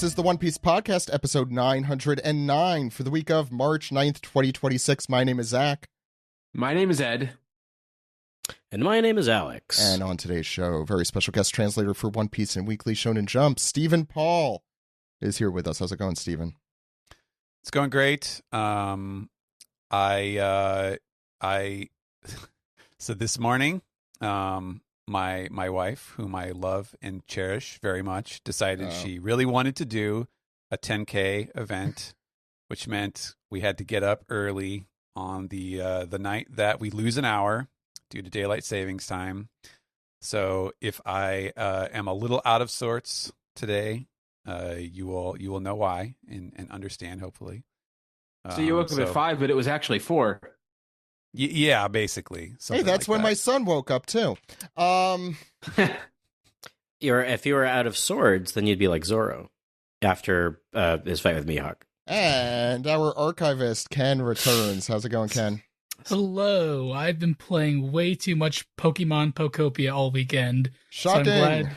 This is the One Piece Podcast, episode 909 for the week of March 9th, 2026. My name is Zach. My name is Ed. And my name is Alex. And on today's show, very special guest translator for One Piece and Weekly Shonen Jump, Stephen Paul, is here with us. How's it going, Stephen? It's going great. So this morning, my wife, whom I love and cherish very much, decided she really wanted to do a 10K event, which meant we had to get up early on the night that we lose an hour due to daylight savings time. So if I am a little out of sorts today, you will know why and understand, hopefully. So you woke up at 5, but it was actually 4. Yeah, basically. Hey, that's when my son woke up too. If you were out of swords, then you'd be like Zoro after his fight with Mihawk. And our archivist, Ken, returns. How's it going, Ken? Hello. I've been playing way too much Pokemon Pokopia all weekend. Shocking.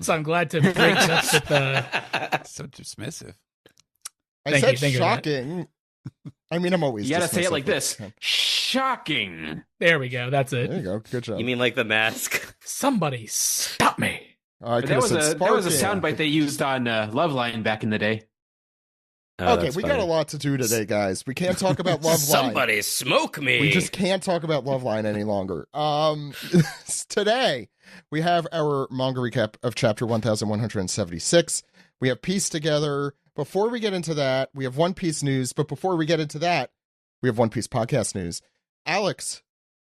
So I'm glad to break it up with So dismissive. I said shocking. I mean, I'm always. You gotta say it like this. Shocking. There we go. That's it. There you go. Good job. You mean like the mask? Somebody stop me. That was a soundbite they used on Loveline back in the day. Okay, we got a lot to do today, guys. We can't talk about Loveline. Somebody smoke me. We just can't talk about Loveline any longer. Today, we have our manga recap of chapter 1176. We have Piece Together. Before we get into that, we have One Piece news. But before we get into that, we have One Piece podcast news. Alex,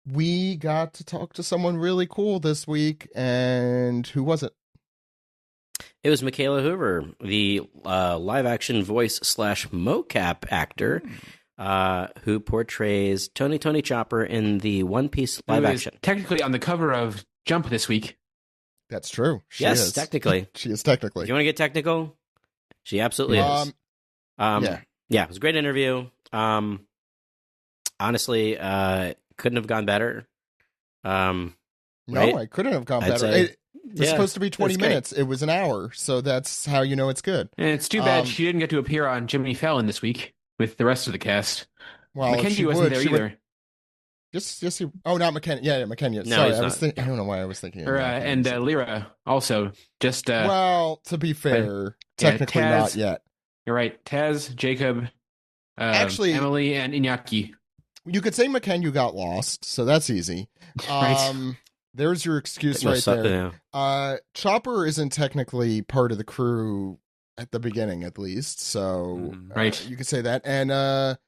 we got to talk to someone really cool this week. And who was it? It was Michaela Hoover, the live-action voice / mocap actor who portrays Tony Chopper in the One Piece live-action. Technically on the cover of Jump this week. That's true. She yes, is. Technically. She is technically. If you want to get technical? She absolutely is. Yeah, it was a great interview. Honestly, couldn't have gone better. No, right? I couldn't have gone better. It's supposed to be 20 minutes. It was an hour, so that's how you know it's good. And it's too bad she didn't get to appear on Jimmy Fallon this week with the rest of the cast. Well, Mackenzie wasn't there either. Yes. Not Mackenzie. Yeah, Mackenzie. No, sorry, I don't know why I was thinking. And Lyra also. Just well, to be fair, technically Taz, not yet. You're right. Taz, Jacob, actually, Emily, and Iñaki. You could say Mackenzie got lost, so that's easy. Right. There's your excuse right there. Yeah. Chopper isn't technically part of the crew at the beginning, at least. So right, you could say that. And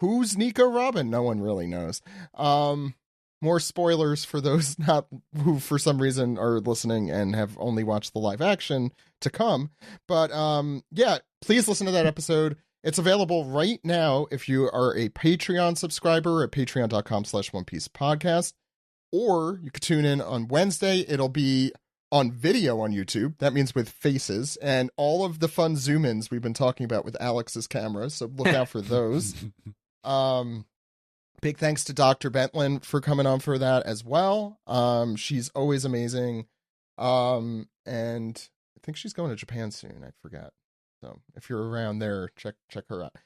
who's Nico Robin? No one really knows. More spoilers for those who for some reason are listening and have only watched the live action to come. But yeah, please listen to that episode. It's available right now if you are a Patreon subscriber at patreon.com/OnePiecePodcast. Or you could tune in on Wednesday. It'll be on video on YouTube. That means with faces and all of the fun zoom-ins we've been talking about with Alex's camera. So look out for those. Big thanks to Dr. Bentlin for coming on for that as well. She's always amazing. And I think she's going to Japan soon. I forgot. So if you're around there, check her out.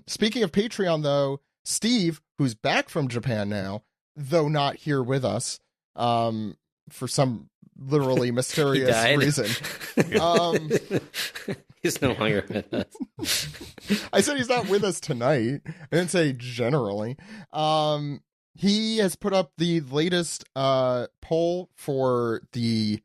Speaking of Patreon, though, Steve, who's back from Japan now, though not here with us, for some literally mysterious reason. He's no longer with us. I said he's not with us tonight. I didn't say generally. He has put up the latest poll for the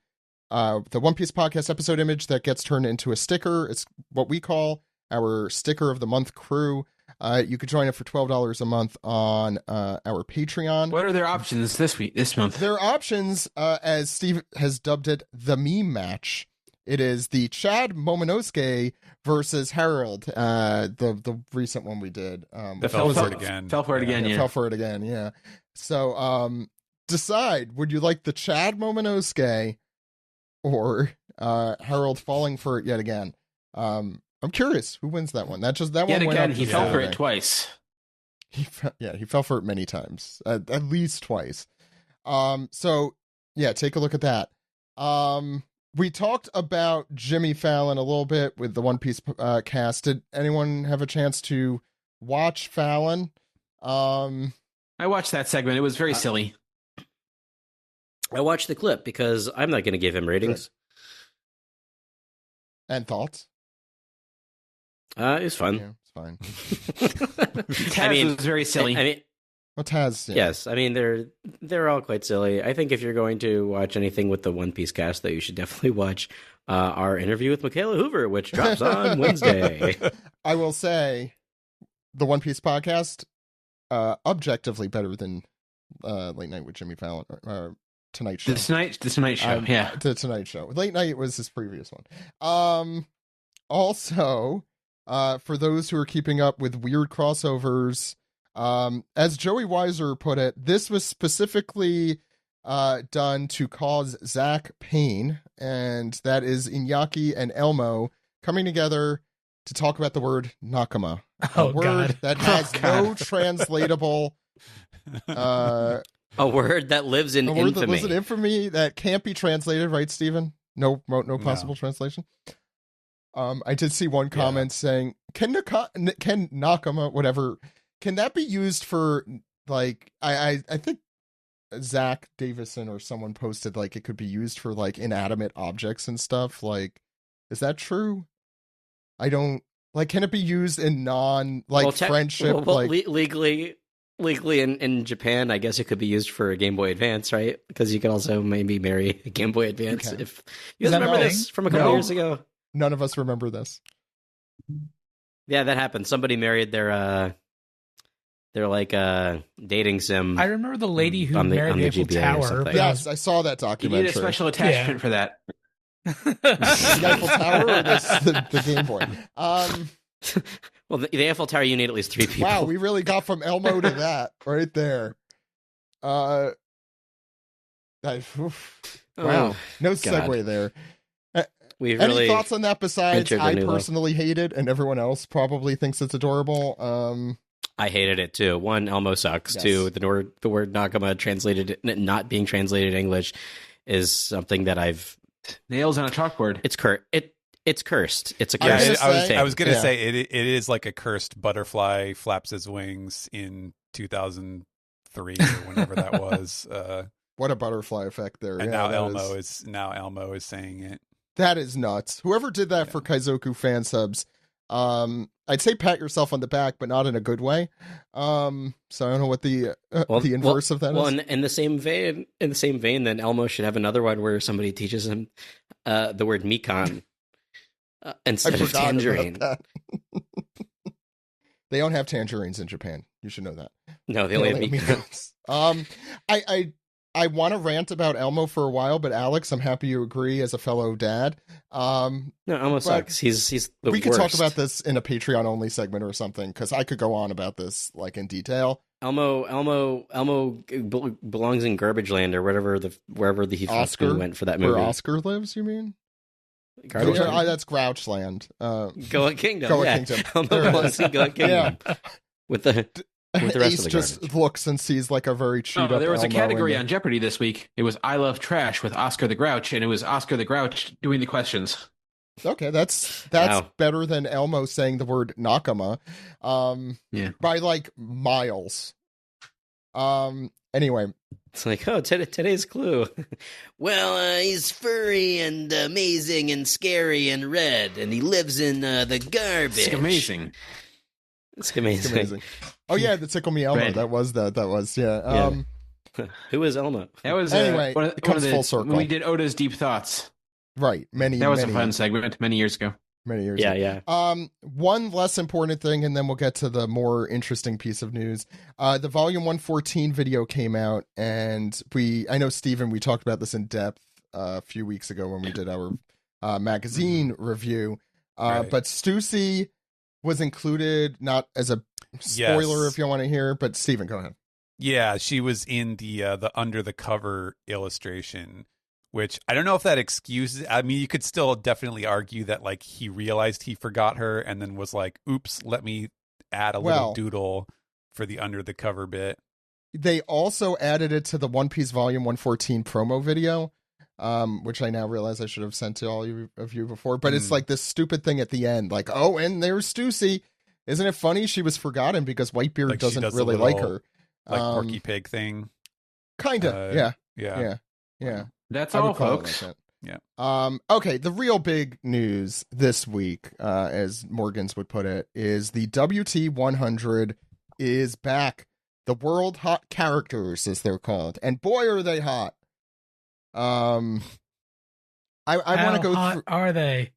One Piece podcast episode image that gets turned into a sticker. It's what we call our Sticker of the Month crew. You could join it for $12 a month on our Patreon. What are their options this month? Their options, as Steve has dubbed it, the meme match. It is the Chad Momonosuke versus Harold, the recent one we did. Fell for it again. Fell for it again, yeah. Fell for it again, yeah. So, decide, would you like the Chad Momonosuke or Harold falling for it yet again? I'm curious who wins that one. That one yet went again. up He fell for it twice. He fell for it many times, at least twice. So yeah, take a look at that. we talked about Jimmy Fallon a little bit with the One Piece cast. Did anyone have a chance to watch Fallon? I watched that segment. It was very silly. I watched the clip because I'm not going to give him ratings. And thoughts? It was fun. Yeah, it's fine. Taz was very silly. I mean, Well, Taz, yeah. yes. I mean, they're all quite silly. I think if you're going to watch anything with the One Piece cast, though, you should definitely watch our interview with Michaela Hoover, which drops on Wednesday. I will say, the One Piece podcast, objectively better than Late Night with Jimmy Fallon or Tonight Show. The Tonight Show, yeah. The Tonight Show. Late Night was his previous one. Also, for those who are keeping up with weird crossovers, as Joey Weiser put it, this was specifically done to cause Zach pain, and that is Iñaki and Elmo coming together to talk about the word nakama, a word God. that has no translatable A word that lives in a word infamy. that lives in infamy that can't be translated, right, Stephen? No possible translation. I did see one comment saying, can nakama, whatever, can that be used for, like, I think Zach Davison or someone posted, like, it could be used for, like, inanimate objects and stuff. Like, is that true? I don't, like, can it be used in friendship? Legally in Japan, I guess it could be used for a Game Boy Advance, right? Because you could also maybe marry a Game Boy Advance. If you guys remember this from a couple years ago. None of us remember this. Yeah, that happened. Somebody married their like dating sim. I remember the lady who on the married the Eiffel GBA or Tower. something. but Yes, I saw that You documentary. need a special attachment for that. The Eiffel Tower or the Game Boy? Well, the Eiffel Tower, you need at least 3 people. Wow, we really got from Elmo to that right there. Wow, no segue there. We've Any really thoughts on that besides entered a I new personally hate it and everyone else probably thinks it's adorable? I hated it too. One, Elmo sucks. Yes. Two, the word nakama translated, not being translated in English, is something that I've Nails on a chalkboard. It's cursed. It's a I was cursed gonna say- thing. I was going to Yeah. say it is like a cursed butterfly flaps his wings in 2003 or whenever that was. What a butterfly effect there. And Yeah, now that Elmo is saying it. That is nuts. Whoever did that for Kaizoku fan subs, I'd say pat yourself on the back, but not in a good way. So I don't know what the inverse of that well, is. in the same vein, then Elmo should have another one where somebody teaches him the word mikan instead of forgot tangerine. about that. They don't have tangerines in Japan. You should know that. No, they only have mikans. I want to rant about Elmo for a while, but Alex, I'm happy you agree as a fellow dad. No, Elmo sucks. He's the we could worst. talk about this in a Patreon only segment or something, because I could go on about this like in detail. Elmo belongs in garbage land or wherever he Oscar went for that movie. Where Oscar lives, you mean? Garbage Yeah, land? that's Grouchland. Goa Kingdom. Goa yeah. Kingdom. Elmo There it belongs is. in Goa Kingdom with the rest Ace of the just garbage. looks and sees like a very chewed up There was a Elmo category in on Jeopardy this week. It was I Love Trash with Oscar the Grouch, and it was Oscar the Grouch doing the questions. Okay, that's Wow. better than Elmo saying the word nakama. Yeah. By like miles. Anyway, It's like, oh, today's clue. Well, he's furry and amazing and scary and red, and he lives in the garbage. It's amazing. It's amazing. it's amazing. Oh yeah, the Tickle Me Elmo. Red. That was yeah. Who is Elmo? That was Anyway, one it of comes the, full circle. when we did Oda's Deep Thoughts. Right. That was a fun segment many years ago. many years Yeah, ago. yeah. One less important thing, and then we'll get to the more interesting piece of news. The Volume 114 video came out, and I know, Steven, we talked about this in depth a few weeks ago when we did our magazine review. Right. But Stussy was included, not as a spoiler Yes. if you want to hear, but Steven, go ahead. Yeah, she was in the under the cover illustration, which I don't know if that excuses. I mean, you could still definitely argue that like he realized he forgot her and then was like, "Oops, let me add a little doodle for the under the cover bit." They also added it to the One Piece Volume 114 promo video. which I now realize I should have sent to all of you before. But it's like this stupid thing at the end, like, oh, and there's Stussy. Isn't it funny? She was forgotten because Whitebeard Like doesn't really like her. Like Porky Pig thing. Kinda, Yeah. yeah. That's I would all, call it folks. like that. Yeah. Okay, the real big news this week, as Morgans would put it, is the WT 100 is back. The World Hot Characters, as they're called, and boy, are they hot. I want to go through. Are they?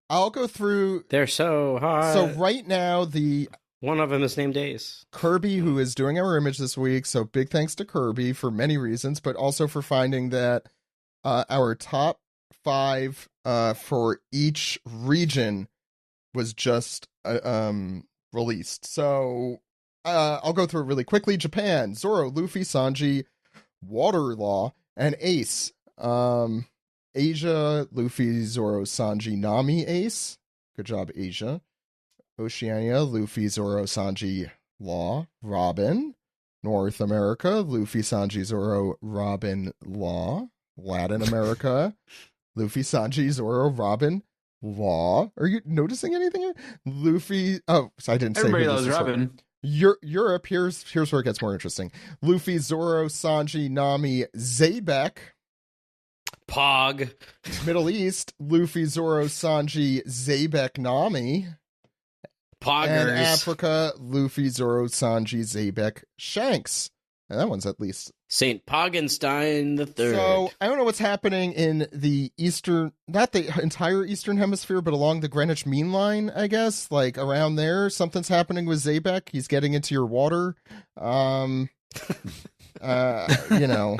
I'll go through. They're so hot. So right now, the one of them is named Ace. Kirby, who is doing our image this week. So big thanks to Kirby for many reasons, but also for finding that our top 5 for each region was just released. So I'll go through it really quickly. Japan, Zoro, Luffy, Sanji, Waterlaw, and Ace. Asia, Luffy, Zoro, Sanji, Nami, Ace. Good job, Asia. Oceania, Luffy, Zoro, Sanji, Law, Robin. North America, Luffy, Sanji, Zoro, Robin, Law. Latin America, Luffy, Sanji, Zoro, Robin, Law. Are you noticing anything here? Luffy. Oh, so I didn't say. Everybody loves Robin. Europe. Here's where it gets more interesting. Luffy, Zoro, Sanji, Nami, Zabek. Pog. Middle East, Luffy, Zoro, Sanji, Zabek, Nami. Poggers. And Africa, Luffy, Zoro, Sanji, Zabek, Shanks. And that one's at least St. Poggenstein the Third. So I don't know what's happening in the eastern, not the entire eastern hemisphere, but along the Greenwich Mean Line, I guess. Like around there, something's happening with Zabek. He's getting into your water. You know,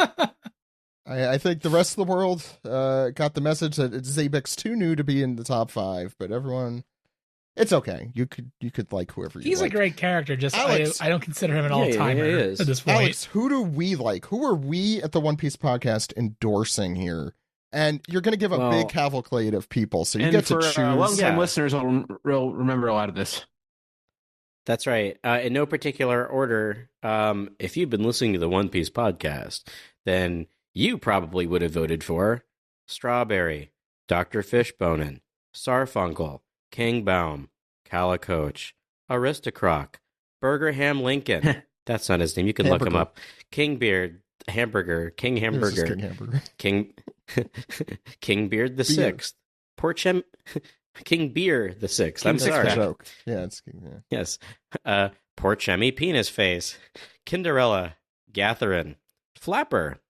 I think the rest of the world got the message that Zabek's too new to be in the top 5, but everyone. It's okay. You could like whoever you like. He's a great character. Just Alex, I don't consider him an all-timer at this point. Alex, who do we like? Who are we at the One Piece podcast endorsing here? And you're going to give a big cavalcade of people, so you get to choose. Long-time listeners will remember a lot of this. That's right. In no particular order, if you've been listening to the One Piece podcast, then you probably would have voted for Strawberry, Dr. Fishbonin, Sarfunkel, King Baum, Calicoach, Aristocroc, Burger Ham Lincoln. That's not his name. You can look him up. King Beard, Hamburger, King Hamburger, King Hamburger, King Beard the Sixth, King Beer the Sixth. I'm sorry. Joke. Yeah, it's yeah. Yes. Porchemi Penis Face, Kinderella, Gatherin, Flapper,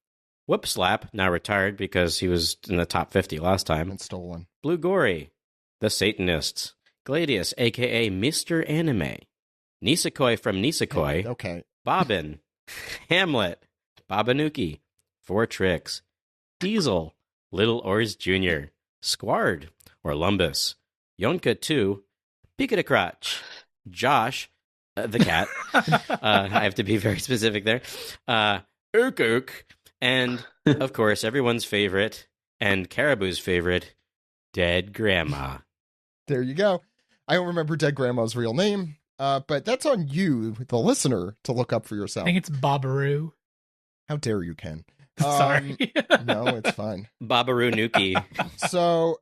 Whoop Slap, now retired because he was in the top 50 last time. And stolen. Blue Gory, The Satanists, Gladius, a.k.a. Mr. Anime, Nisekoi from Nisekoi, Okay. Bobbin, Hamlet, Babanuki, Four Tricks, Diesel, Little Oars Jr., Squard, Orlumbus, Yonka 2, Pikadacrotch, Josh, the cat, I have to be very specific there, Ook, and, of course, everyone's favorite, and Caribou's favorite, Dead Grandma. There you go. I don't remember Dead Grandma's real name, but that's on you, the listener, to look up for yourself. I think it's Babaru. How dare you, Ken? Sorry. No, it's fine. Babaru Nuki. So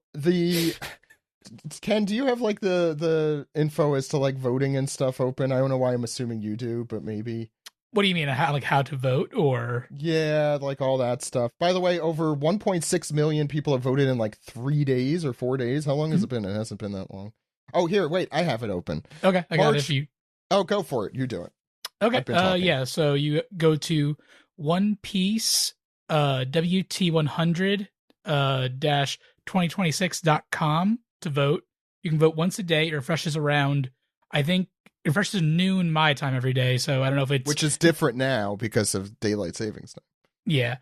Ken, do you have like the info as to like voting and stuff open? I don't know why I'm assuming you do, but maybe. What do you mean? How to vote or? Yeah, like all that stuff. By the way, over 1.6 million people have voted in like 3 days or 4 days. How long has it been? It hasn't been that long. Oh, here, wait, I have it open. Okay, I got it. If you. Oh, go for it. You do it. Okay. Yeah. So you go to One Piece WT100 -2026.com to vote. You can vote once a day. It refreshes around, I think it refreshes noon my time every day. So I don't know if it's, which is different now because of daylight savings time. Yeah.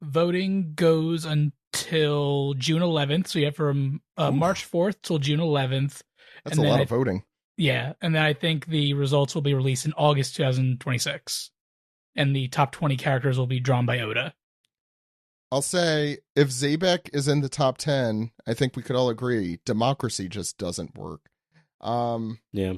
Voting goes until June 11th. So you have from March 4th till June 11th. That's a lot of voting. Yeah. And then I think the results will be released in August 2026. And the top 20 characters will be drawn by Oda. I'll say, if Zabek is in the top 10, I think we could all agree, democracy just doesn't work. Yeah.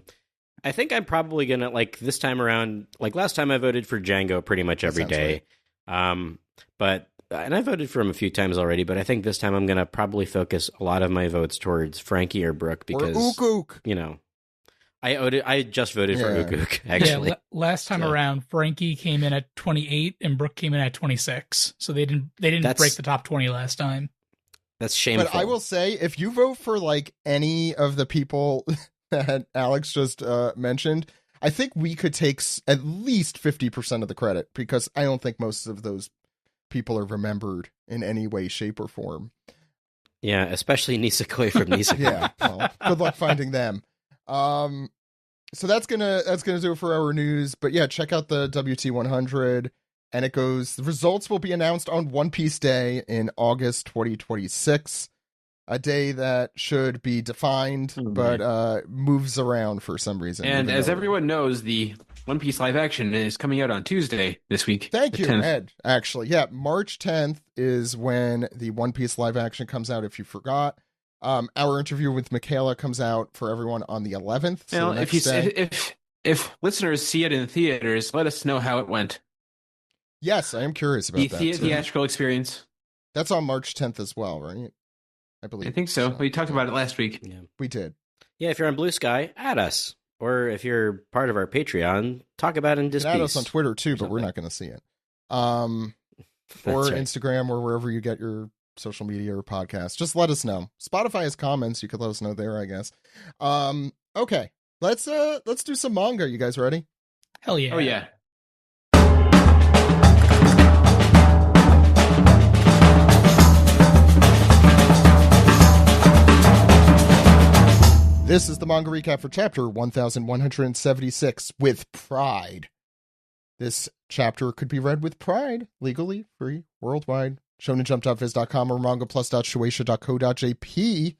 I think I'm probably going to, like, this time around, like last time I voted for Django pretty much every day. Right. But and I voted for him a few times already, but I think this time I'm going to probably focus a lot of my votes towards Frankie or Brooke because, Ook. I just voted for Ook, actually. Yeah, last time around, Frankie came in at 28 and Brooke came in at 26. So they didn't break the top 20 last time. That's shameful. But I will say, if you vote for like any of the people that Alex just mentioned, I think we could take at least 50% of the credit because I don't think most of those people are remembered in any way, shape, or form. Yeah, especially Nisekoi from Nisekoi. Yeah, well, good luck finding them. So that's gonna do it for our news. But yeah, check out the WT100, and it goes. The results will be announced on One Piece Day in August 2026, a day that should be defined, but moves around for some reason. And as everyone knows, the One Piece live action is coming out on Tuesday this week. Thank you, 10th. Ed. Actually, yeah, March 10th is when the One Piece live action comes out. If you forgot. Our interview with Michaela comes out for everyone on the 11th. So Well, if listeners see it in theaters, let us know how it went. Yes, I am curious about that. The theatrical experience. That's on March 10th as well, right? I believe. I think so. We talked about it last week. Yeah. We did. Yeah, if you're on Blue Sky, add us. Or if you're part of our Patreon, talk about it in Dispiece. Add us on Twitter too, but we're not going to see it. Or right. Instagram or wherever you get your social media or podcast. Just let us know. Spotify has comments. You could let us know there, I guess. Okay. Let's do some manga. You guys ready? Hell yeah. Oh, yeah. This is the manga recap for chapter 1176 with pride. This chapter could be read with pride, legally, free, worldwide. ShonenJump.viz.com or mangaplus.shueisha.co.jp.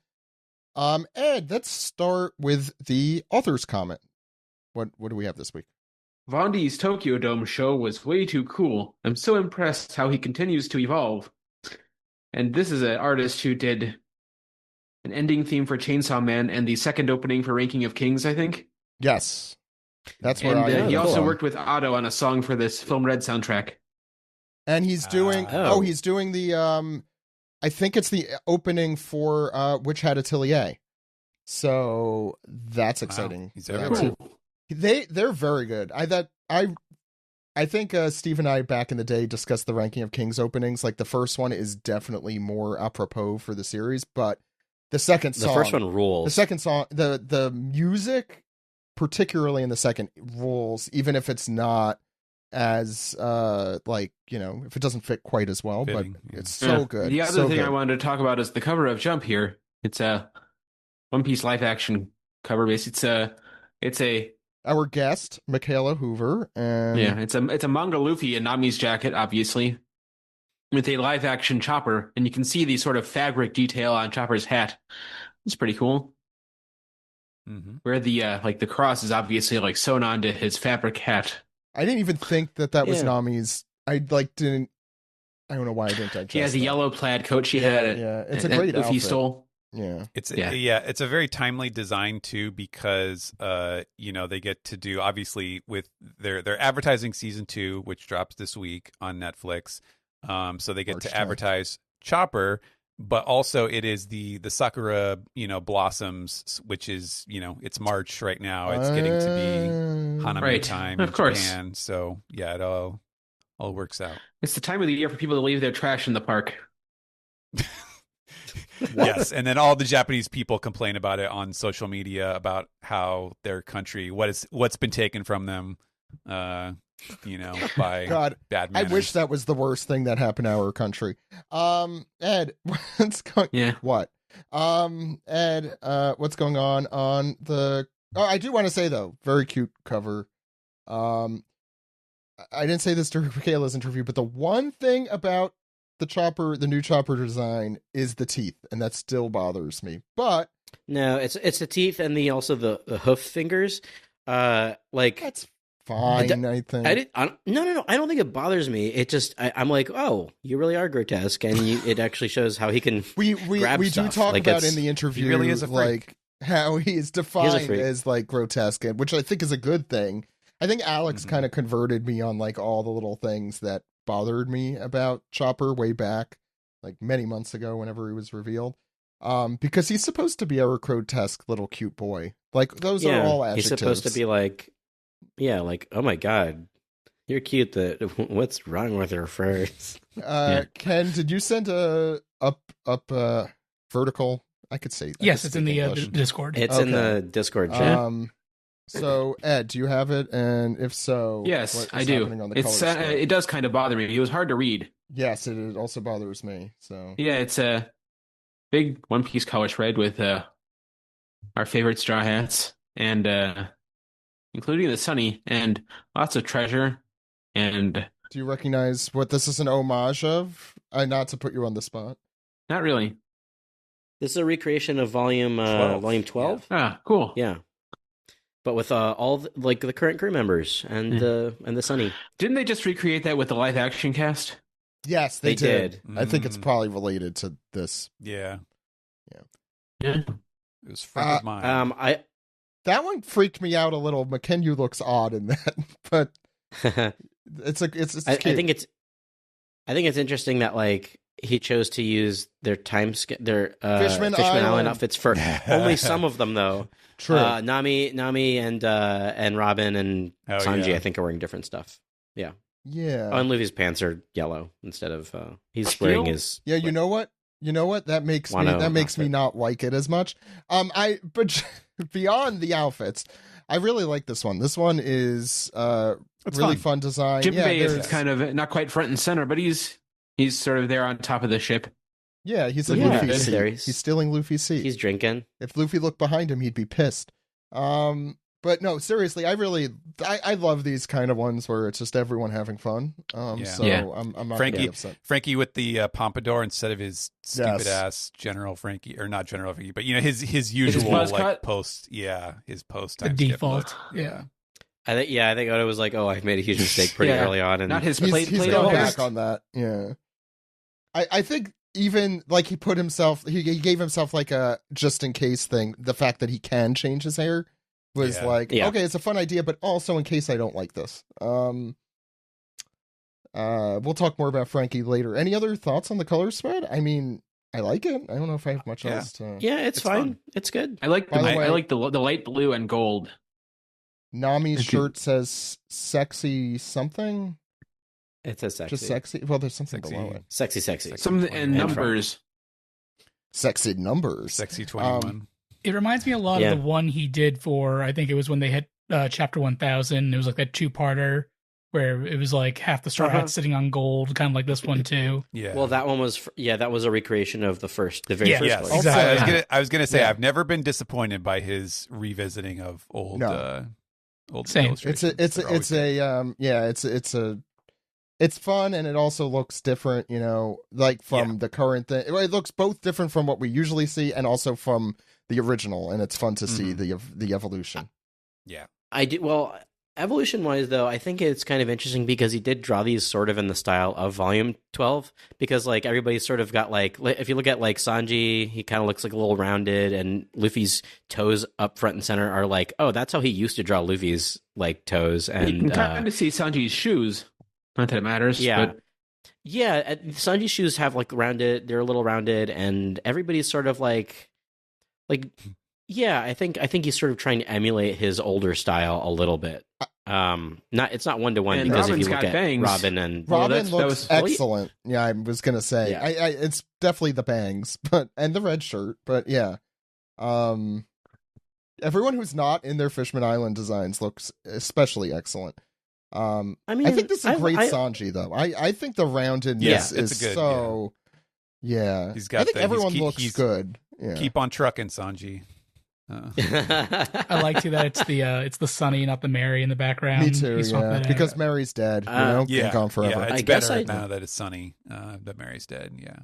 Ed, let's start with the author's comment. What do we have this week? Vondi's Tokyo Dome show was way too cool. I'm so impressed how he continues to evolve. And this is an artist who did an ending theme for Chainsaw Man and the second opening for Ranking of Kings, I think. Yes. That's where he also worked with Otto on a song for this Film Red soundtrack. And he's doing he's doing the I think it's the opening for Witch Hat Atelier. So that's exciting. Wow. He's everywhere. They're very good. I think Steve and I back in the day discussed the Ranking of Kings openings. Like the first one is definitely more apropos for the series, but the second song, the first one rules. The second song, the music, particularly in the second, rules, even if it's not as if it doesn't fit quite as well, fitting, but it's so good. The other thing I wanted to talk about is the cover of Jump here. It's a One Piece live action cover base. It's our guest Michaela Hoover, and it's a manga Luffy in Nami's jacket, obviously, with a live action Chopper, and you can see the sort of fabric detail on Chopper's hat. It's pretty cool. Mm-hmm. Where the the cross is obviously like sewn onto his fabric hat. I didn't even think that was Nami's. I don't know why I didn't digest. She has a yellow plaid coat. She had it. Yeah, it's a great outfit. Stole. Yeah, it's a very timely design too, because they get to do, obviously, with their advertising season 2, which drops this week on Netflix. So they get March to 10th. advertise Chopper, but also it is the Sakura blossoms, which is it's March right now. It's getting to be Hanami time in Japan. So yeah, it all works out. It's the time of the year for people to leave their trash in the park. Yes, and then all the Japanese people complain about it on social media about how their country, what's been taken from them, by God, bad manners. I wish that was the worst thing that happened to our country. Ed, what's going? Yeah. What? Ed, what's going on the? Oh, I do want to say though, very cute cover. I didn't say this during Michaela's interview, but the one thing about the new Chopper design is the teeth, and that still bothers me. But no, it's the teeth and also the hoof fingers. That's fine. I think. No. I don't think it bothers me. It just I'm like, oh, you really are grotesque, and it actually shows how he can. We grab do stuff. talk about in the interview. He really is a freak. How he is defined as grotesque, which I think is a good thing. I think Alex kind of converted me on all the little things that bothered me about Chopper way back, like many months ago, whenever he was revealed. Because he's supposed to be a grotesque little cute boy. Like, those are all adjectives. He's supposed to be like, oh my god, you're cute. What's wrong with her first? Ken, did you send a vertical? I could say. Yes, it's in the Discord. It's in the Discord chat. So Ed, do you have it? And if so, yes, I do. It does kind of bother me. It was hard to read. Yes, it also bothers me. So yeah, it's a big One Piece color spread with our favorite Straw Hats and including the Sunny and lots of treasure. And do you recognize what this is an homage of? Not to put you on the spot. Not really. This is a recreation of volume 12. Yeah. Ah, cool. Yeah. But with all the current crew members and the Sunny. Didn't they just recreate that with the live action cast? Yes, they did. I think it's probably related to this. Yeah. It was front of mind. That one freaked me out a little. McKenna looks odd in that, but it's cute. I think it's interesting that like he chose to use their Fishman Island outfits for only some of them though. True. Nami and Robin and Sanji, I think, are wearing different stuff. Yeah. Yeah. Oh, and Luffy's pants are yellow instead of he's wearing his. Yeah, you know what? That makes me not like it as much. But beyond the outfits, I really like this one. This one is really fun design. Jinbei is kind of not quite front and center, but he's sort of there on top of the ship. Yeah, he's like Luffy's seat. He's stealing Luffy's seat. He's drinking. If Luffy looked behind him, he'd be pissed. But no, seriously, I love these kind of ones where it's just everyone having fun. I'm not really upset. Frankie with the pompadour instead of his stupid ass General Frankie, or not General Frankie, but his usual like post, his post time the default, I think it was like, I made a huge mistake pretty early on, and not his plate. He's going back on that. Yeah, I think even like he gave himself like a just in case thing. The fact that he can change his hair was okay, it's a fun idea, but also in case I don't like this. We'll talk more about Frankie later. Any other thoughts on the color spread? I mean, I like it. I don't know if I have much else to. Yeah, it's fine. Fun. It's good. I like the light blue and gold. Nami's shirt says sexy something. It says sexy. Just sexy. Well, there's something below it. Sexy. Some and numbers. Sexy numbers. Sexy 21. It reminds me a lot of the one he did for, I think it was when they hit chapter 1000. It was like that 2-parter where it was like half the Straw Hats sitting on gold, kind of like this one too. Yeah. Well, that one was that was a recreation of the very first one. Exactly. I was gonna say I've never been disappointed by his revisiting of old. Same. It's fun, and it also looks different. Like from the current thing. It looks both different from what we usually see, and also from the original, and it's fun to see the evolution. Yeah, I do. Well, evolution wise, though, I think it's kind of interesting because he did draw these sort of in the style of Volume 12. Because like everybody's sort of got like, if you look at like Sanji, he kind of looks like a little rounded, and Luffy's toes up front and center are like, that's how he used to draw Luffy's like toes. And you can kind of see Sanji's shoes. Not that it matters. Yeah. But... Yeah, Sanji's shoes have like rounded. They're a little rounded, and everybody's sort of like. I think he's sort of trying to emulate his older style a little bit. It's not 1-to-1 because Robin's if you look at bangs. Robin looks excellent. Yeah, I was gonna say, it's definitely the bangs, and the red shirt, but yeah, everyone who's not in their Fishman Island designs looks especially excellent. I think this is a great Sanji though. I think the roundedness is good, so. Yeah, I think everyone looks good. Yeah. Keep on trucking, Sanji. I like too that it's the Sunny, not the Mary in the background. Me too, because Mary's dead. Been gone forever. Yeah, it's better now that it's Sunny that Mary's dead. Yeah,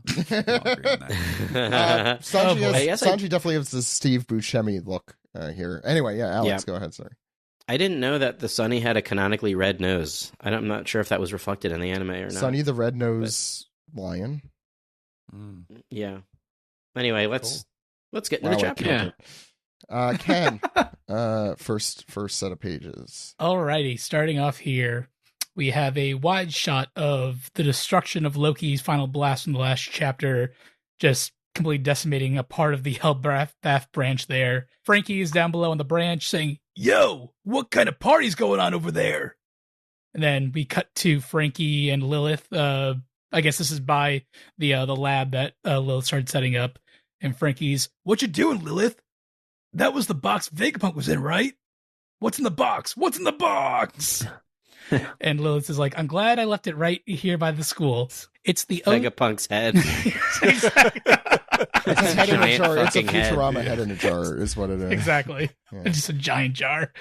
Sanji definitely has the Steve Buscemi look here. Anyway, Alex, go ahead. Sorry. I didn't know that the Sunny had a canonically red nose. I'm not sure if that was reflected in the anime or not. Sunny the red nose lion. Yeah. Anyway, let's get into the chapter. Ken, first set of pages. Alrighty, starting off here. we have a wide shot of the destruction of Loki's final blast in the last chapter, just completely decimating a part of the Hellbath branch there. Frankie is down below on the branch saying, "Yo, what kind of party's going on over there?" And then we cut to Frankie and Lilith. I guess this is by the lab that Lilith started setting up. And Frankie's, "What you doing, Lilith? That was the box Vegapunk was in, right? What's in the box? What's in the box?" And Lilith is like, "I'm glad I left it right here by the school. It's the Vegapunk's head." It's a head in a jar. It's a fucking head. Futurama head in a jar is what it is. Exactly. Yeah. Just a giant jar.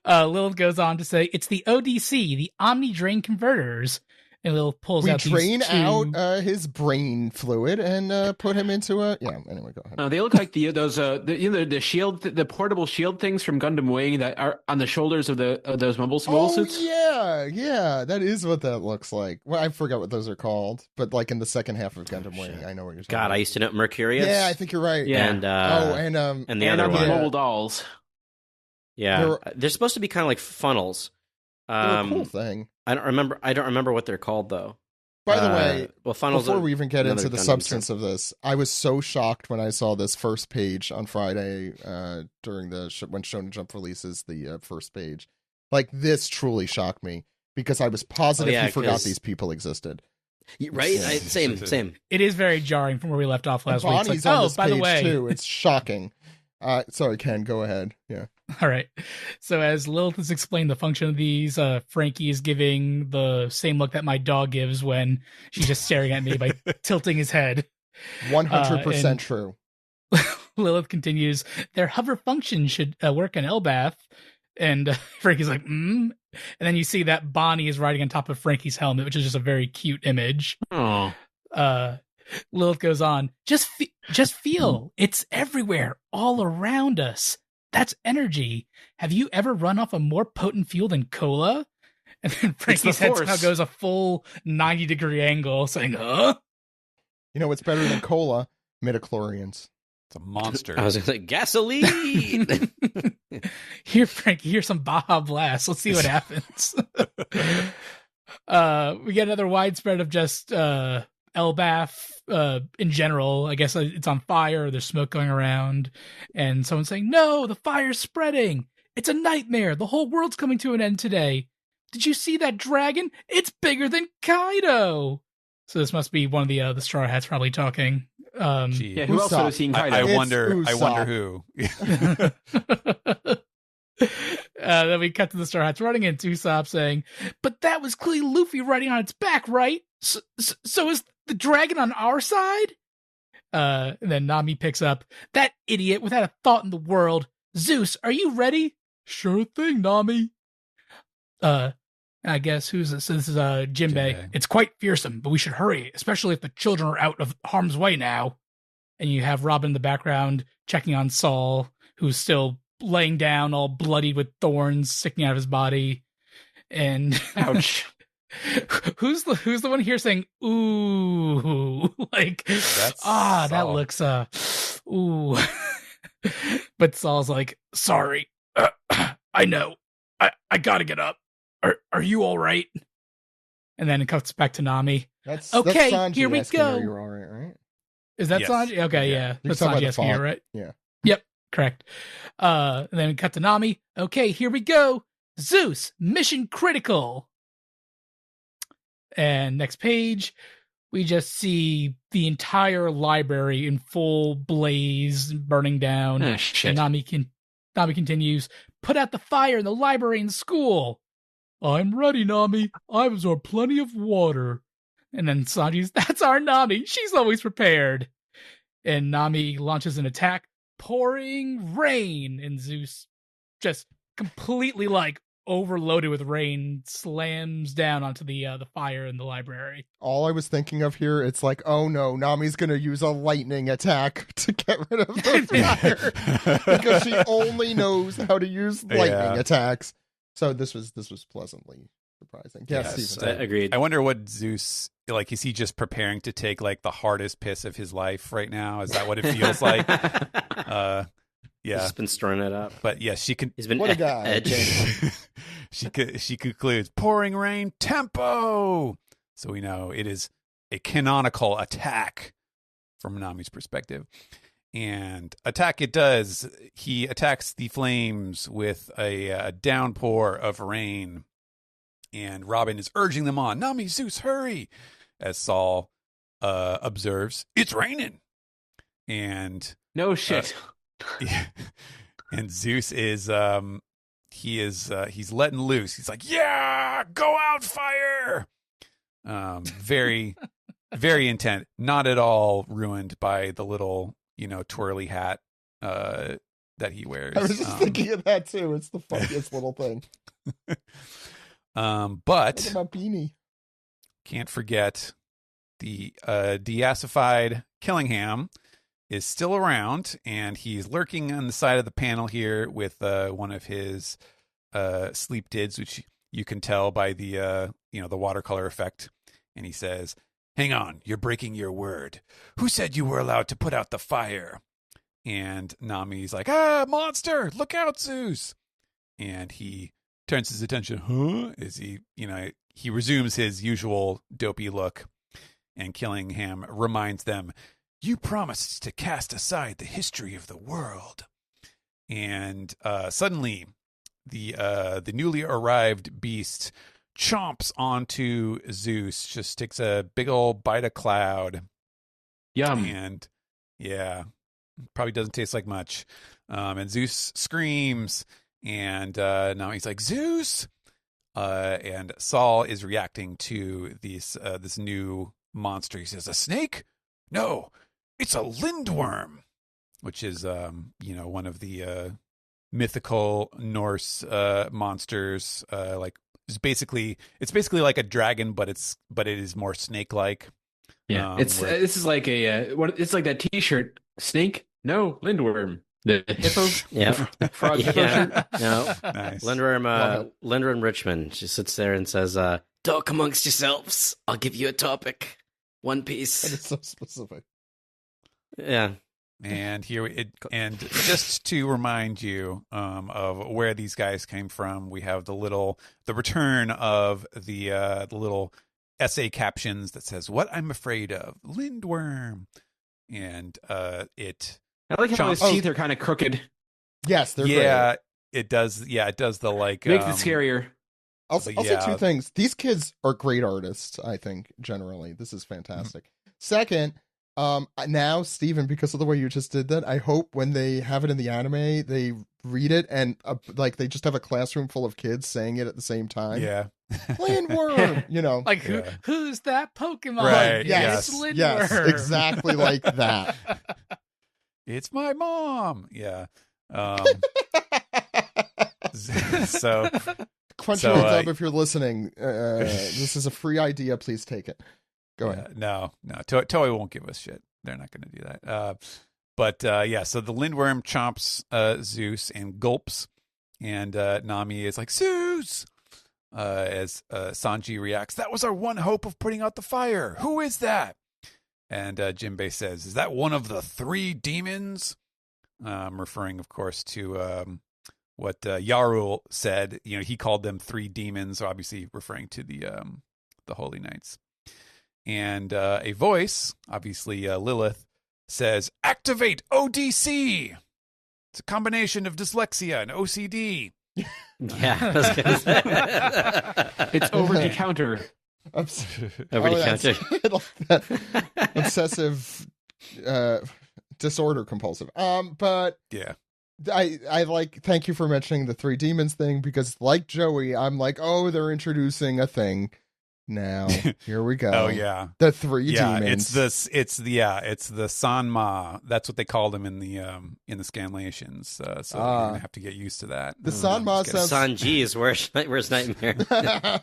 Lilith goes on to say, "It's the ODC, the Omni Drain Converters." And Lilith pulls out these drain out his brain fluid and put him into a... Yeah, anyway, go ahead. They look like the shield, the portable shield things from Gundam Wing that are on the shoulders of those mobile suits. Yeah, that is what that looks like. Well, I forgot what those are called, but like in the second half of Gundam Wing, I know what you're talking God, about. I used to know Mercurius. Yeah, I think you're right. Yeah. And and the other one. Mobile dolls. Yeah, they're supposed to be kind of like funnels. They're a cool thing. I don't remember what they're called though. By the way, well, funnels. Before we even get into the Gundam substance of this, I was so shocked when I saw this first page on Friday during when Shonen Jump releases the first page. Like, this truly shocked me because I was positive he forgot these people existed. Right? Same. It is very jarring from where we left off last week. Bonnie's It's like, on this by the page way, too. It's shocking. Sorry, Ken, go ahead. Yeah. All right. So as Lilith has explained the function of these, Frankie is giving the same look that my dog gives when she's just staring at me by tilting his head. 100% true. Lilith continues, "Their hover function should work in Elbath." And Frankie's like, And then you see that Bonnie is riding on top of Frankie's helmet, which is just a very cute image. Oh. Lilith goes on, just feel. It's everywhere, all around us. That's energy. Have you ever run off a more potent fuel than cola? And then Frankie's head somehow goes a full 90-degree angle, saying, "Huh?" You know what's better than cola? Midichlorians. It's a monster. I was going to say gasoline. Here, Frankie, here's some Baja Blast. Let's see what happens. We get another widespread of just Elbath in general. I guess it's on fire. There's smoke going around. And someone's saying, "No, the fire's spreading. It's a nightmare. The whole world's coming to an end today. Did you see that dragon? It's bigger than Kaido." So this must be one of the Straw Hats probably talking. Yeah, who else would have seen Kaido? I wonder who. Then we cut to the Straw Hats running into Usopp saying, "But that was clearly Luffy riding on its back, right? So is the dragon on our side?" And then Nami picks up, "That idiot without a thought in the world. Zeus, are you ready?" "Sure thing, Nami." I guess who's this? So this is Jinbei. "It's quite fearsome, but we should hurry, especially if the children are out of harm's way now." And you have Robin in the background checking on Saul, who's still laying down all bloodied with thorns sticking out of his body. And ouch. Who's the one here saying "ooh"? Like, that looks ooh. But Saul's like, "Sorry, I know, I gotta get up. Are you all right?" And then it cuts back to Nami. That's okay. Sanji Here we go. You're all right? Is that Yes. Sanji? Okay, yeah. That's Sanji asking you, right? Yeah. Yep, correct. And then we cut to Nami. "Okay, here we go. Zeus, mission critical." And next page, we just see the entire library in full blaze, burning down. Shit. And Nami continues, "Put out the fire in the library and school." "I'm ready, Nami. I've absorbed plenty of water." And then Sanji's, "That's our Nami. She's always prepared." And Nami launches an attack, pouring rain. And Zeus, just completely like overloaded with rain, slams down onto the fire in the library. All I was thinking of here, it's like, oh no, Nami's gonna use a lightning attack to get rid of the fire because she only knows how to use lightning attacks. So this was pleasantly surprising. Yes, Steven. Agreed. I wonder what Zeus, like, is he just preparing to take like the hardest piss of his life right now? Is that what it feels like? He's just been stirring it up. But yeah, she can. He's been what a guy. edging. she concludes, pouring rain tempo. So we know it is a canonical attack from Nami's perspective. And attack it does. He attacks the flames with a downpour of rain. And Robin is urging them on. Nami, Zeus, hurry! As Saul observes, it's raining. And No shit. and Zeus is he's letting loose. He's like, yeah, go out, fire. Very, very intent. Not at all ruined by the little, twirly hat that he wears. I was just thinking of that too. It's the funniest little thing. But What about beanie? can't forget the deacified Killingham is still around, and he's lurking on the side of the panel here with one of his sleep dids, which you can tell by the the watercolor effect. And he says, "Hang on, you're breaking your word. Who said you were allowed to put out the fire?" And Nami's like, monster, look out, Zeus. And he turns his attention, as he resumes his usual dopey look. And Killingham reminds them, "You promised to cast aside the history of the world." And suddenly, the newly arrived beast chomps onto Zeus, just takes a big old bite of cloud. Yum. And yeah, probably doesn't taste like much. And Zeus screams, and now he's like, "Zeus!" And Saul is reacting to this new monster. He says, "A snake? No, it's a lindworm," which is one of the mythical Norse monsters. It's basically like a dragon, but it is more snake-like. Yeah, this is like it's like that T-shirt. Snake? No, lindworm. The hippo? Yeah. Frog hippo shirt? No. Nice. Lindworm Richmond. She sits there and says, "Talk amongst yourselves. I'll give you a topic. One That Piece." is so specific. Yeah. And and just to remind you of where these guys came from, we have the return of the little essay captions that says, "What I'm afraid of, lindworm," and it. I like how his teeth are kind of crooked. Yes, they're Yeah, great. it does. Yeah, it does the like. Makes it scarier. I'll say two things. These kids are great artists, I think, generally. This is fantastic. Second, now, Steven, because of the way you just did that, I hope when they have it in the anime, they read it and they just have a classroom full of kids saying it at the same time. Yeah. Lindworm, Like, who's that Pokemon? Right, yes, It's Lindworm. yes, exactly like that. It's my mom. Yeah. So Crunchyroll Dub, if you're listening, this is a free idea. Please take it. Go ahead. No. Toei won't give us shit. They're not going to do that. But so the lindworm chomps Zeus and gulps, and Nami is like, "Zeus!" As Sanji reacts, "That was our one hope of putting out the fire. Who is that?" And Jinbei says, "Is that one of the 3 demons?" Referring, of course, to what Yarul said. He called them 3 demons, obviously referring to the Holy Knights. And a voice, obviously Lilith, says, "Activate ODC." It's a combination of dyslexia and OCD. Yeah. I was gonna say. It's over the counter. Obsessive disorder compulsive. But yeah, I like, thank you for mentioning the 3 demons thing, because like Joey, I'm like, oh, they're introducing a thing now. Here we go. Oh yeah, the 3 demons. It's the Sanma. That's what they called them in the scanlations. So you're gonna have to get used to that. The Sanma sounds. Sanji's worst nightmare.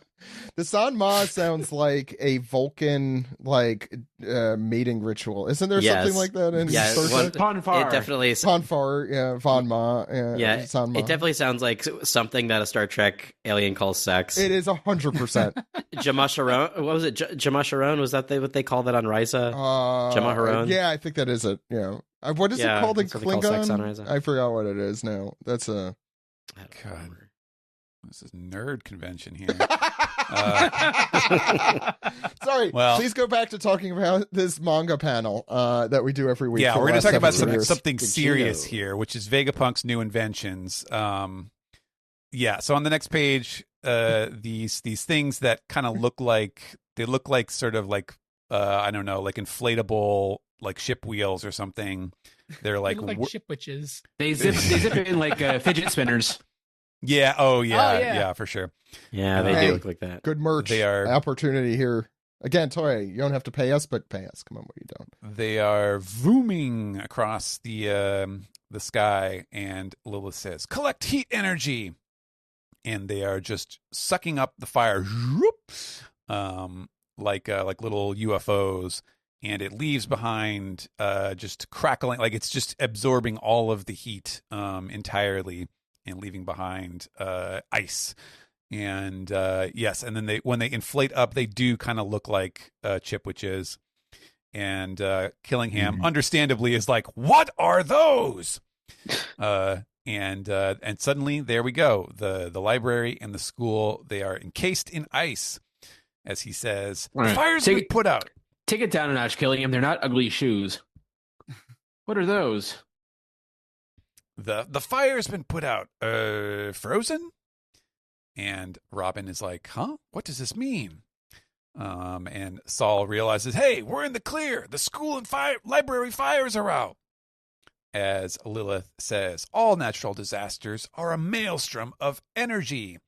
The Sanma sounds like a Vulcan mating ritual. Isn't there something like that in Star Trek? Ponfar. It definitely Ponfar, yeah, Vanma, yeah. Sanma. It definitely sounds like something that a Star Trek alien calls sex. It is 100%. Jamasharon. What was it? Jamasharon? Was that what they call that on Risa? Jamaharon? Yeah, I think that is it. Yeah. What is it called in Klingon? I forgot what it is now. That's a. God. This is nerd convention here. Sorry. Well, please go back to talking about this manga panel that we do every week. Yeah, for we're the going to last talk 7 about years. something serious here, which is Vegapunk's new inventions. Yeah, so on the next page, these things that kind of look like sort of like I don't know, like inflatable like ship wheels or something. They're like, They look like ship witches. They zip in like fidget spinners. Yeah. Oh, yeah, for sure. Yeah, they Hey, do look like that. Good merch. They are opportunity here. Again, Toy, you don't have to pay us, but pay us. Come on, what you don't. They are vooming across the sky, and Lilith says, "Collect heat energy," and they are just sucking up the fire, like little UFOs, and it leaves behind just crackling, like it's just absorbing all of the heat entirely, and leaving behind ice. And yes, and then when they inflate up, they do kind of look like chip witches. And Killingham, understandably, is like, "What are those?" And suddenly, there we go. The library and the school, they are encased in ice, as he says. Right. Fire's been put out. Take it down a notch, Killingham. They're not ugly shoes. What are those? The fire's been put out. Frozen? And Robin is like, "Huh? What does this mean?" And Saul realizes, "Hey, we're in the clear. The school and library fires are out." As Lilith says, "All natural disasters are a maelstrom of energy."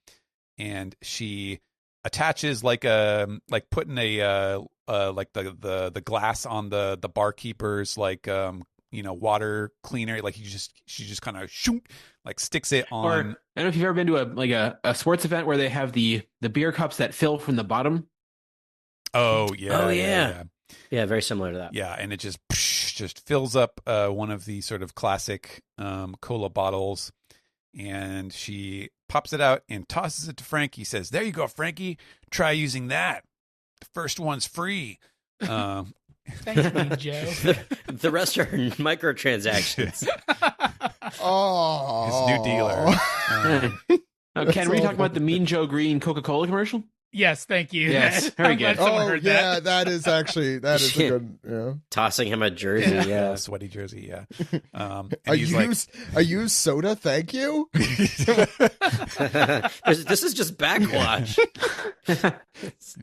And she attaches like putting a like the glass on the barkeeper's like water cleaner, like she just kind of like sticks it on. Or I don't know if you've ever been to a sports event where they have the beer cups that fill from the bottom. Oh yeah. Yeah, very similar to that. Yeah, and it just fills up one of the sort of classic cola bottles, and she pops it out and tosses it to Frankie. Says, "There you go, Frankie. Try using that. The first one's free." Thanks, Mean Joe. The rest are microtransactions. Oh, his new dealer. Ken, were you talking about the Mean Joe Green Coca-Cola commercial? Yes, thank you. Yes, very good. Heard that. that is actually a good. Yeah. Tossing him a jersey, yeah. Sweaty jersey, yeah. And I he's use soda, thank you. This is just backwash.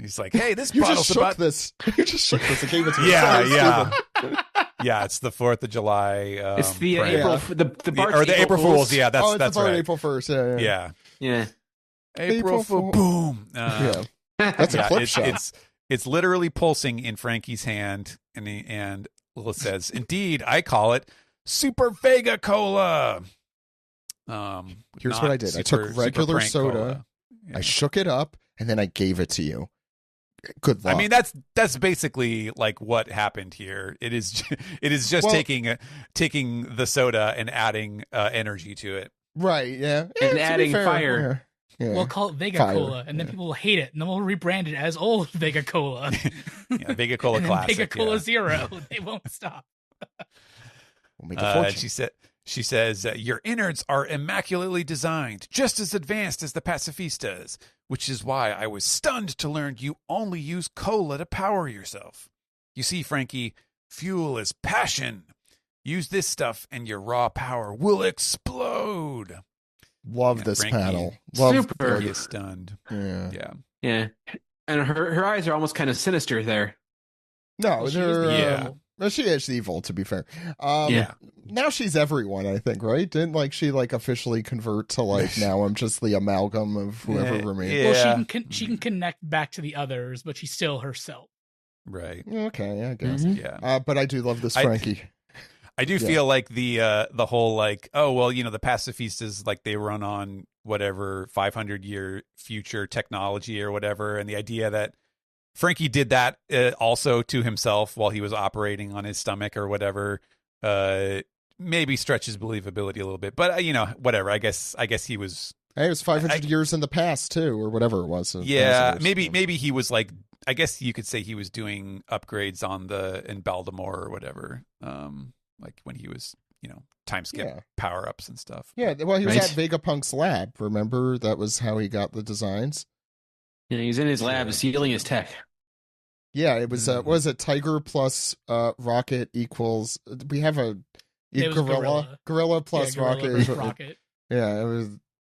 He's like, "Hey, this You bottle's just shook about this. You just shook this. I gave it to you. Yeah, Sorry, yeah. Steven. Yeah, it's the 4th of July. It's the prank. April, the Bart's or the April Fools. Yeah, It's that's about right. April 1st. Yeah. Yeah. April Fool. Boom. Yeah. That's a clip shot. It's literally pulsing in Frankie's hand, and Lilith says, "Indeed, I call it Super Vega Cola." Here's what I did. I took regular soda, Yeah. I shook it up, and then I gave it to you. Good luck. I mean, that's basically like what happened here. It is just taking the soda and adding energy to it. Right, yeah. And to be adding fair, fire. Yeah. We'll call it Vega Fire. Cola, and then people will hate it, and then we'll rebrand it as old Vega Cola. Yeah, Vega Cola and then Classic. Vega Cola yeah. Zero. They won't stop. We'll make a fortune. She says, "Your innards are immaculately designed, just as advanced as the pacifistas, which is why I was stunned to learn you only use cola to power yourself. You see, Frankie, fuel is passion. Use this stuff and your raw power will explode." Love Yeah, this Frankie. panel. Love Super. Frankie is stunned. Yeah. Yeah. Yeah. And her eyes are almost kind of sinister there. No, She is they're Yeah. well, she is evil, to be fair. Yeah. Now she's everyone, I think, right? Didn't she officially convert to now I'm just the amalgam of whoever remains? Yeah. Well, she can connect back to the others, but she's still herself. Right. Okay, I guess. Mhm. Yeah. But I do love this Frankie. I do feel like the whole the pacifistas, they run on whatever 500-year future technology or whatever, and the idea that Frankie did that also to himself while he was operating on his stomach or whatever maybe stretches believability a little bit, but whatever. I guess he was. Hey, it was 500 years in the past too, or whatever it was. So yeah, maybe he was I guess you could say he was doing upgrades in Baltimore or whatever. When he was time skip power-ups and stuff. Yeah, well, he was Right. at Vegapunk's lab, remember? That was how he got the designs. Yeah, he's in his lab stealing his tech. Yeah, it was, what was it, Tiger plus Rocket equals, we have a It was gorilla. Gorilla plus Gorilla Rocket. versus Rocket. Yeah,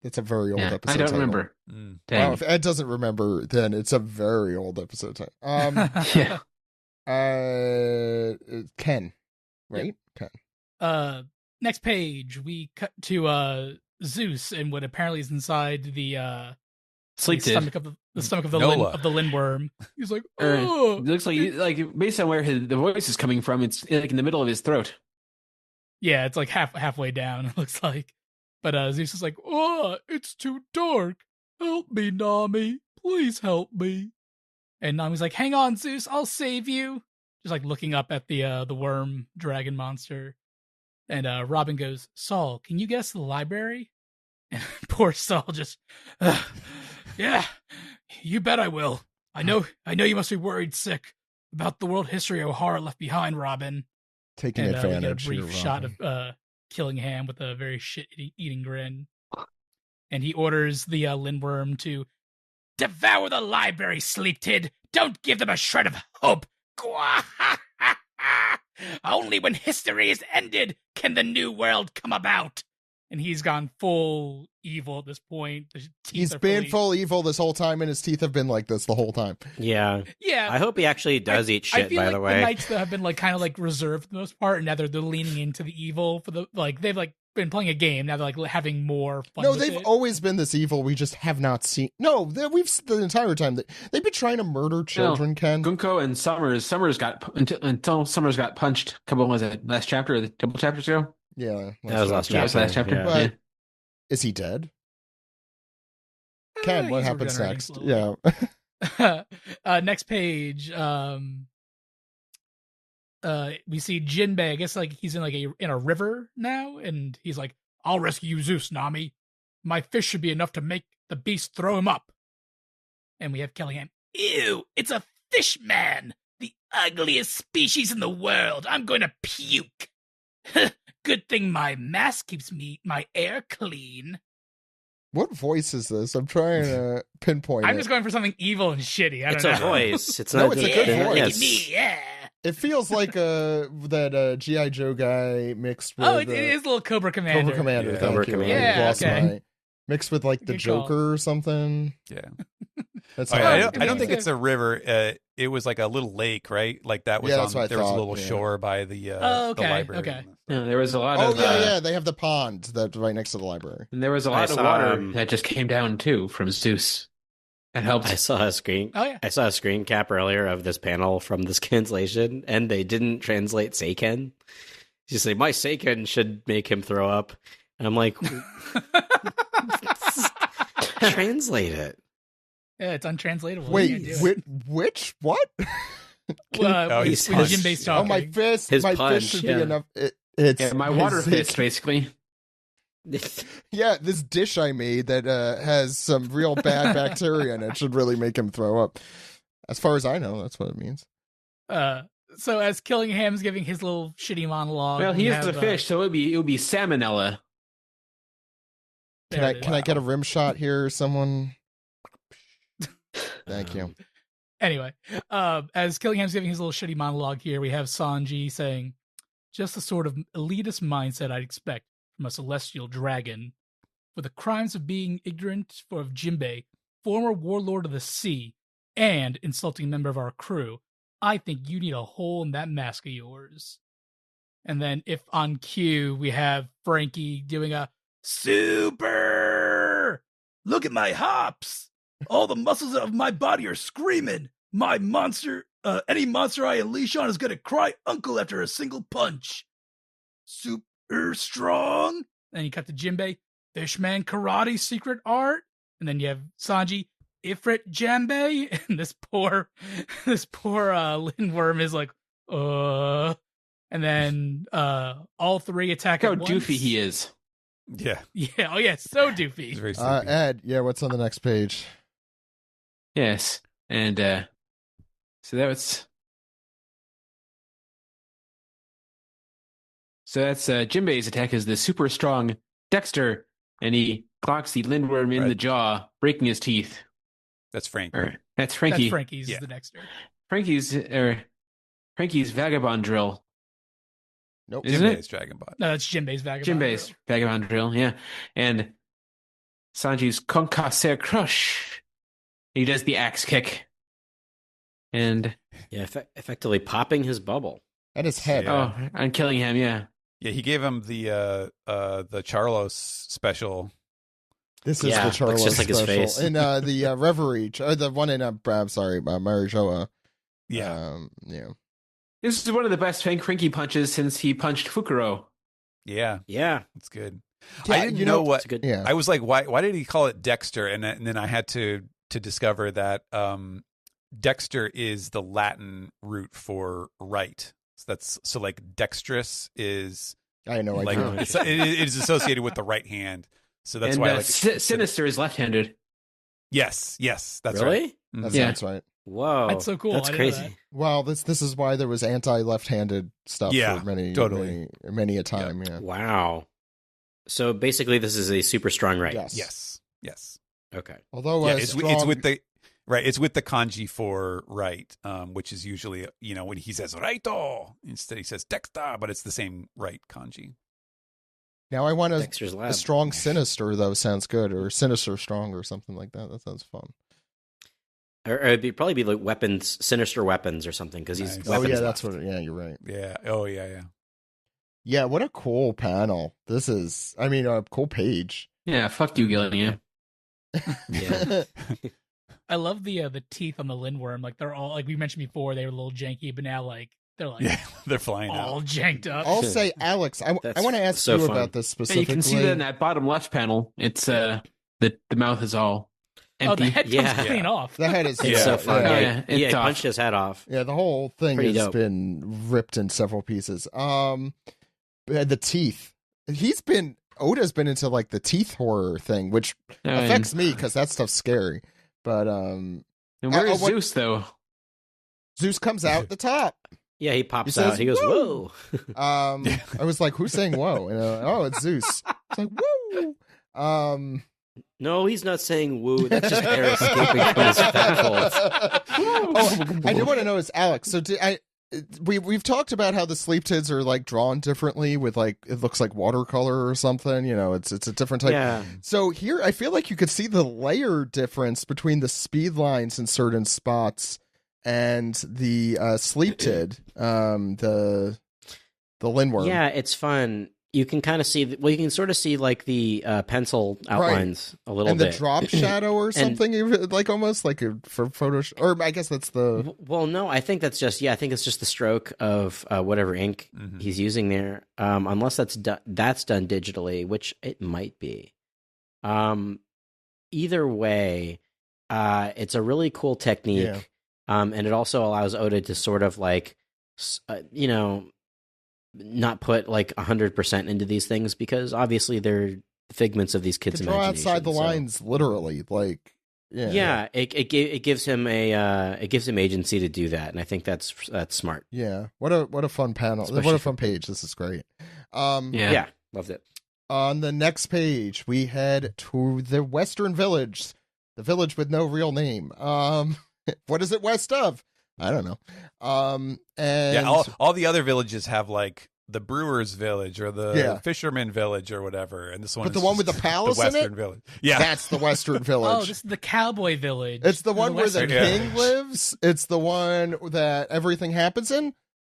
it's a very old episode I don't title. remember. Wow, Dang. if Ed doesn't remember, then it's a very old episode title. Yeah. Ken, right? Ken. Next page, we cut to Zeus and what apparently is inside the Sleep the stomach of the Noah. lindworm. He's like, It oh, looks like based on where the voice is coming from, it's like in the middle of his throat. yeah, it's like halfway down. It looks like, but Zeus is like, oh, it's too dark. Help me, Nami. Please help me. And Nami's like, hang on, Zeus, I'll save you. Just like looking up at the worm dragon monster. And Robin goes, Saul, can you guess the library? And poor Saul just, yeah, you bet I will. I know you must be worried sick about the world history O'Hara left behind, Robin. Taking And we advantage. get a brief here, shot Robin. of Killingham with a very shit-eating grin. And he orders the Lindworm to devour the library, sleep tid. Don't give them a shred of hope. Only when history is ended can the new world come about. And he's gone full evil at this point. The teeth He's are been fully- full evil this whole time, and his teeth have been like this the whole time. Yeah. Yeah. I hope he actually does eat I shit, feel by like the way. the knights that have been like kind of like reserved for the most part, and now they're leaning into the evil for the like they've like been playing a game. Now they're like having more fun. No, with they've it. always been this evil. We just have not seen. No, we've the entire time they've been trying to murder children. Ken, Gunko and Summers got until Summers got punched. A couple was it last chapter or a couple chapters ago? yeah, That was last Yeah, it was last chapter. Yeah. But- Yeah. is he dead? Ken, what He's happens regenerating next? slowly. Yeah, Next page. We see Jinbei. I guess like he's in like in a river now, and he's like, "I'll rescue you, Zeus, Nami. My fish should be enough to make the beast throw him up." And we have Kellyanne. Ew! It's a fish man, the ugliest species in the world. I'm going to puke. Good thing my mask keeps my air clean. what voice is this? I'm trying to pinpoint I'm it. just going for something evil and shitty. I don't It's know. a voice. It's No, not it's a just- good voice. yes. Me, yeah. It feels like that G.I. Joe guy mixed with Oh, it is a little Cobra Commander. Cobra Commander. Yeah. Thank Cobra you. Commander. I Yeah, lost okay. my- mixed with like the Good call. Joker or something. Yeah. That's Oh, how yeah, I I think don't of think it. it's a river. It was like a little lake, right? Like that was Yeah, that's what I there was a thought, little yeah. shore by the Oh, okay, the library. okay. Yeah, there was a lot Oh of yeah. They have the pond that's right next to the library. and there was a lot of saw, water that just came down too from Zeus. That helped. I saw a screen. Oh, yeah. I saw a screen cap earlier of this panel from this translation, and they didn't translate Seiken. You say my Seiken should make him throw up, and I'm like, translate it. Yeah, it's untranslatable. You can't Wait, do it. which what? Oh, When he's Jinbei's talking. Oh, my fist! His my punch, fist should yeah. be enough. It's yeah, my water his- fist basically. Yeah, this dish I made that has some real bad bacteria in it should really make him throw up. As far as I know, that's what it means. So as Killingham's giving his little shitty monologue, Well, we he is have, the fish, so it would be salmonella. Can there I it is. can I get a rim shot here? Someone. Thank you. Anyway, as Killingham's giving his little shitty monologue here, we have Sanji saying, "Just the sort of elitist mindset I'd expect from a celestial dragon. For the crimes of being ignorant of Jinbei, former warlord of the sea, and insulting a member of our crew, I think you need a hole in that mask of yours." And then if on cue, we have Frankie doing a super, look at my hops. All the muscles of my body are screaming. My monster, any monster I unleash on is going to cry uncle after a single punch. Super strong. Then you cut to Jinbei, Fishman karate secret art. And then you have Sanji, Ifrit Jambe. And this poor Lindworm is like, And then all three attack Look at how once. doofy he is. Yeah, Yeah, oh yeah, so he's doofy. very sleepy. Ed, yeah, what's on the next page? Yes, and so that was. So that's Jinbei's attack is the super strong Dexter, and he clocks the Lindworm in the jaw, breaking his teeth. That's Frank. That's Frankie. That's Frankie's is the Dexter. Frankie's Vagabond Drill. Nope. Isn't Jinbei's it? Dragon Bot. No, that's Jinbei's Vagabond. Jinbei's Vagabond Drill, yeah. And Sanji's Concasseur Crush. He does the axe kick. And effectively popping his bubble. At his head. oh, and killing him, yeah. Yeah, he gave him the Charlos special. This is the Charlo looks just like special. his face. In the Reverie, or the one in Marijoa. Yeah. Yeah. This is one of the best Frankie punches since he punched Fukuro. Yeah. Yeah. It's good. Yeah, I didn't know what. Good. Yeah. I was like, why did he call it Dexter? And then I had to discover that Dexter is the Latin root for right. So like dexterous is I know. like it is associated with the right hand. So that's and why Sinister is left-handed. Yes, that's really? right. That Yeah. sounds right. Whoa. That's so cool. That's I didn't know crazy. that. Well, this is why there was anti-left-handed stuff Yeah, for many, totally. many a time. Yeah. Wow. So basically, this is a super strong right. Yes. Yes. Okay. Although It's with the right. It's with the kanji for right, which is usually when he says righto instead he says dexta, but it's the same right kanji. now I want Dexter's Lab. a strong sinister though sounds good, or sinister strong or something like that. That sounds fun. Or it'd probably be like weapons, sinister weapons or something, because he's Nice. Oh weapons yeah, left. that's what. Yeah, you're right. Yeah. Oh yeah. Yeah, what a cool panel. This is, I mean, a cool page. Yeah, fuck you, Gillian. Yeah. I love the teeth on the Lindworm. Like they're all like we mentioned before, they were a little janky, but now like they're like Yeah, they're flying all out. janked up. I'll say, Alex, I That's want to ask so you fun. about this Yeah, specifically. you can see that in that bottom left panel. It's the mouth is all Oh, the empty. head comes Yeah. clean off. The head is It's so fun. Yeah, Yeah, it's he off. punched his head off. Yeah, the whole thing Pretty has dope. been ripped in several pieces. The teeth. Oda's been into like the teeth horror thing, which affects me because that stuff's scary. But And where's Zeus though? Zeus comes out the top. Yeah, he pops He says, out. He goes, "Woo!" whoa. I was like, "Who's saying whoa?" And it's Zeus. It's like woo. No, he's not saying woo. That's just air escaping from his fat folds. I do want to know is Alex. So we've talked about how the sleep tids are like drawn differently with like it looks like watercolor or something. It's a different type. Yeah. So here I feel like you could see the layer difference between the speed lines in certain spots and the sleep tid, the Lindworm. Yeah, it's fun. You can kind of see, you can sort of see like the pencil outlines a little and bit. the drop shadow or something, like almost like for photo. Or I guess that's the. Well, no, I think that's just I think it's just the stroke of whatever ink he's using there. Unless that's done digitally, which it might be. Either way, it's a really cool technique, Yeah. And it also allows Oda to sort of like, not put like 100% into these things because obviously they're figments of these kids' To draw imagination. outside the so- lines, literally, like it gives him agency to do that, and I think that's smart. Yeah. What a fun panel. Especially what a fun page. This is great. Yeah, loved it. On the next page, we head to the Western Village, the village with no real name. What is it west of? I don't know. And all the other villages have like the Brewers Village or the Fisherman Village or whatever, and this one. But is the one with the just palace the Western in it? Village. Yeah, that's the Western Village. Oh, this is the cowboy village. It's the one where the Western king Village. lives. It's the one that everything happens in.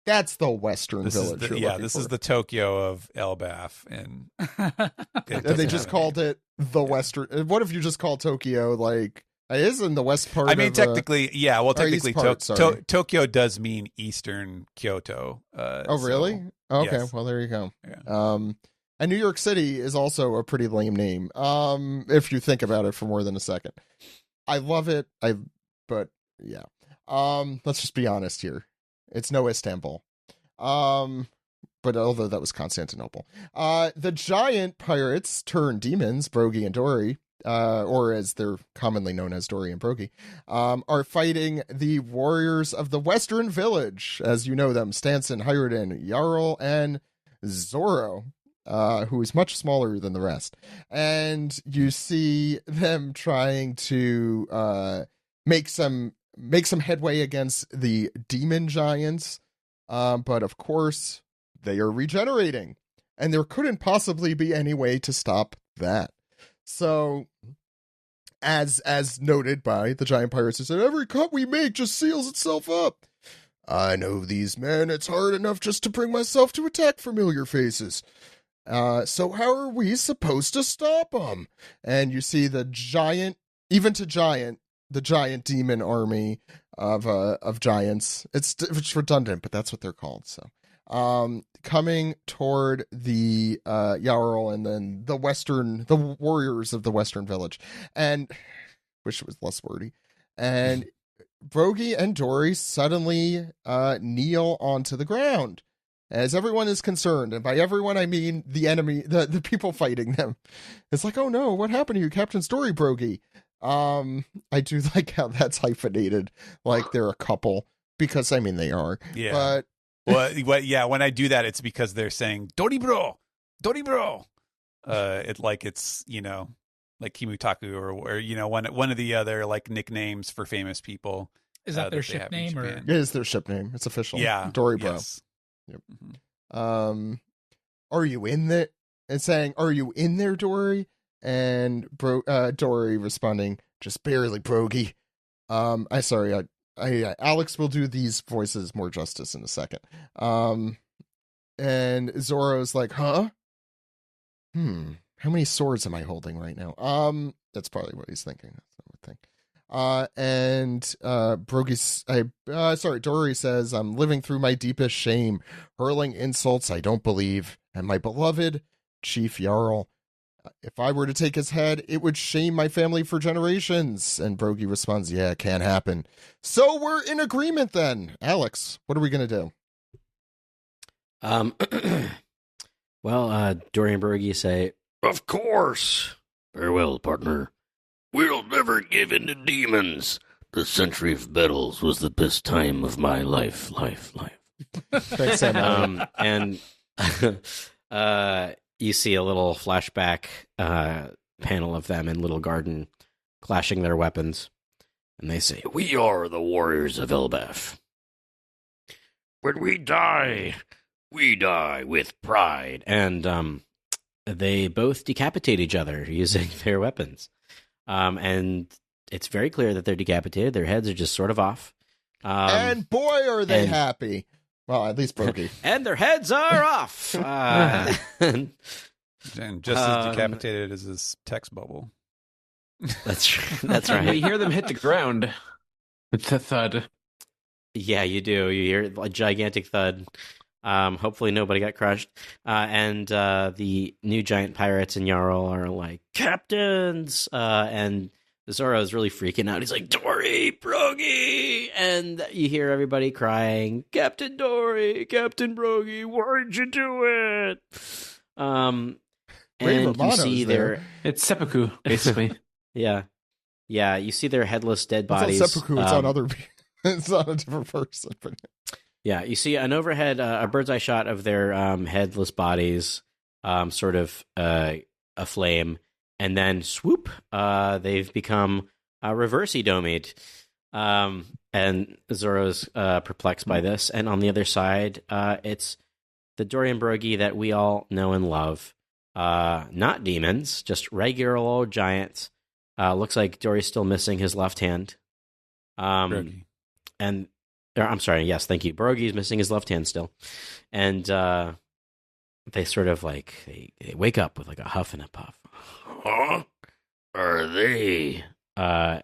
That's the Western this Village. this is the Tokyo of Elbaf, and And they just called it the Western. What if you just call Tokyo like it is in the west part? I mean, of, technically, yeah. Well, or east technically, part, sorry. Tokyo does mean Eastern Kyoto. Oh, really? Okay, yes. well, there you go. Yeah. And New York City is also a pretty lame name. If you think about it for more than a second, I love it. But yeah. Let's just be honest here. It's no Istanbul. But although that was Constantinople. The giant pirates turned demons, Brogy and Dory, or as they're commonly known as Dory and Brogy, are fighting the warriors of the Western Village, as you know them, Stanson, Hyruden, Jarl, and Zoro, who is much smaller than the rest. And you see them trying to make some headway against the demon giants. But of course, they are regenerating. And there couldn't possibly be any way to stop that. So, as noted by the giant pirates, who said, every cut we make just seals itself up. I know these men, it's hard enough just to bring myself to attack familiar faces. So how are we supposed to stop them? And you see the giant demon army of giants. It's redundant, but that's what they're called. So, coming toward the Jarl and then the warriors of the Western Village, and wish it was less wordy. And Brogy and Dory suddenly kneel onto the ground, as everyone is concerned, and by everyone I mean the enemy, the people fighting them. It's like, oh no, what happened to you, Captain Story Brogy? I do like how that's hyphenated, like they're a couple, because I mean they are. Yeah. But yeah, when I do that, it's because they're saying Dory bro. It's like Kimutaku or one of the other like nicknames for famous people. Is that their ship name or? It is their ship name. It's official. Yeah, Dory bro. Yes. Yep. Mm-hmm. Are you in there? And saying, "Are you in there, Dory?" And Dory responding, "Just barely, Brogy." Alex will do these voices more justice in a second. And Zoro's like, "Huh? How many swords am I holding right now?" That's probably what he's thinking. That's what I would think. Dory says, "I'm living through my deepest shame, hurling insults I don't believe, and my beloved Chief Jarl. If I were to take his head, it would shame my family for generations." And Brogy responds, "Yeah, it can't happen." So we're in agreement then. Alex, what are we going to do? Well, Dory and Brogy say, "Of course." "Very well, partner. We'll never give in to demons. The century of battles was the best time of my life. Thanks, Sam. And you see a little flashback panel of them in Little Garden clashing their weapons. And they say, "We are the warriors of Elbaf. When we die with pride." And they both decapitate each other using their weapons. And it's very clear that they're decapitated. Their heads are just sort of off. And boy, are they happy. Well, at least Brogy. And their heads are off. And just as decapitated as his text bubble. That's right. You hear them hit the ground with the thud. Yeah, you do. You hear a gigantic thud. Hopefully nobody got crushed. And the new giant pirates and Jarl are like, "Captains!" And Zoro's really freaking out. He's like, "Dory, Brogy!" And you hear everybody crying, "Captain Dory, Captain Brogy, why'd you do it?" And you see it's seppuku, basically. Yeah. You see their headless dead bodies. It's not seppuku. It's on other. It's not a different person. But yeah, you see an overhead, a bird's eye shot of their headless bodies, sort of aflame, and then swoop, they've become reverse-y domied. And Zoro's perplexed by this. And on the other side, it's the Dory and Brogy that we all know and love. Not demons, just regular old giants. Looks like Dory's still missing his left hand. I'm sorry, yes, thank you. Brogy's missing his left hand still. And they sort of like, they wake up with like a huff and a puff. Huh? Are they? Oh,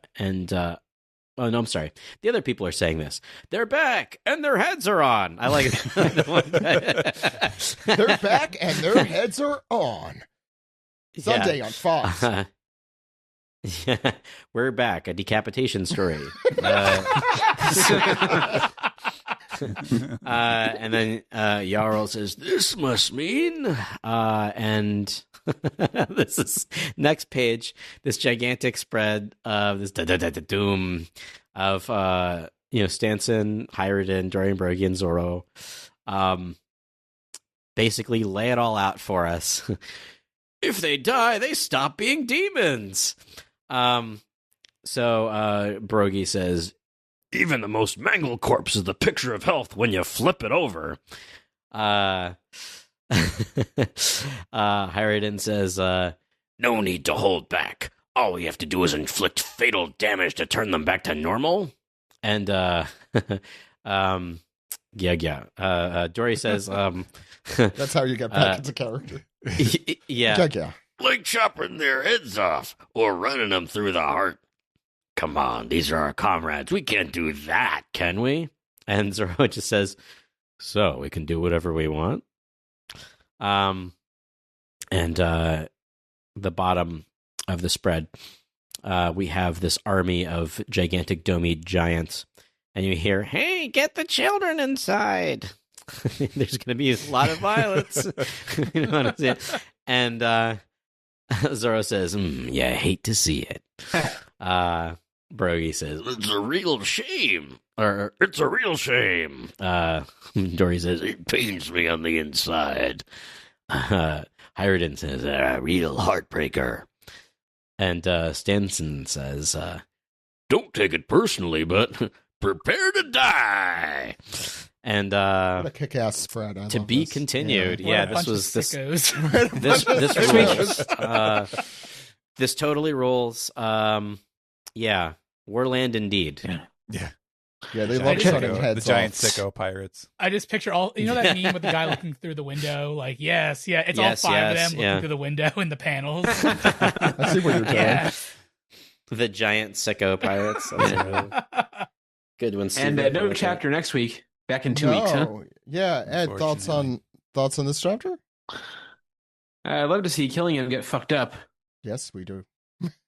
no, I'm sorry. The other people are saying this. "They're back and their heads are on." I like it. They're back and their heads are on. Sunday on Fox. Yeah, we're back. A decapitation story. And then Jarl says, "This must mean," and this is next page. This gigantic spread of this doom of Stanson, Hyruden, Dory and Brogy, and Zoro. basically lay it all out for us. If they die, they stop being demons. So Brogy says, even the most mangled corpse is the picture of health when you flip it over. Hyridin says, no need to hold back. All we have to do is inflict fatal damage to turn them back to normal. And Dory says, that's how you get back into character. Yeah. Like chopping their heads off or running them through the heart. Come on, these are our comrades. We can't do that, can we? And Zoro just says, so we can do whatever we want. And the bottom of the spread, we have this army of gigantic domed giants. And you hear, hey, get the children inside. There's going to be a lot of violence. You know what I'm saying? And Zoro says, yeah, I hate to see it. Brogy says, it's a real shame. Or, it's a real shame. Dory says, it pains me on the inside. Hyridin says, a real heartbreaker. And Stanson says, don't take it personally, but prepare to die. And what a kick-ass spread! I to love be this. continued. Yeah, this was this. Sickos. This rules. This totally rules. Yeah, Warland indeed. Yeah. Yeah, they love cutting heads the giant off. Sicko pirates. I just picture all, you know that meme with the guy looking through the window? Like, it's all Yes, five of them looking yeah. through the window in the panels. I see what you're doing. Yeah. The giant Sicko pirates. That's a good one. And no chapter next week. Back in 2 weeks, huh? Yeah, Ed, thoughts on this chapter? I'd love to see Killian get fucked up. Yes, we do.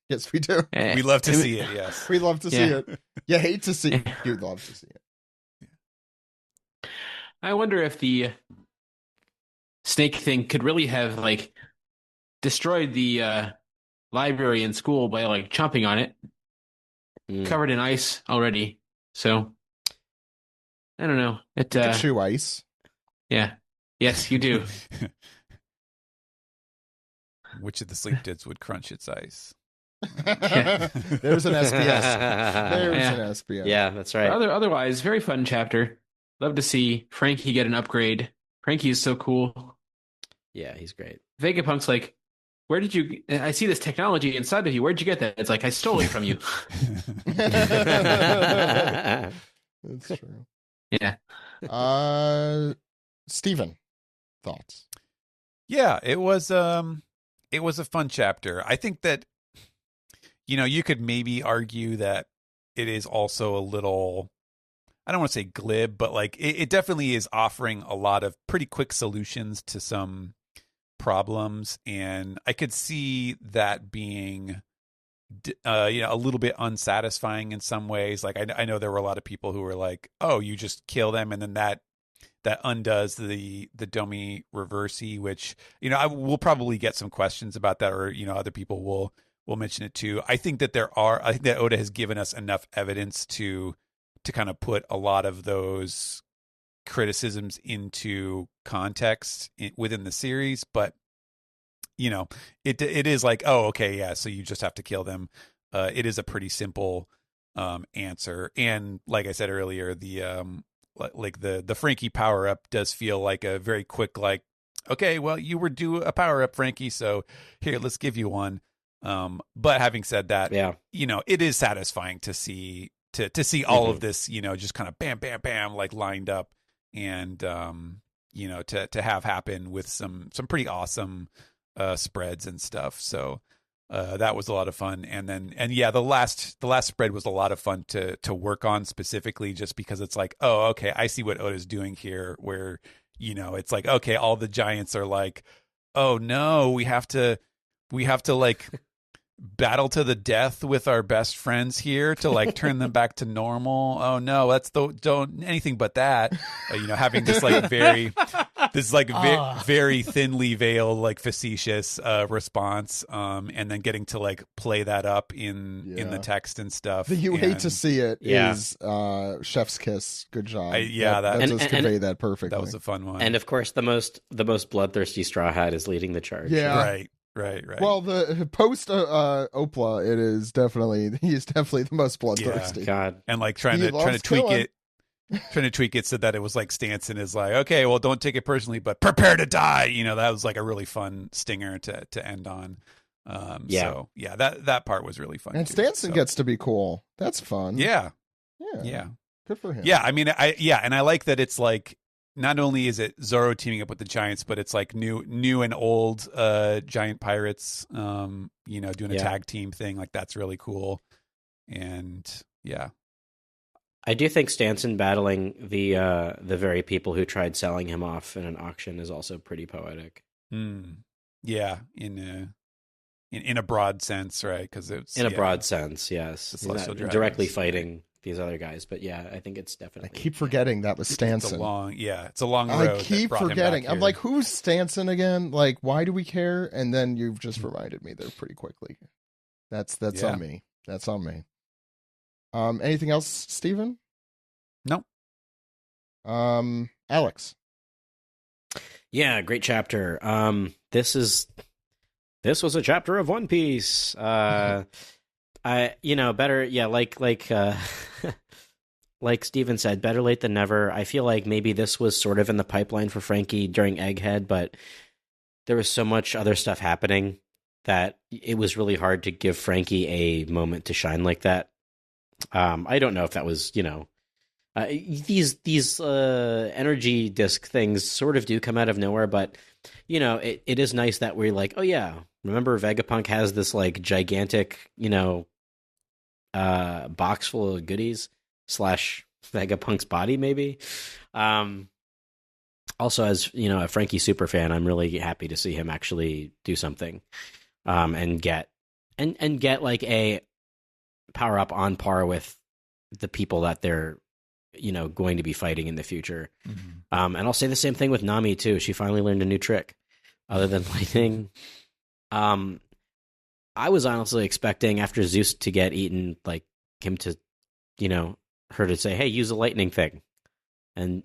Yes, we do. We love to see it, yes. We love to see it. You hate to see it. You love to see it. I wonder if the snake thing could really have, like, destroyed the library in school by, like, chomping on it. Covered in ice already. So, I don't know. It You can chew ice. Yeah. Yes, you do. Which of the sleep dits would crunch its ice? There's an SPS. There's an SPS. Yeah, that's right. Otherwise, very fun chapter. Love to see Frankie get an upgrade. Frankie is so cool. Yeah, he's great. Vegapunk's like, where did you... I see this technology inside of you. Where'd you get that? It's like, I stole it from you. That's true. Yeah. Steven, thoughts? Yeah, it was a fun chapter. I think that, you could maybe argue that it is also a little, I don't want to say glib, but like it definitely is offering a lot of pretty quick solutions to some problems. And I could see that being, a little bit unsatisfying in some ways. Like I know there were a lot of people who were like, oh, you just kill them and then that undoes the Domi reversey, which, I will probably get some questions about that, or, other people will mention it too. I think that I think that Oda has given us enough evidence to kind of put a lot of those criticisms into context within the series, but it is like, oh, okay, yeah, so you just have to kill them. It is a pretty simple answer, and like I said earlier, the Frankie power up does feel like a very quick, like, okay, well, you were due a power up, Frankie, so here, let's give you one. But having said that, yeah, it is satisfying to see all of this, just kind of bam, bam, bam, like lined up, and to have happen with some pretty awesome spreads and stuff. So that was a lot of fun. And yeah, the last spread was a lot of fun to work on, specifically just because it's like, oh, okay, I see what Oda's doing here, where, it's like, okay, all the giants are like, oh no, we have to like battle to the death with our best friends here to like turn them back to normal. Oh no, don't anything but that. Having this like very very thinly veiled like facetious response, and then getting to like play that up in the text and stuff. Hate to see it is chef's kiss. Good job. That does convey that perfectly. That was a fun one. And of course, the most bloodthirsty Straw Hat is leading the charge. Yeah, right. Well, the post OPLA, he's definitely the most bloodthirsty. Yeah, God, and like trying to tweak it so that it was like Stanson is like, okay, well, don't take it personally, but prepare to die. That was like a really fun stinger to end on. So that part was really fun. And too, Stanson gets to be cool. That's fun. Yeah. Good for him. Yeah, I mean, and I like that it's like not only is it Zoro teaming up with the Giants, but it's like new and old giant pirates, doing a tag team thing. Like that's really cool. And yeah. I do think Stanson battling the very people who tried selling him off in an auction is also pretty poetic. Yeah, in a broad sense, right? Because it's in a broad sense, yes. He's not directly fighting these other guys, but yeah, I think it's definitely. I keep forgetting that was Stanson. It's a long road. I keep forgetting. I'm like, who's Stanson again? Like, why do we care? And then you've just reminded me there pretty quickly. That's on me. That's on me. Anything else, Steven? No. Alex. Yeah, great chapter. This was a chapter of One Piece. Like Steven said, better late than never. I feel like maybe this was sort of in the pipeline for Frankie during Egghead, but there was so much other stuff happening that it was really hard to give Frankie a moment to shine like that. I don't know if that was, these energy disc things sort of do come out of nowhere, but it is nice that we're like, oh yeah, remember Vegapunk has this like gigantic, box full of goodies / Vegapunk's body maybe. Also, as a Frankie super fan, I'm really happy to see him actually do something, and get like a power up on par with the people that they're going to be fighting in the future. And I'll say the same thing with Nami too. She finally learned a new trick other than lightning. I was honestly expecting after Zeus to get eaten, like him to her to say, hey, use a lightning thing and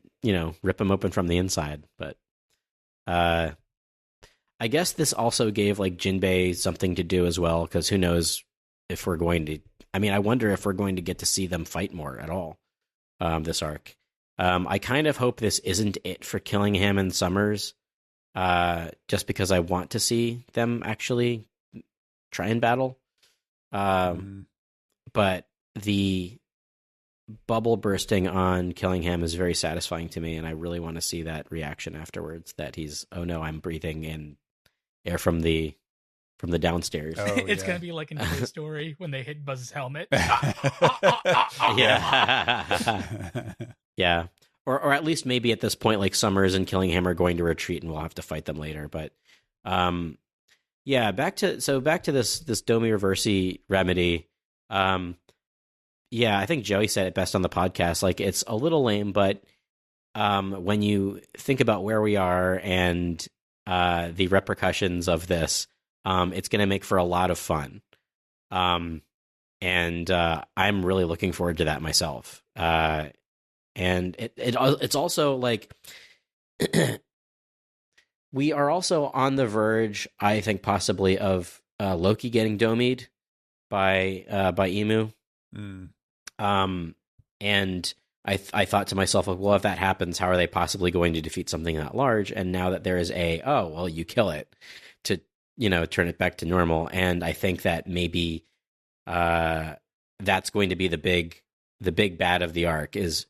rip him open from the inside. But I guess this also gave like Jinbei something to do as well, because who knows if we're going to, I wonder if we're going to get to see them fight more at all this arc. I kind of hope this isn't it for Killingham and Summers, just because I want to see them actually try and battle. But the bubble bursting on Killingham is very satisfying to me, and I really want to see that reaction afterwards, that he's, oh no, I'm breathing in air from the downstairs. Oh, it's going to be like in Toy Story when they hit Buzz's helmet. Yeah. Or at least maybe at this point, like Summers and Killingham are going to retreat and we'll have to fight them later. But back to this Domi Reversi remedy. I think Joey said it best on the podcast. Like, it's a little lame, but when you think about where we are and the repercussions of this, it's going to make for a lot of fun. And I'm really looking forward to that myself. And it's also like we are also on the verge, I think, possibly of Loki getting domied by Emu. And I thought to myself, well, if that happens, how are they possibly going to defeat something that large? And now that there is you kill it to turn it back to normal. And I think that maybe that's going to be the big bad of the arc is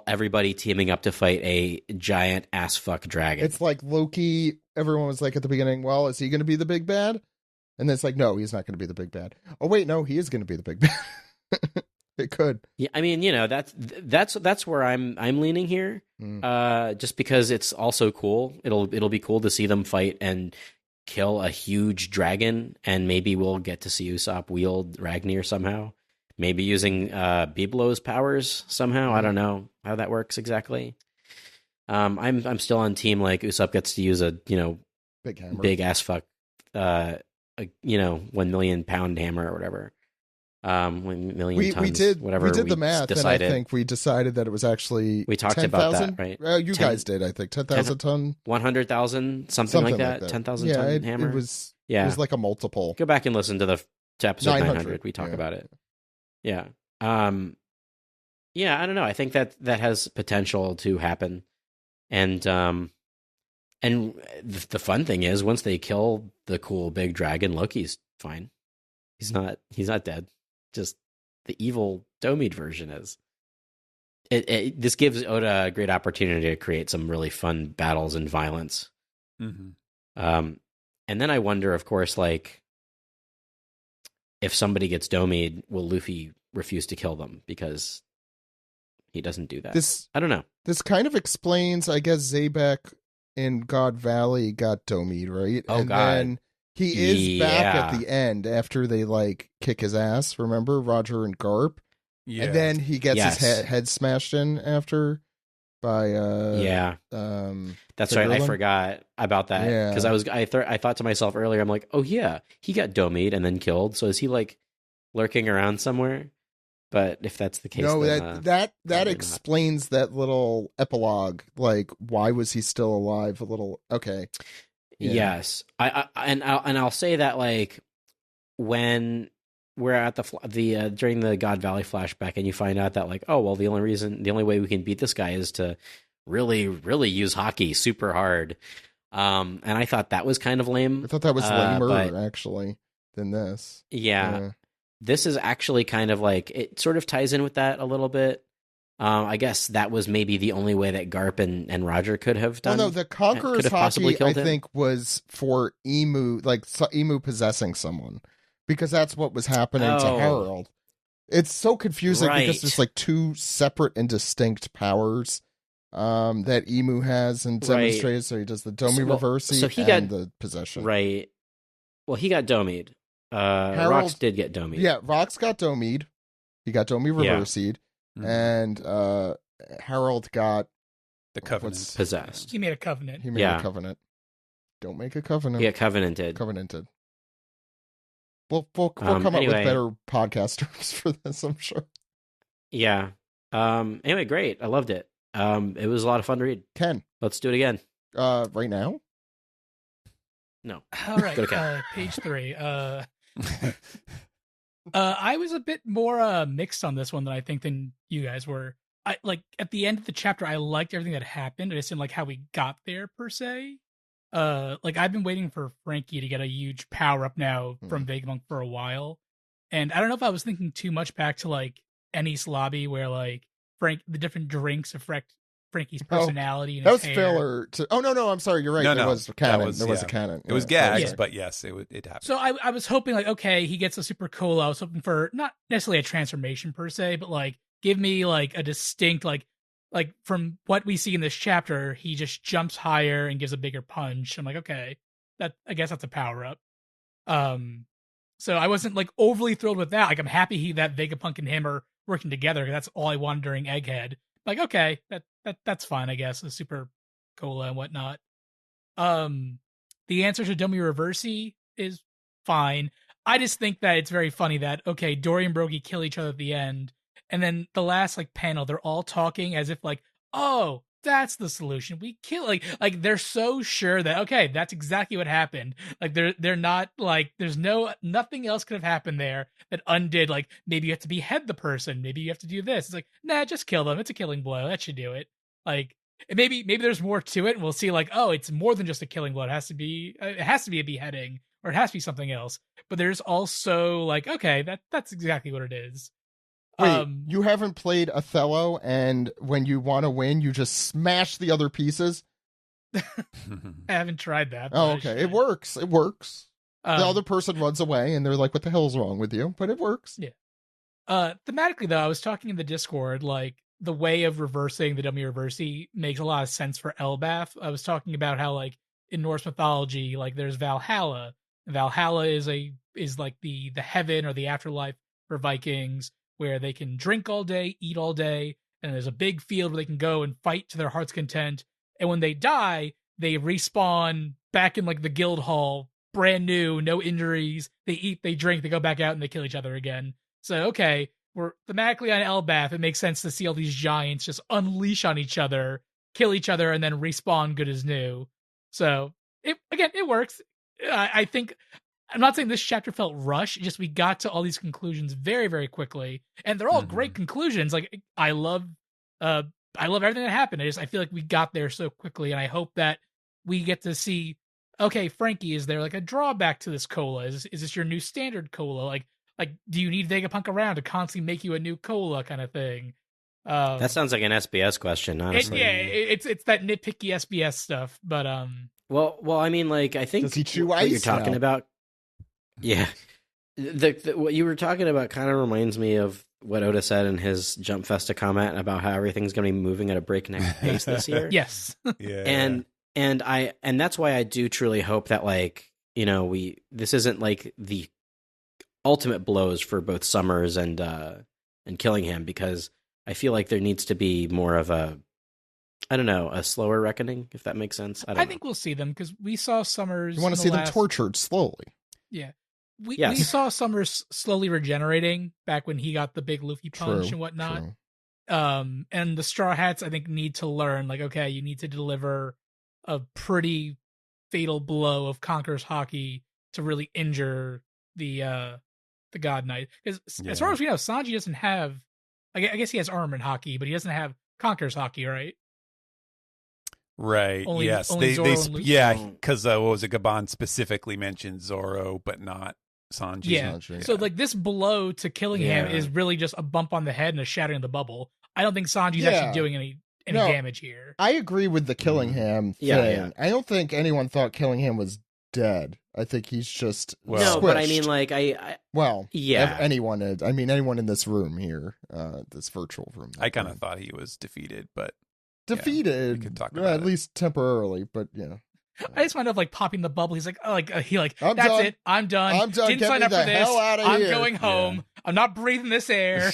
everybody teaming up to fight a giant ass fuck dragon. It's like Loki. Everyone was like at the beginning, well, is he going to be the big bad? And then it's like, no, he's not going to be the big bad. Oh wait, no, he is going to be the big bad. It could. Yeah, that's where I'm leaning here. Just because it's also cool. It'll be cool to see them fight and kill a huge dragon, and maybe we'll get to see Usopp wield Ragnir somehow. Maybe using Biblo's powers somehow. I don't know how that works exactly. I'm still on team like Usopp gets to use a big ass fuck 1 million pound hammer or whatever. 1 million tons. We did the math, and I think we decided that it was actually we talked 10, about 000? that, right? You guys did, I think 10,000 ton, 100,000, something like that. 10,000 ton hammer. It was like a multiple. Go back and listen to to episode 900. We talk about it. Yeah. I don't know. I think that has potential to happen. And the fun thing is once they kill the cool big dragon, Loki's fine. He's not dead. Just the evil Domid version is. This gives Oda a great opportunity to create some really fun battles and violence. Mm-hmm. And then I wonder, of course, like, if somebody gets Domid, will Luffy refuse to kill them because he doesn't do that? I don't know. This kind of explains, I guess, Zabek in God Valley got Domid, right? Oh, and God. Then he is back at the end after they, like, kick his ass, remember? Roger and Garp. Yeah. And then he gets his head smashed in after by that's right. I forgot about that because I thought to myself earlier, I'm like, oh yeah, he got Domid and then killed. So is he like lurking around somewhere? But if that's the case, that explains that little epilogue. Like, why was he still alive? A little okay. Yeah. Yes, I'll say that, like, when we're at the during the God Valley flashback, and you find out that, like, oh well, the only way we can beat this guy is to really, really use hockey super hard. And I thought that was kind of lame. I thought that was lamer actually than this. Yeah. This is actually kind of like, it sort of ties in with that a little bit. I guess that was maybe the only way that Garp and Roger could have done. Well, no, the Conqueror's hockey, I think, was for Emu, like Emu possessing someone, because that's what was happening to Harold. It's so confusing because there's like two separate and distinct powers that Emu has and demonstrated. Right. So he does the Domi Reversi and the possession. Right. Well, he got Domid. Rox did get Domid. Yeah, Rox got Domid. He got Domi Reversi'd. Mm-hmm. And Harold got the Covenant. Possessed. He made a covenant. He made a covenant. Don't make a covenant. Yeah, Covenanted. We'll come up with better podcast terms for this, I'm sure. Yeah. Anyway, great. I loved it. It was a lot of fun to read. Ken, let's do it again. Right now? No. All right. Page 3. I was a bit more mixed on this one than you guys were. I like at the end of the chapter, I liked everything that happened. I just didn't like how we got there per se. Like I've been waiting for Frankie to get a huge power up now from Vegamunk for a while, and I don't know if I was thinking too much back to like Ennis Lobby, where like the different drinks affect Frankie's personality. And that was hair. filler. No, I'm sorry. You're right. No, there was canon. There was a canon. It was gags, but yes, it happened. So I was hoping like, okay, he gets a super cool. I was hoping for not necessarily a transformation per se, but like give me like a distinct like from what we see in this chapter, he just jumps higher and gives a bigger punch. I'm like, okay, I guess that's a power up. So I wasn't like overly thrilled with that. Like I'm happy that Vegapunk and him are working together. That's all I wanted during Egghead. Like, okay, that's fine, I guess. A super cola and whatnot. The answer to Domi Reversi is fine. I just think that it's very funny that, okay, Dory and Brogy kill each other at the end, and then the last like panel, they're all talking as if like, oh, that's the solution. We kill like they're so sure that okay, that's exactly what happened. Like they're not like there's nothing else could have happened there that undid like maybe you have to behead the person, maybe you have to do this. It's like, nah, just kill them. It's a killing blow. That should do it. Like maybe there's more to it, and we'll see like, oh, it's more than just a killing blow. It has to be a beheading, or it has to be something else. But there's also like, okay, that's exactly what it is. Wait, you haven't played Othello, and when you want to win, you just smash the other pieces? I haven't tried that. Oh, okay. It works. The other person runs away, and they're like, what the hell's wrong with you? But it works. Yeah. Thematically, though, I was talking in the Discord, like, the way of reversing the Domi Reversi makes a lot of sense for Elbath. I was talking about how, like, in Norse mythology, like there's Valhalla. Valhalla is like the heaven or the afterlife for Vikings, where they can drink all day, eat all day, and there's a big field where they can go and fight to their heart's content. And when they die, they respawn back in like the guild hall, brand new, no injuries. They eat, they drink, they go back out, and they kill each other again. So, okay, we're thematically on Elbath. It makes sense to see all these giants just unleash on each other, kill each other, and then respawn good as new. So, it works. I think, I'm not saying this chapter felt rushed, just we got to all these conclusions very, very quickly. And they're all great conclusions. Like, I love everything that happened. I feel like we got there so quickly, and I hope that we get to see, okay, Frankie, is there like a drawback to this cola? Is this your new standard cola? Like, do you need Vegapunk around to constantly make you a new cola kind of thing? That sounds like an SBS question, honestly. It's that nitpicky SBS stuff, but Well, I mean, like, I think Does he chew what ice you're talking now? about, yeah, what you were talking about kind of reminds me of what Oda said in his Jump Festa comment about how everything's going to be moving at a breakneck pace this year. yes, Yeah, and that's why I do truly hope that, like, you know, this isn't like the ultimate blows for both Summers and Killingham, because I feel like there needs to be more of a, I don't know, a slower reckoning, if that makes sense. I think we'll see them, because we saw Summers. You want to see them tortured slowly. Yeah. We saw Summers slowly regenerating back when he got the big Luffy punch and whatnot. True. And the Straw Hats, I think, need to learn, like, okay, you need to deliver a pretty fatal blow of Conqueror's Haki to really injure the God Knight. Because as far as we know, Sanji doesn't have, I guess he has Armor and Haki, but he doesn't have Conqueror's Haki, right? Right. Only yes. Zoro and Luffy. Yeah. Because what was it? Gabon specifically mentioned Zoro, but not Sanji. Yeah. Sanji, So like this blow to Killingham is really just a bump on the head and a shattering of the bubble. I don't think Sanji's actually doing any damage here. I agree with the Killingham thing. Yeah. I don't think anyone thought Killingham was dead. I think he's just no, but I mean, like, anyone in this room here, this virtual room. I kind of thought he was defeated, but defeated, we could talk about at least temporarily. But I just wound up like popping the bubble. He's like, that's done. it. I'm done. I'm done. Didn't Get sign me up the for this. hell out of I'm here. going home. Yeah. I'm not breathing this air.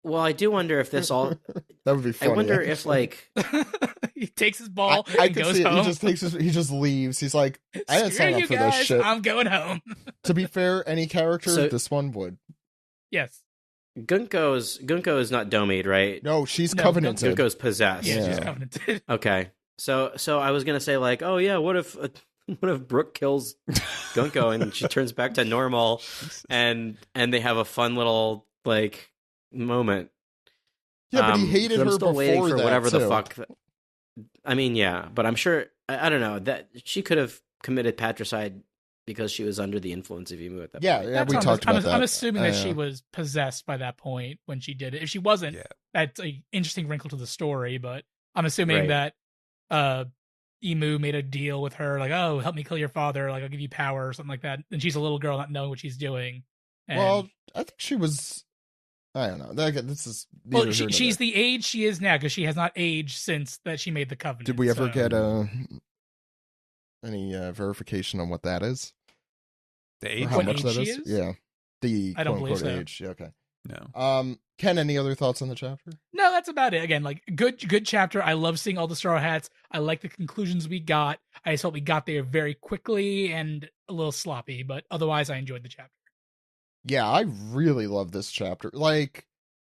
well, I do wonder if this all. That would be funny. I wonder if, like, he takes his ball I and could goes see it. home. He just leaves. He's like, I didn't Screw sign up you for guys. this shit. I'm going home. To be fair, any character, this one would. Yes. Gunko is not Domid, right? No, she's covenanted. Gunko's possessed. Yeah, she's covenanted. Okay. So I was gonna say, like, oh yeah, what if Brooke kills Gunko and she turns back to normal, and they have a fun little like moment. Yeah, but he hated her I'm still before waiting for that, whatever too. the fuck. I mean, yeah, but I'm sure I don't know that she could have committed patricide because she was under the influence of Emu at that point. Yeah, we talked about that. I'm assuming that she was possessed by that point when she did it. If she wasn't, that's an interesting wrinkle to the story. But I'm assuming that Emu made a deal with her, like, oh, help me kill your father, like I'll give you power or something like that. And she's a little girl not knowing what she's doing. And, well, I think she was. I don't know. This is. She's the age she is now because she has not aged since that she made the covenant. Did we ever get any verification on what that is? The age? Or how what much age that she is? Yeah. The I don't believe quote-unquote so. age. Yeah, okay. No. Ken, any other thoughts on the chapter? No, that's about it. Again, like good chapter. I love seeing all the Straw Hats. I like the conclusions we got. I just felt we got there very quickly and a little sloppy, but otherwise I enjoyed the chapter. Yeah, I really love this chapter. Like,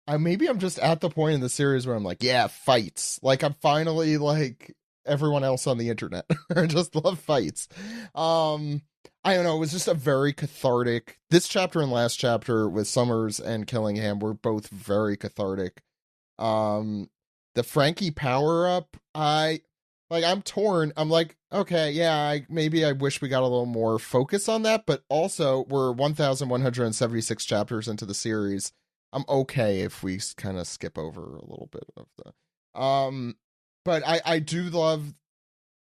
maybe I'm just at the point in the series where I'm like, yeah, fights. Like, I'm finally like everyone else on the internet. I just love fights. I don't know. It was just a very cathartic. This chapter and last chapter with Summers and Killingham were both very cathartic. The Frankie power up, I'm torn. I'm like, okay, yeah, maybe I wish we got a little more focus on that, but also we're 1,176 chapters into the series. I'm okay if we kind of skip over a little bit of the, but I do love,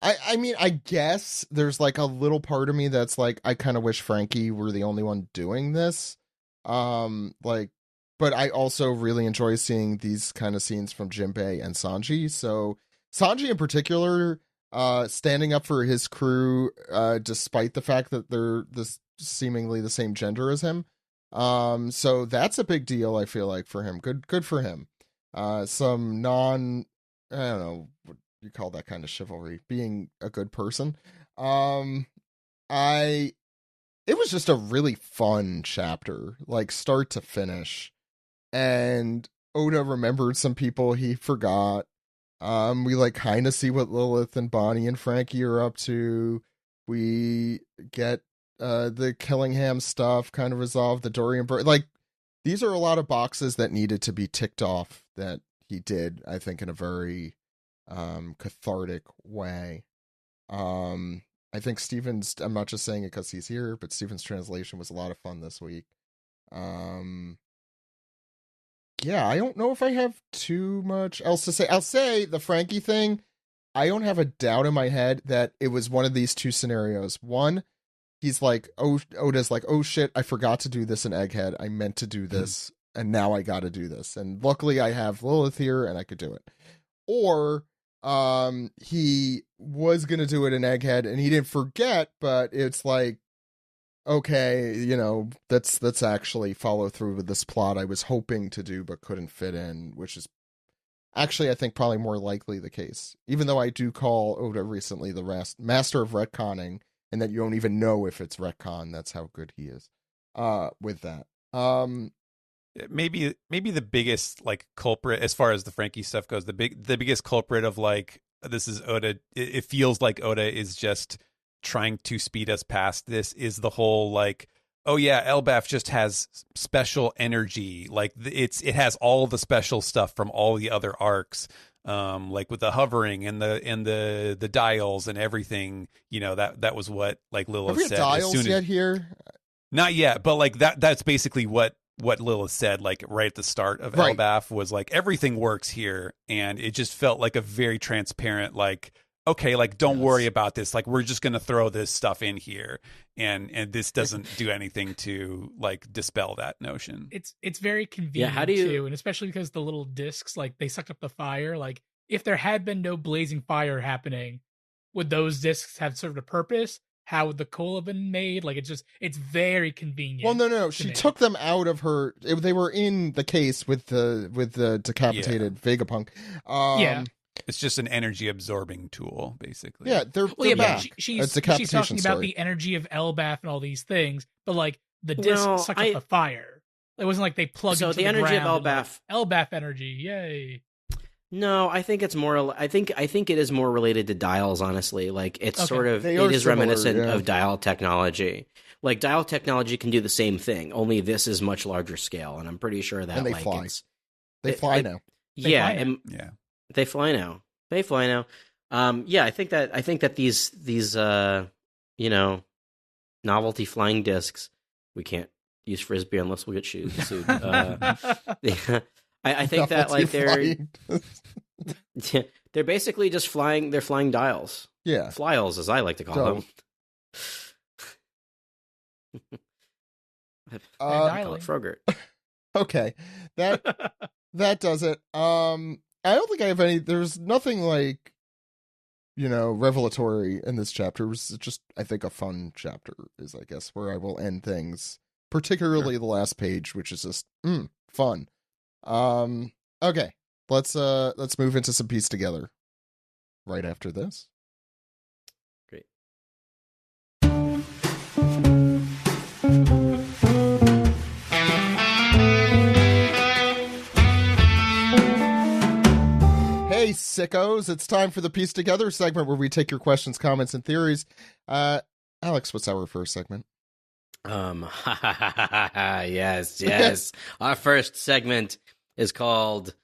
I mean, I guess there's like a little part of me that's like, I kind of wish Frankie were the only one doing this. But I also really enjoy seeing these kind of scenes from Jinbei and Sanji. So Sanji in particular, standing up for his crew, despite the fact that they're seemingly the same gender as him. So that's a big deal, I feel like, for him. Good for him. Some I don't know what you call that kind of chivalry, being a good person. It was just a really fun chapter, like start to finish. And Oda remembered some people he forgot. We like kind of see what Lilith and Bonnie and Frankie are up to. We get the Killingham stuff kind of resolved, the Dorian Bird. Like, these are a lot of boxes that needed to be ticked off that he did, I think, in a very cathartic way. I think Steven's, I'm not just saying it because he's here, but Steven's translation was a lot of fun this week. Yeah, I don't know if I have too much else to say. I'll say the Frankie thing, I don't have a doubt in my head that it was one of these two scenarios. One, he's like, Oda's like, oh shit, I forgot to do this in Egghead. I meant to do this, and now I gotta do this. And luckily I have Lilith here, and I could do it. Or he was gonna do it in Egghead, and he didn't forget, but it's like, okay, let's actually follow through with this plot I was hoping to do but couldn't fit in, which is actually, I think, probably more likely the case. Even though I do call Oda recently the master of retconning, and that you don't even know if it's retcon. That's how good he is with that. Maybe the biggest like culprit as far as the Frankie stuff goes, the biggest culprit of like, this is Oda. It feels like Oda is just trying to speed us past this, is the whole like, oh yeah, Elbaf just has special energy, like it has all the special stuff from all the other arcs, like with the hovering and the dials and everything. That was what like Lilith said. Dials yet here? Not yet, but like that's basically what Lilith said, like right at the start of Elbaf, was like everything works here, and it just felt like a very transparent, like, okay, like don't worry about this, like we're just gonna throw this stuff in here, and this doesn't do anything to like dispel that notion. It's very convenient too, and especially because the little discs, like they sucked up the fire. Like if there had been no blazing fire happening, would those discs have served a purpose? How would the coal have been made? Like it's very convenient. Well, no, she took them out of her. They were in the case with the decapitated Vegapunk. It's just an energy absorbing tool, basically. Yeah, they're back. She's talking about the energy of Elbaf and all these things, but like the disc sucked up the fire. It wasn't like they plugged into the energy of Elbaf. Elbaf energy, yay! No, I think it's more. I think it is more related to dials. Honestly, like it's sort of it is similar, reminiscent of dial technology. Like dial technology can do the same thing, only this is much larger scale, and I'm pretty sure that they fly. They fly now. They fly now. They fly now. I think that these novelty flying discs, we can't use Frisbee unless we get sued. I think that like they're basically just flying. They're flying dials. Yeah, flyals, as I like to call them. I call it Frogurt. Okay, that does it. I don't think I have any. There's nothing like, revelatory in this chapter. It was just, I think, a fun chapter is, I guess, where I will end things. Particularly the last page, which is just fun. Okay, let's move into some Piece Together right after this. Great. Hey, sickos, it's time for the Piece Together segment where we take your questions, comments, and theories. Alex, what's our first segment? Yes. Our first segment is called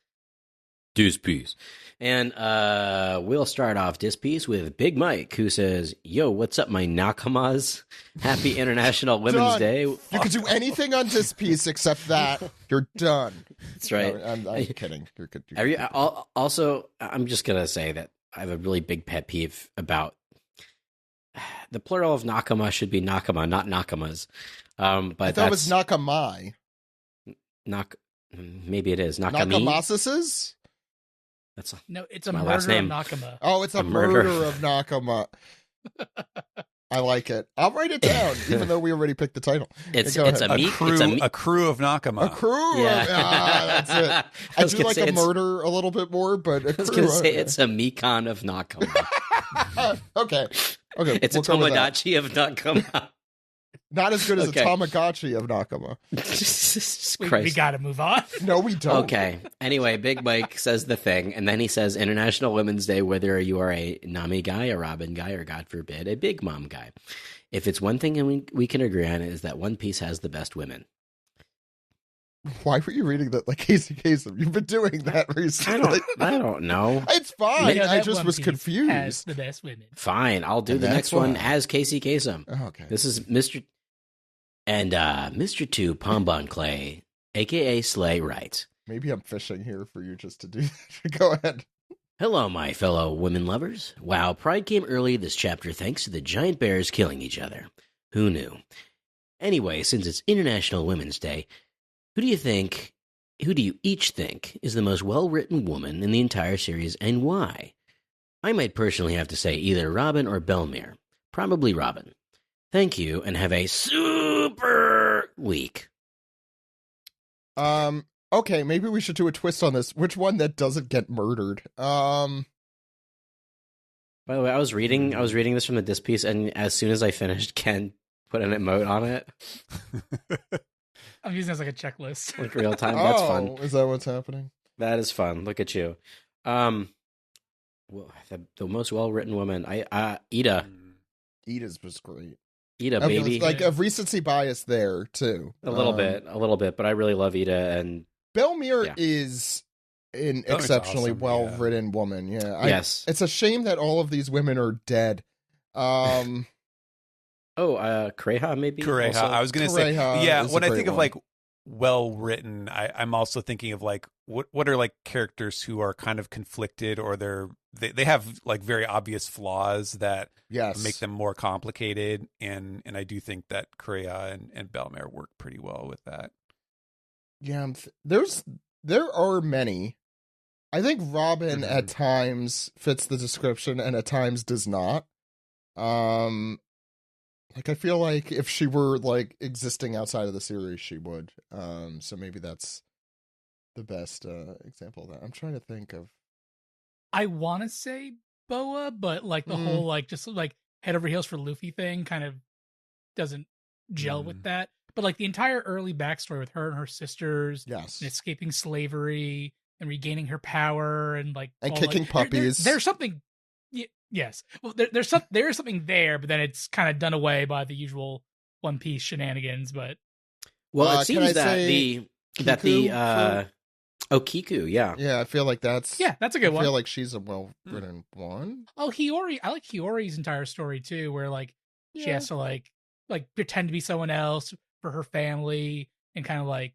This Piece. And we'll start off this piece with Big Mike, who says, yo, what's up, my nakamas? Happy International Women's Day. You can do anything on this piece except that. You're done. That's right. No, I'm kidding. You're good. Also, I'm just going to say that I have a really big pet peeve about the plural of nakama should be nakama, not nakamas. But I thought it was nakamai. Maybe it is. Nakami? Nakamasises? That's it's a my murder last name. of Nakama. Oh, it's a murder of Nakama. I like it. I'll write it down, even though we already picked the title. It's Go a ahead. A crew of Nakama. A crew. Yeah. That's it. I do like a murder a little bit more, but a I was crew. going to say it's a Mikan of Nakama. Okay. It's a Tomodachi of Nakama. Not as good as Okay. a Tamagotchi of Nakama. Jesus We Christ. got to move on. No, we don't. Okay. Anyway, Big Mike says the thing, and then he says International Women's Day, whether you are a Nami guy, a Robin guy, or God forbid, a Big Mom guy. If it's one thing we can agree on, it is that One Piece has the best women. Why were you reading that like Casey Kasem? You've been doing that recently. I don't know. It's fine. You know, I that just One was Piece confused. has the best women. Fine, I'll do And the that's next one why. as Casey Kasem. Oh, okay. This is Mr. And Mr. 2 Pombon Clay, a.k.a. Slay, writes, Maybe I'm fishing here for you just to do that. Go ahead. Hello, my fellow women lovers. Wow, Pride came early this chapter thanks to the giant bears killing each other. Who knew? Anyway, since it's International Women's Day, who do you each think is the most well-written woman in the entire series, and why? I might personally have to say either Robin or Belmere. Probably Robin. Thank you, and have a super week. Okay, maybe we should do a twist on this. Which one that doesn't get murdered? By the way, I was reading this from the disc piece, and as soon as I finished, Ken put an emote on it, I'm using it as like a checklist. like real time. That's fun. Is that what's happening? That is fun. Look at you. Well, the most well-written woman, Ida. Ida's was great. Ida, I mean, baby. like a recency bias there too. A little bit, but I really love Ida, and Belmere Yeah. is an Belmere's exceptionally awesome, well-written woman. Yeah. yes. It's a shame that all of these women are dead. Kureha, maybe. Kureha. also? I was going to say, Kureha yeah, is when a I great think of one. like well written, I'm also thinking of like what are like characters who are kind of conflicted, or they have like very obvious flaws that Yes. make them more complicated, and I do think that Kureha and Belmere work pretty well with that. Yeah, there are many. I think Robin Mhm. at times fits the description and at times does not. Like I feel like if she were like existing outside of the series, she would. So maybe that's the best example of that. I'm trying to think of. I want to say Boa, but like the whole like just like head over heels for Luffy thing kind of doesn't gel with that. But like the entire early backstory with her and her sisters, Yes. and escaping slavery and regaining her power and like And all, kicking like, puppies. There's something. Yes, well, there is something there, but then it's kind of done away by the usual One Piece shenanigans. But Well, it can I seems that say Kiku, yeah. Yeah, I feel like that's that's a good I one. feel like she's a well-written one. Oh, Hiyori, I like Hiyori's entire story too, where like she has to like pretend to be someone else for her family and kind of like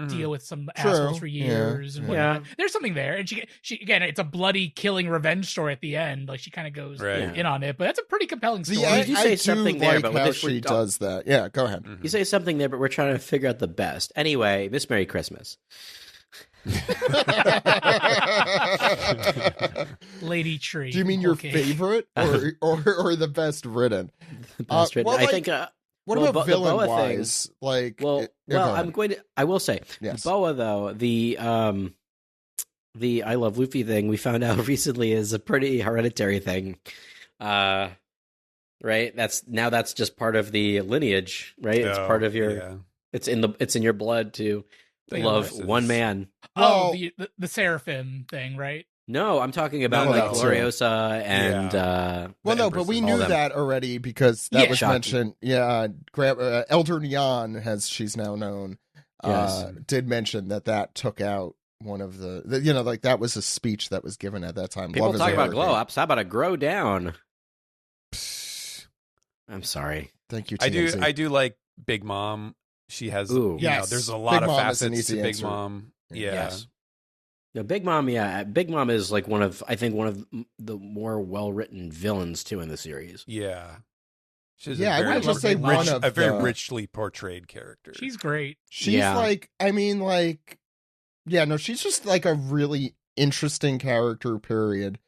deal with some True. assholes for Yeah. years and Yeah. whatnot. There's something there, and she again, it's a bloody killing revenge story at the end. Like she kind of goes Right. in on it, but that's a pretty compelling story. You do say I something do there, like but how this she would- does that. Yeah, go ahead. You say something there, but we're trying to figure out the best. Anyway, Miss Merry Christmas. Lady Tree. Do you mean your Okay. favorite or the best written? Best written. well, I like, think. What Well, about the Boa villain thing- wise? Like, Well, go ahead. I will say, Yes. Boa though the I Love Luffy thing we found out recently is a pretty hereditary thing. Right? That's just part of the lineage, right? It's part of your. Yeah. It's in your blood to love Horses. one man. Oh, Well- the Seraphim thing, right? No, I'm talking about No, like that's Gloriosa and Well, The no, but we Empresses. knew all them. that already because that Yeah. was Shocking. mentioned. Yeah, Elder Nyan, as she's now known, Yes. did mention that took out one of the like that was a speech that was given at that time. people Love is talk a about hurricane. glow ups. How about a grow down? I'm sorry. Thank you, I TMZ. do like Big Mom. She has, Ooh. Yes. there's a lot Big of Mom is an facets to easy Big answer. Mom. Yeah. Yes. The Big Mom, Big Mom is like one of the more well written villains too in the series. Yeah. She's Yeah, I a very, would just say rich, one of a very the- richly portrayed character. She's great. She's Yeah. like, I mean, like, yeah, no, she's just like a really interesting character, period.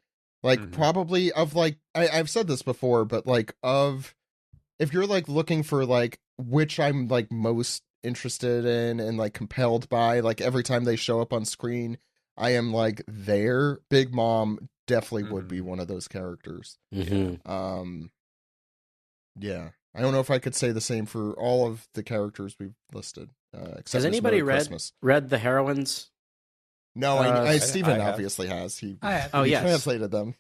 Like, probably of, like, I've said this before, but, like, if you're, like, looking for, like, which I'm, like, most interested in and, like, compelled by, like, every time they show up on screen, I am, like, there. Big Mom definitely would be one of those characters. Yeah. I don't know if I could say the same for all of the characters we've listed. Except Has anybody read the heroines? No, Steven obviously has. He translated them.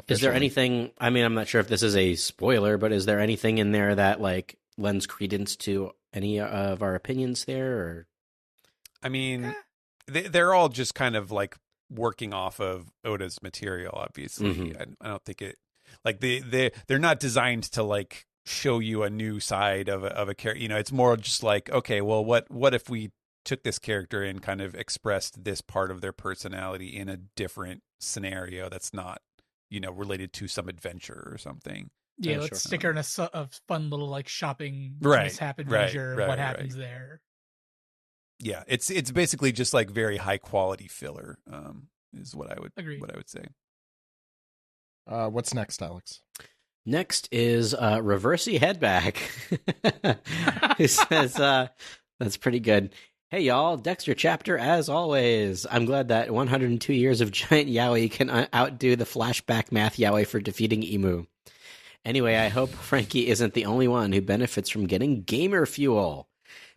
Is there anything, I mean, I'm not sure if this is a spoiler, but is there anything in there that, like, lends credence to any of our opinions there? Or I mean, they're all just kind of, like, working off of Oda's material, obviously. I don't think it, like, they're not designed to, like, show you a new side of a character. You know, it's more just like, okay, well, what if we took this character and kind of expressed this part of their personality in a different scenario that's not, you know, related to some adventure or something. Yeah, let's stick her in a fun little, like, shopping mishap adventure. What happens there? Yeah, it's basically just, like, very high quality filler. Is what I would say. What's next, Alex? Next is Reversey Headback. Who says that's pretty good. Hey y'all, Dexter chapter as always. I'm glad that 102 years of giant yaoi can outdo the flashback math yaoi for defeating Emu. Anyway, I hope Frankie isn't the only one who benefits from getting gamer fuel.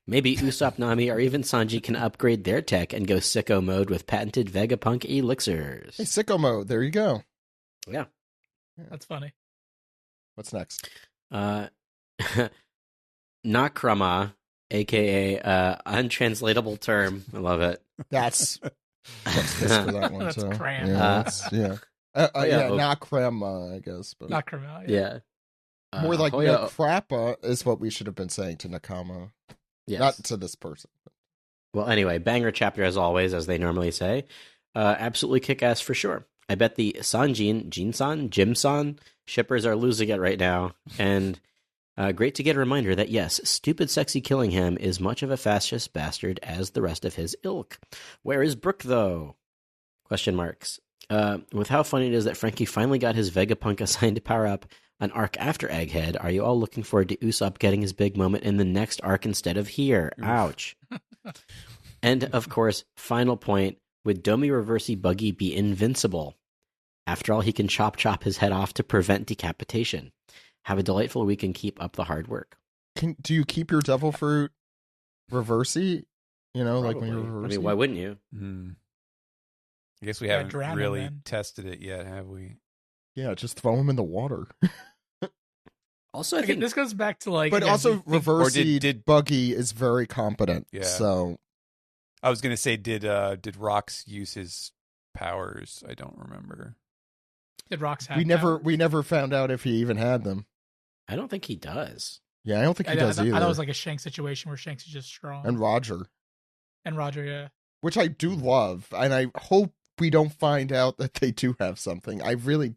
Maybe Usopp, Nami, or even Sanji can upgrade their tech and go sicko mode with patented Vegapunk elixirs. Hey, sicko mode, there you go. Yeah. That's funny. What's next? Nakrama, a.k.a. untranslatable term. I love it. That's for that one. That's so. cram. Nakrama, I guess. But Nakrama, yeah. More like Nakrappa is what we should have been saying to Nakama. Yes. Not to this person. Well, anyway, banger chapter as always, as they normally say. Absolutely kick-ass for sure. I bet the Sanjin, Jinsan, Jimsan shippers are losing it right now. And great to get a reminder that, yes, stupid sexy Killingham is much of a fascist bastard as the rest of his ilk. Where is Brook, though? Question marks. With how funny it is that Frankie finally got his Vegapunk assigned to power up an arc after Egghead, are you all looking forward to Usopp getting his big moment in the next arc instead of here? Ouch. And, of course, final point, would Domi Reversey Buggy be invincible? After all, he can chop his head off to prevent decapitation. Have a delightful week and keep up the hard work. Do you keep your devil fruit Reversey? You know, Probably. like when you're Reversey? I mean, why wouldn't you? I guess we haven't really tested it yet, have we? Yeah, just throw him in the water. Also, I think this goes back to, like... But also, Reversey Buggy is very competent. Yeah. So... I was going to say, did Rox use his powers? I don't remember. Did Rox have We never found out if he even had them. I don't think he does. Yeah, I don't think he does either. I thought it was like a Shanks situation where Shanks is just strong. And Roger, yeah. Which I do love, and I hope we don't find out that they do have something. I really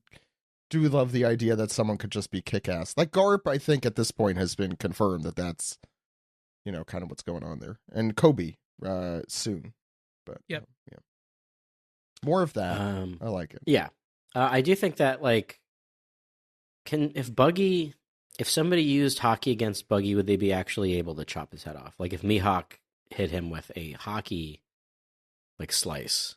do love the idea that someone could just be kick-ass. Like Garp, I think at this point has been confirmed that that's, you know, kind of what's going on there. And Kobe soon. But yeah. More of that. I like it. Yeah. I do think that, like, if somebody used hockey against Buggy, would they be actually able to chop his head off? Like, if Mihawk hit him with a hockey, like, slice,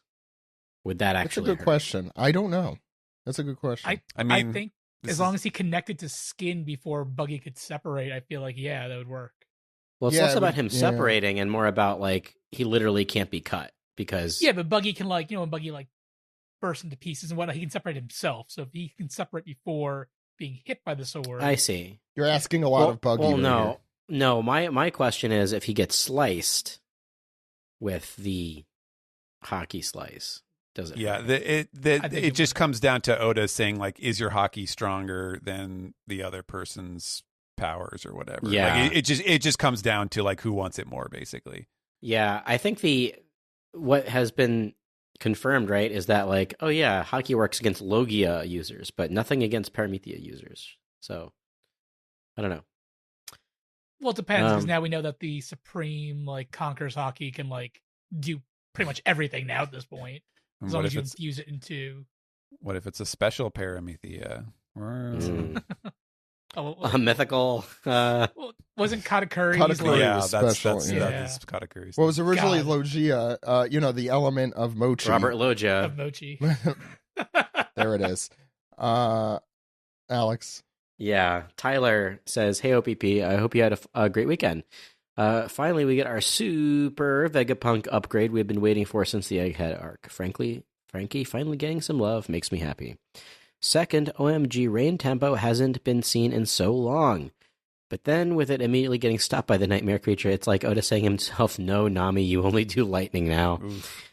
would that actually That's a good question. I don't know. That's a good question. I think as long as he connected to skin before Buggy could separate, I feel like, yeah, that would work. Well, it's less about him separating and more about, like, he literally can't be cut because... Yeah, but Buggy can, like, you know, when Buggy, like, bursts into pieces and whatnot, he can separate himself. So if he can separate before being hit by the sword... I see. You're asking a lot of Buggy. Well, no. No, my question is if he gets sliced with the hockey slice, does it? Yeah, it just comes down to Oda saying, like, is your hockey stronger than the other person's powers or whatever? Yeah. Like, it just comes down to, like, who wants it more, basically. Yeah, I think what has been confirmed, right, is that, like, oh yeah, hockey works against Logia users, but nothing against Paramethea users. So, I don't know. Well, it depends, because now we know that the Supreme, like, conquers hockey can, like, do pretty much everything now at this point. And As long as you use it into... What if it's a special paramecia? A mythical. Well, wasn't Katakuri's Katakuri Yeah, was that's special. that's Katakuri's. What was originally God. Logia, the element of mochi. Robert Loggia. of Mochi. There it is. Alex. Yeah. Tyler says, "Hey OPP, I hope you had a great weekend. Finally, we get our super Vegapunk upgrade we've been waiting for since the Egghead arc. Frankie finally getting some love makes me happy. Second, OMG, Rain Tempo hasn't been seen in so long. But then, with it immediately getting stopped by the Nightmare Creature, it's like Oda saying himself, no, Nami, you only do lightning now. Oof.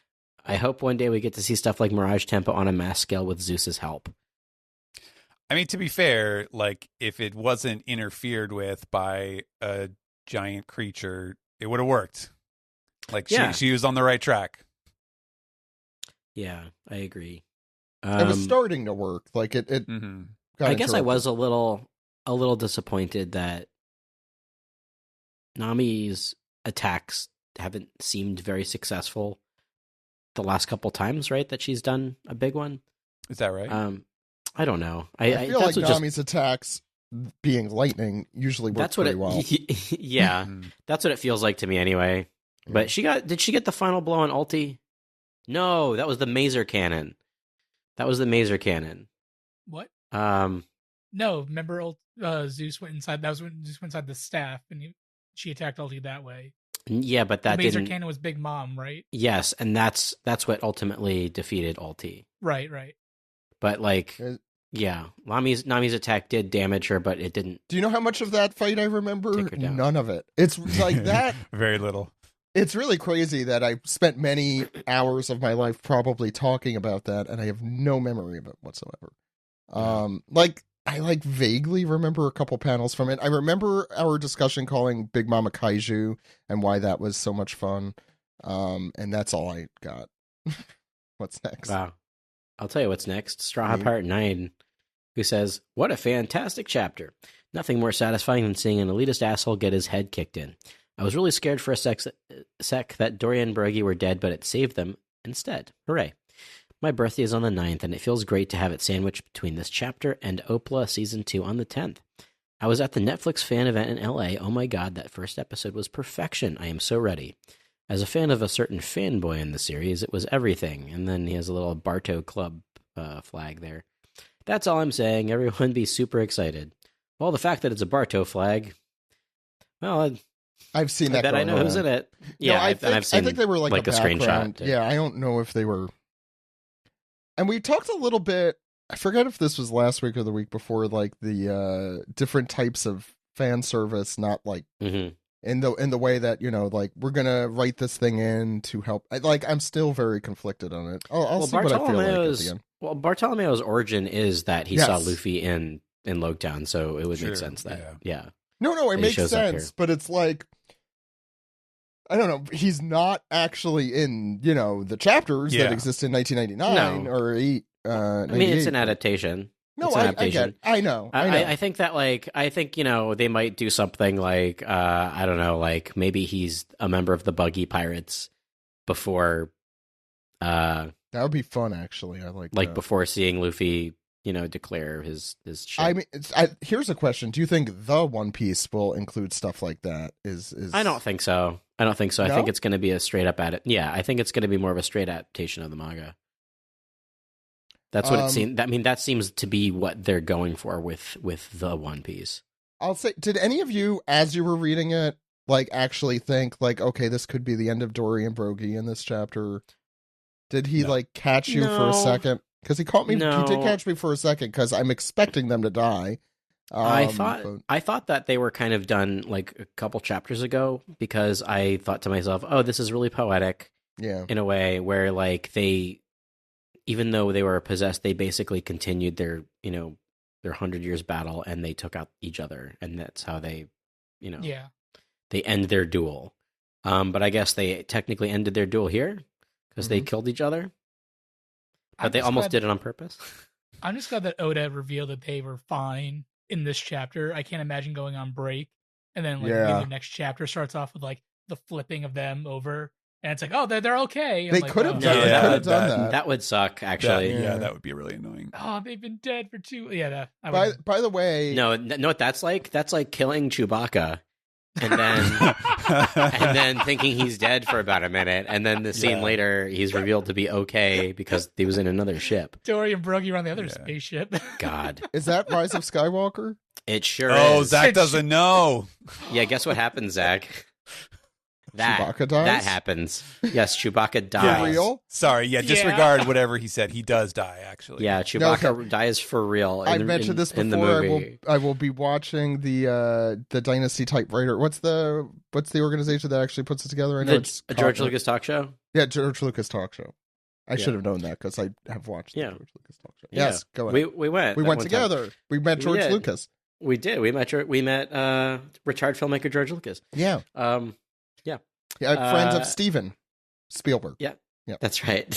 I hope one day we get to see stuff like Mirage Tempo on a mass scale with Zeus's help." I mean, to be fair, like, if it wasn't interfered with by a giant creature, it would have worked. Like, Yeah. she was on the right track. Yeah, I agree. It was starting to work. Like it Mm-hmm. got I guess I interrupted. was a little disappointed that Nami's attacks haven't seemed very successful the last couple times, right? That she's done a big one. Is that right? I don't know. I feel like that's what just- Nami's attacks being lightning usually work that's what pretty it. well. Yeah, Mhm. that's what it feels like to me anyway. But did she get the final blow on ulti? No, that was the Mazer cannon. What? Um, No, remember Zeus went inside. That was when Zeus went inside the staff, and she attacked Ulti that way. yeah, but that the Mazer didn't. cannon was Big Mom, right? Yes, and that's what ultimately defeated ulti. Right. But like, Uh, yeah, Nami's attack did damage her, but it didn't. Do you know how much of that fight I remember? Take her down. None of it. It's like that. Very little. It's really crazy that I spent many hours of my life probably talking about that, and I have no memory of it whatsoever. I vaguely remember a couple panels from it. I remember our discussion calling Big Mama Kaiju and why that was so much fun. And that's all I got. What's next? Wow, I'll tell you what's next. Straw Hat Me? Part 9, who says, "What a fantastic chapter! Nothing more satisfying than seeing an elitist asshole get his head kicked in. I was really scared for a sec that Dorian and Brogy were dead, but it saved them instead. Hooray. My birthday is on the 9th, and it feels great to have it sandwiched between this chapter and OPLA Season 2 on the 10th. I was at the Netflix fan event in LA. Oh my god, that first episode was perfection. I am so ready. As a fan of a certain fanboy in the series, it was everything." And then he has a little Barto Club flag there. "That's all I'm saying. Everyone be super excited. Well, the fact that it's a Barto flag, well, I've seen I that. bet I going know who's around. in it. No, Yeah, I I've seen think they were like a screenshot. screenshot. Yeah, I don't know if they were. And we talked a little bit. I forget if this was last week or the week before, like the different types of fan service, not like Mhm. in the way that like we're gonna write this thing in to help. I'm still very conflicted on it. I'll see what I feel like at the end. Well, Bartolomeo's origin is that he saw Yes. Luffy in Logetown, so it would Sure, make sense that yeah. No, it he makes shows up sense, here. but it's like I don't know. He's not actually in the chapters that Yeah. exist in 1999 No. or 8. I mean, it's an 98. adaptation. No, It's an I adaptation. get. I know. I think that they might do something like I don't know, like maybe he's a member of the Buggy Pirates before That would be fun, actually. I like that. before seeing Luffy, declare his shit. I mean, here's a question: do you think the One Piece will include stuff like that? Is I don't think so. I No? think it's going to be a straight up Yeah, I think it's going to be more of a straight adaptation of the manga. That's what it seems. I mean, that seems to be what they're going for with the One Piece. I'll say, did any of you, as you were reading it, actually think okay, this could be the end of Dory and Brogy in this chapter? Did he No. catch you for No. a second? Because he caught me. No. He did catch me for a second because I'm expecting them to die. I but- thought that they were kind of done like a couple chapters ago because I thought to myself, oh, this is really poetic yeah. in a way where they, even though they were possessed, they basically continued their 100 years battle and they took out each other, and that's how they, Yeah. they end their duel. But I guess they technically ended their duel here because they killed each other, but I'm they just almost glad- did it on purpose. I'm just glad that Oda revealed that they were fine in this chapter. I can't imagine going on break and then Yeah. the next chapter starts off with the flipping of them over And it's like, oh, they're okay. They like, could have oh. done, Yeah, they could have done That, that. that would suck, actually. That would be really annoying. Oh, they've been dead for 2. Yeah. By the way, No, know what that's like? That's like killing Chewbacca. And then thinking he's dead for about a minute, and then the scene later he's revealed to be okay because he was in another ship. Dory and Brookie were on the other spaceship. God, is that Rise of Skywalker? it sure Oh, is. Zach doesn't know. Yeah, guess what happens, Zach? Chewbacca dies? That happens. Yes, Chewbacca dies. For real? Sorry, disregard whatever he said. He does die, actually. Yeah, Chewbacca dies for real. I mentioned this in the before. movie. I will be watching the Dynasty typewriter. What's the organization that actually puts it together? I know it's A George Lucas talk show? Yeah, George Lucas talk show. I should have known that because I have watched the George Lucas talk show. Yeah. Yes, go ahead. We went. We went together. We met George Lucas. We did. We met retired filmmaker George Lucas. Yeah. Yeah, friends of Steven Spielberg. Yeah. Yeah. That's right.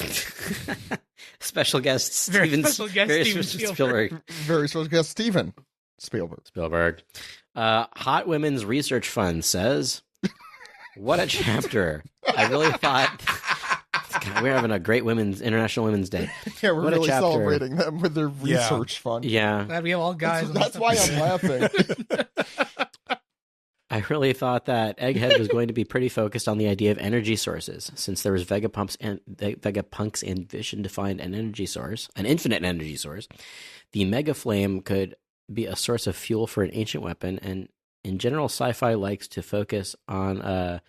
Special guest Very Steven special guest very Steven special Spielberg. Very special guest Steven Spielberg. Hot Women's Research Fund says, what a chapter. I really thought God, we're having a great International Women's Day. Yeah, we're What a really chapter. celebrating them with their research fund. Yeah. Glad we have all guys. That's why I'm laughing. I really thought that Egghead was going to be pretty focused on the idea of energy sources, since there was Vegapunk's ambition to find an infinite energy source. The Mega Flame could be a source of fuel for an ancient weapon, and in general, sci-fi likes to focus on an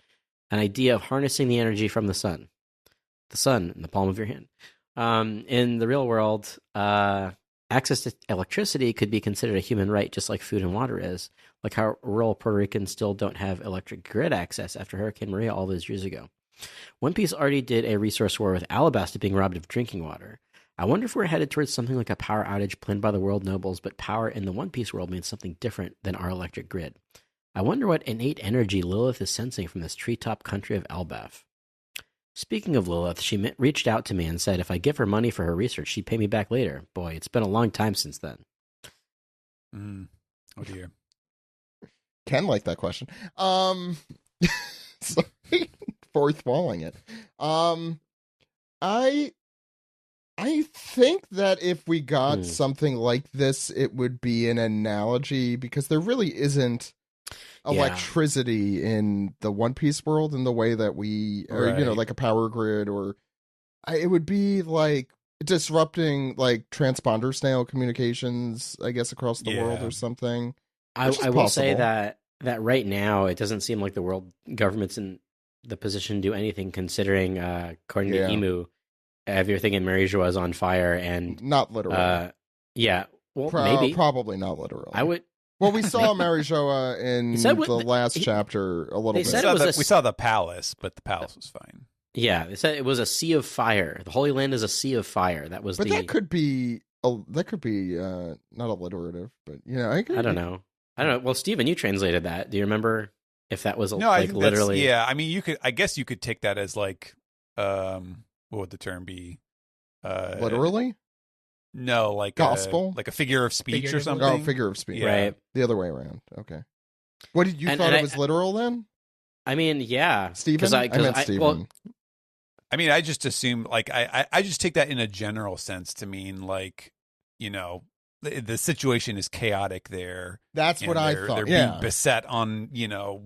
idea of harnessing the energy from the sun in the palm of your hand. In the real world, access to electricity could be considered a human right, just like food and water is, like how rural Puerto Ricans still don't have electric grid access after Hurricane Maria all those years ago. One Piece already did a resource war with Alabasta being robbed of drinking water. I wonder if we're headed towards something like a power outage planned by the world nobles, but power in the One Piece world means something different than our electric grid. I wonder what innate energy Lilith is sensing from this treetop country of Elbaf. Speaking of Lilith, she reached out to me and said if I give her money for her research, she'd pay me back later. Boy, it's been a long time since then. Oh, dear. Ken liked that question. Sorry for swallowing it. I think that if we got something like this, it would be an analogy, because there really isn't electricity in the One Piece world in the way that we, or like a power grid, or it would be like disrupting like transponder snail communications, I guess, across the world or something. I will say that right now it doesn't seem like the world government's in the position to do anything, considering according to Emu, everything in Mary Jo is on fire, and not literally. Maybe probably not literally. I would. Well, we saw Mary Jo in the last chapter a little bit. We saw the palace, but the palace was fine. Yeah, they said it was a sea of fire. The Holy Land is a sea of fire. That was that could be not alliterative, but I don't know. Well, Steven, you translated that. Do you remember if that was literally? Yeah, I mean, I guess you could take that as like, what would the term be? Literally? No, like gospel, like a figure of speech or something. Oh, figure of speech, right? The other way around. Okay. What did you thought it was literal then? I mean, yeah, Steven. I meant Steven. I mean, I just assume like I just take that in a general sense to mean like the situation is chaotic there. That's what I thought. They're being beset on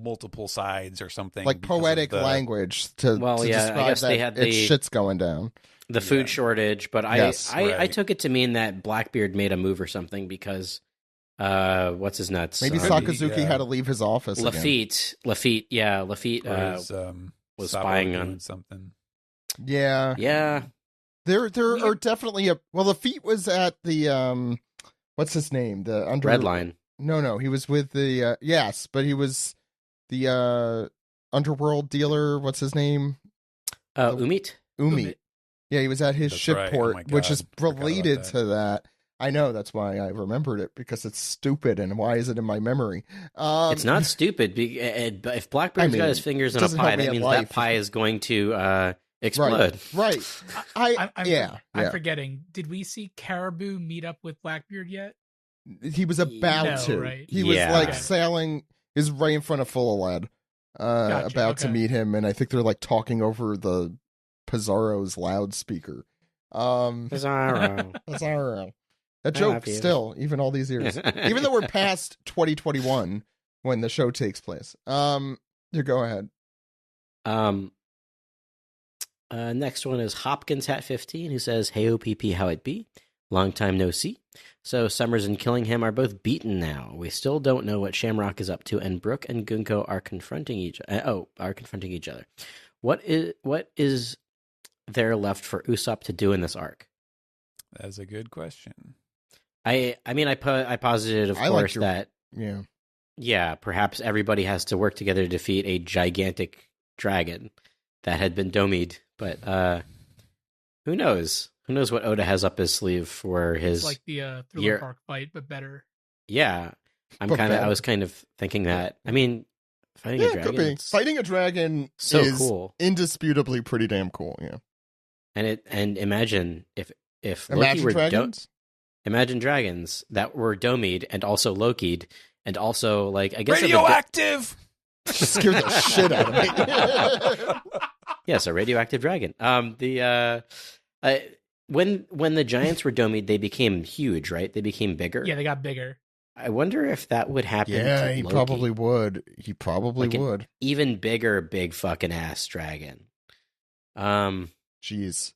multiple sides or something, like poetic language to describe I guess that they had shit's going down. The food shortage, but I took it to mean that Blackbeard made a move or something, because what's his nuts? Maybe Sakazuki had to leave his office. Lafitte was spying on something. Yeah. There are definitely Lafitte was at the what's his name? The Red Line. No, he was with the but he was the underworld dealer. What's his name? Umit. Yeah, he was at his ship-port, which is related to that. I know, that's why I remembered it, because it's stupid, and why is it in my memory? It's not stupid. If Blackbeard's got his fingers in a pie, that means that pie is going to explode. Right. I'm forgetting. Did we see Caribou meet up with Blackbeard yet? He was about to. Right? He was sailing. He was right in front of Full of Lead. about to okay. meet him, and I think they're like talking over the Pizarro's loudspeaker. Pizarro. Pizarro. That I joke love you. still, even all these years. Even though we're past 2021 when the show takes place. You go ahead. Next one is Hopkins Hat 15, who says, "Hey OPP, how it be? Long time no see. So Summers and Killingham are both beaten now. We still don't know what Shamrock is up to, and Brooke and Gunko are confronting each other. What is there left for Usopp to do in this arc?" That's a good question. I posited, of course, that perhaps everybody has to work together to defeat a gigantic dragon that had been domied, but who knows? Who knows what Oda has up his sleeve for his It's like the Thriller Bark fight, but better. Yeah, I was kind of thinking that. I mean, fighting a dragon. Could be. Fighting a dragon so is cool. Indisputably pretty damn cool. Yeah. And imagine if Loki Imagine were dragons. Imagine dragons that were domied and also Loki'd and also like I guess radioactive. Scared the shit out of me. Yes, a radioactive dragon. When the giants were domied, they became huge, right? They became bigger. Yeah, they got bigger. I wonder if that would happen. Yeah, to he Loki. probably would. He probably Like would. Even bigger, big fucking ass dragon. Jeez.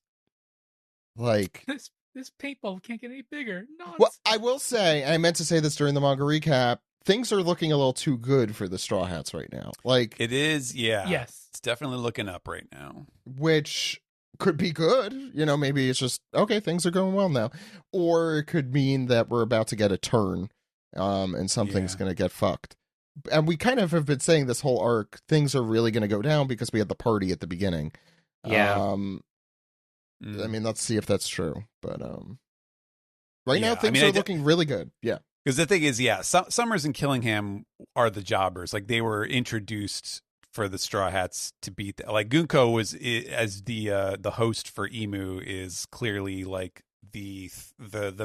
Like This paintball can't get any bigger. Well, I will say, I meant to say this during the manga recap, things are looking a little too good for the Straw Hats right now. Like It is, yeah. Yes. It's definitely looking up right now. which could be good. You know, maybe it's just, okay, things are going well now. Or it could mean that we're about to get a turn, and something's going to get fucked. And we kind of have been saying this whole arc, things are really going to go down because we had the party at the beginning. Yeah. I mean, let's see if that's true. But right now, things are looking really good. Yeah. Because the thing is, Summers and Killingham are the jobbers. Like, they were introduced for the Straw Hats to beat. Like, Gunko was, as the host for Emu, is clearly like the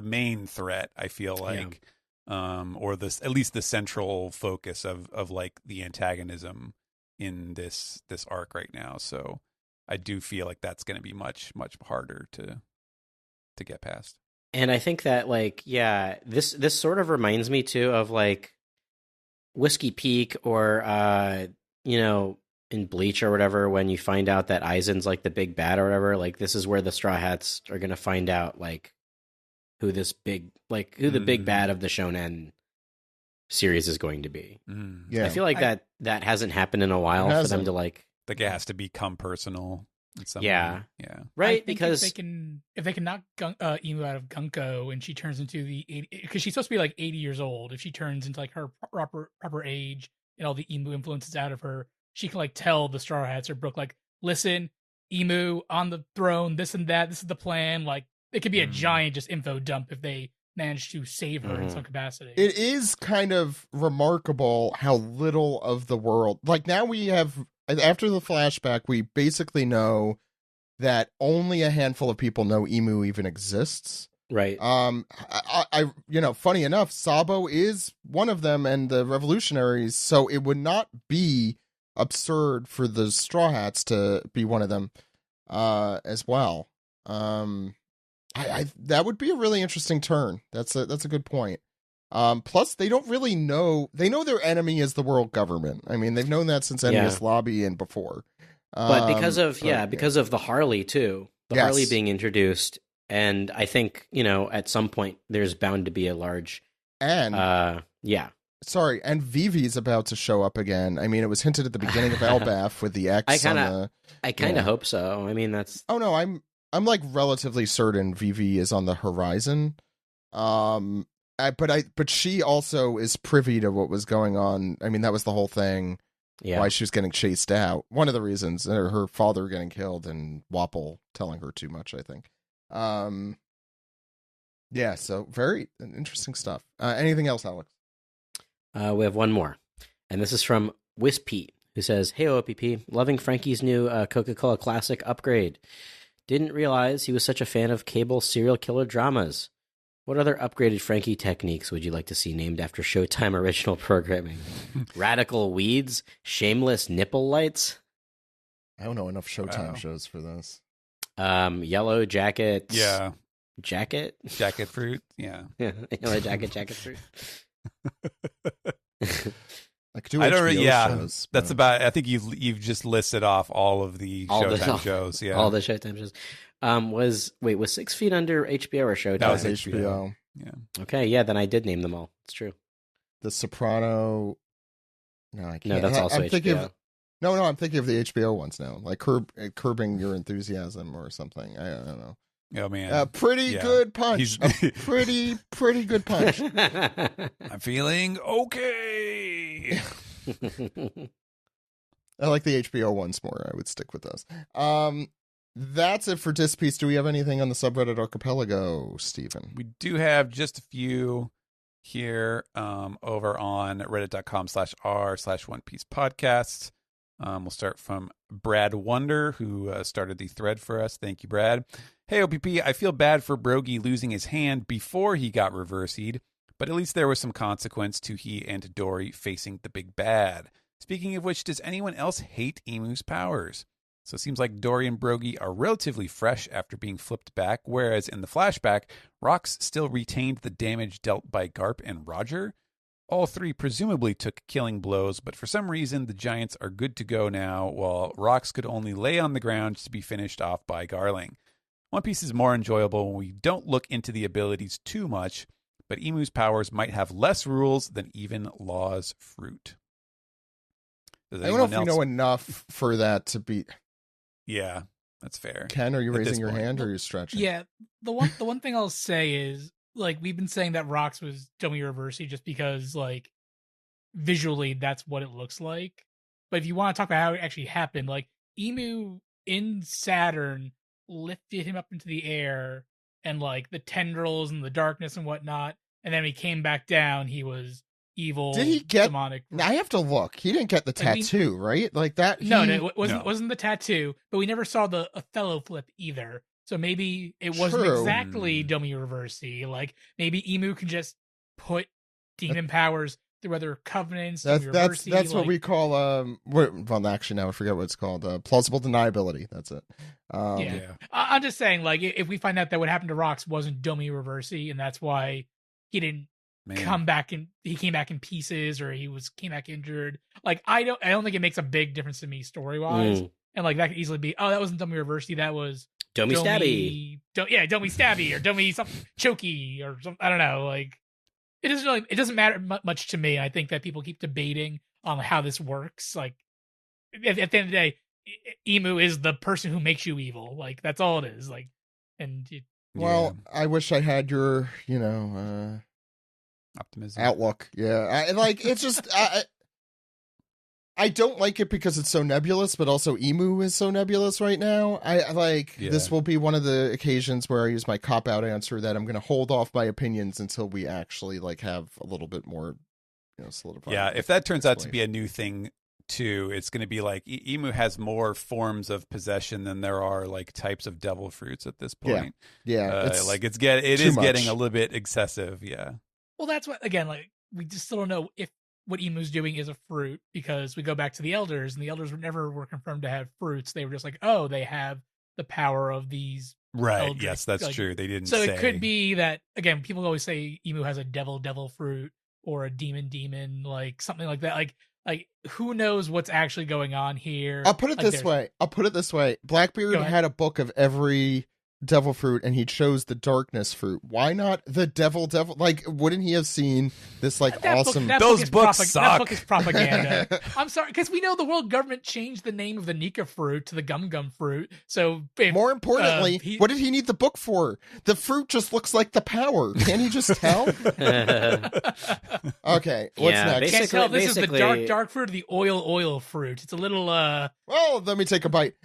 main threat, I feel like. Or at least the central focus of like the antagonism in this arc right now. So I do feel like that's going to be much harder to get past. And I think that this sort of reminds me too of like Whiskey Peak or in Bleach or whatever, when you find out that Aizen's like the big bad or whatever. Like, this is where the Straw Hats are going to find out like who the big bad of the Shonen series is going to be. Yeah. I feel like that hasn't happened in a while for them to like it has to become personal in some Yeah. way. Yeah. Right, because if they can knock Emu out of Gunko and she turns into because she's supposed to be like 80 years old, if she turns into like her proper age and all the Emu influences out of her, she can like tell the Straw Hats or Brooke, like, listen, Emu on the throne, this and that, this is the plan. Like, it could be a giant just info dump if they manage to save her in some capacity. It is kind of remarkable how little of the world, like, now we have, after the flashback, we basically know that only a handful of people know Emu even exists. Right. I funny enough, Sabo is one of them and the revolutionaries, so it would not be absurd for the Straw Hats to be one of them as well. I that would be a really interesting turn. That's a good point. Plus, they don't really know. They know their enemy is the world government. I mean, they've known that since Envious Lobby and before. But because of the Harley too, Harley being introduced, and I think at some point there's bound to be a large and Sorry, and Vivi's about to show up again. I mean, it was hinted at the beginning of Elbaf with the X. I kind of hope so. I mean, that's. Oh no, I'm like relatively certain Vivi is on the horizon. But she also is privy to what was going on. I mean, that was the whole thing. Yeah. Why she was getting chased out. One of the reasons, her father getting killed and Wapple telling her too much, I think. Yeah, so very interesting stuff. Anything else, Alex? We have one more. And this is from Wispy, who says, "Hey, OPP, loving Frankie's new Coca-Cola Classic upgrade. Didn't realize he was such a fan of cable serial killer dramas. What other upgraded Frankie techniques would you like to see named after Showtime original programming? Radical weeds? Shameless nipple lights? I don't know enough Showtime shows for this. Yellow jacket. Yeah. Jacket? Jacket fruit. Yeah. Yellow jacket fruit. I could do HBO shows. That's about. I think you've just listed off all of the Showtime shows. Yeah, all the Showtime shows. Was 6 Feet Under HBO or Showtime? That was HBO. Yeah. Okay, yeah, then I did name them all. It's true. The Soprano. No, I can't. No, that's also HBO. No, I'm thinking of the HBO ones now, like Curbing Your Enthusiasm or something. I don't know. Oh man, good punch. Pretty good punch. I'm feeling okay. I like the HBO ones more. I would stick with those. That's it for Dispiece. Do we have anything on the subreddit Archipelago, Stephen? We do have just a few here over on reddit.com/r/One Piece Podcasts. We'll start from Brad Wonder, who started the thread for us. Thank you, Brad. Hey, OPP, I feel bad for Brogy losing his hand before he got reversied, but at least there was some consequence to he and Dory facing the big bad. Speaking of which, does anyone else hate Emu's powers? So it seems like Dory and Brogy are relatively fresh after being flipped back, whereas in the flashback, Rox still retained the damage dealt by Garp and Roger. All three presumably took killing blows, but for some reason the Giants are good to go now, while Rox could only lay on the ground to be finished off by Garling. One Piece is more enjoyable when we don't look into the abilities too much, but Emu's powers might have less rules than even Law's fruit. I don't know if you know enough for that to be... Yeah, that's fair. Ken, are you raising your hand or are you stretching? Yeah, the one thing I'll say is, like, we've been saying that Rox was Domi Reversi just because, like, visually that's what it looks like. But if you want to talk about how it actually happened, like, Emu in Saturn lifted him up into the air and, like, the tendrils and the darkness and whatnot, and then when he came back down, he was evil. Did he get demonic? I have to look. He didn't get the tattoo, right? Like that. No, it wasn't the tattoo, but we never saw the Othello flip either. So maybe it wasn't exactly Domi Reversi. Like, maybe Emu can just put demon powers through other covenants. That's what we call well, actually now I forget what it's called. Plausible deniability. That's it. Yeah. I'm just saying, like, if we find out that what happened to Rox wasn't Domi Reversi, and that's why he didn't come back and he came back in pieces, or came back injured. Like, I don't think it makes a big difference to me story wise. And like that could easily be, that wasn't Domi Reversi, that was Domi Stabby. Domi Stabby or Domi something Choky or something. I don't know. Like, it doesn't matter much to me. I think that people keep debating on how this works. Like, at the end of the day, Emu is the person who makes you evil. Like, that's all it is. Like, and I wish I had your, optimism outlook. Yeah, it's just I don't like it because it's so nebulous, but also Emu is so nebulous right now. This will be one of the occasions where I use my cop-out answer that I'm going to hold off my opinions until we actually have a little bit more, solidified. Yeah, if that turns out to be a new thing too, it's going to be like Emu has more forms of possession than there are types of devil fruits at this point. Yeah, it is getting a little bit excessive. Yeah. Well, that's what, again, we just still don't know if what Emu's doing is a fruit, because we go back to the Elders, and the Elders were confirmed to have fruits. They were just like, oh, they have the power of these. Right. Elders. Yes, that's true. They didn't say. So it could be that, again, people always say Emu has a devil fruit or a demon, something like that. Like who knows what's actually going on here? I'll put it this way. Blackbeard had a book of every devil fruit, and he chose the darkness fruit. Why not the devil? Wouldn't he have seen this awesome? Those books suck. That book is propaganda. I'm sorry, because we know the world government changed the name of the Nika fruit to the Gum Gum fruit. So, more importantly, what did he need the book for? The fruit just looks like the power. Can't he just tell? Okay, what's next? Can't tell. This is the dark fruit or the oil fruit. It's a little. Oh, let me take a bite.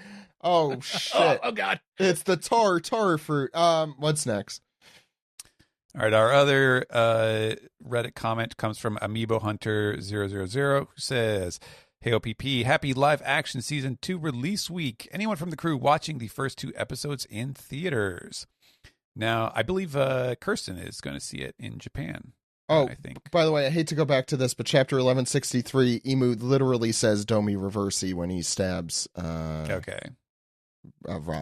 Oh shit! Oh god! It's the tar fruit. What's next? All right, our other Reddit comment comes from Amiibo Hunter 000, who says, "Hey OPP, happy live action season 2 release week. Anyone from the crew watching the first 2 episodes in theaters? Now, I believe Kirsten is going to see it in Japan. Oh, I think. By the way, I hate to go back to this, but chapter 1163, Emu literally says Domi Reversi when he stabs rocks.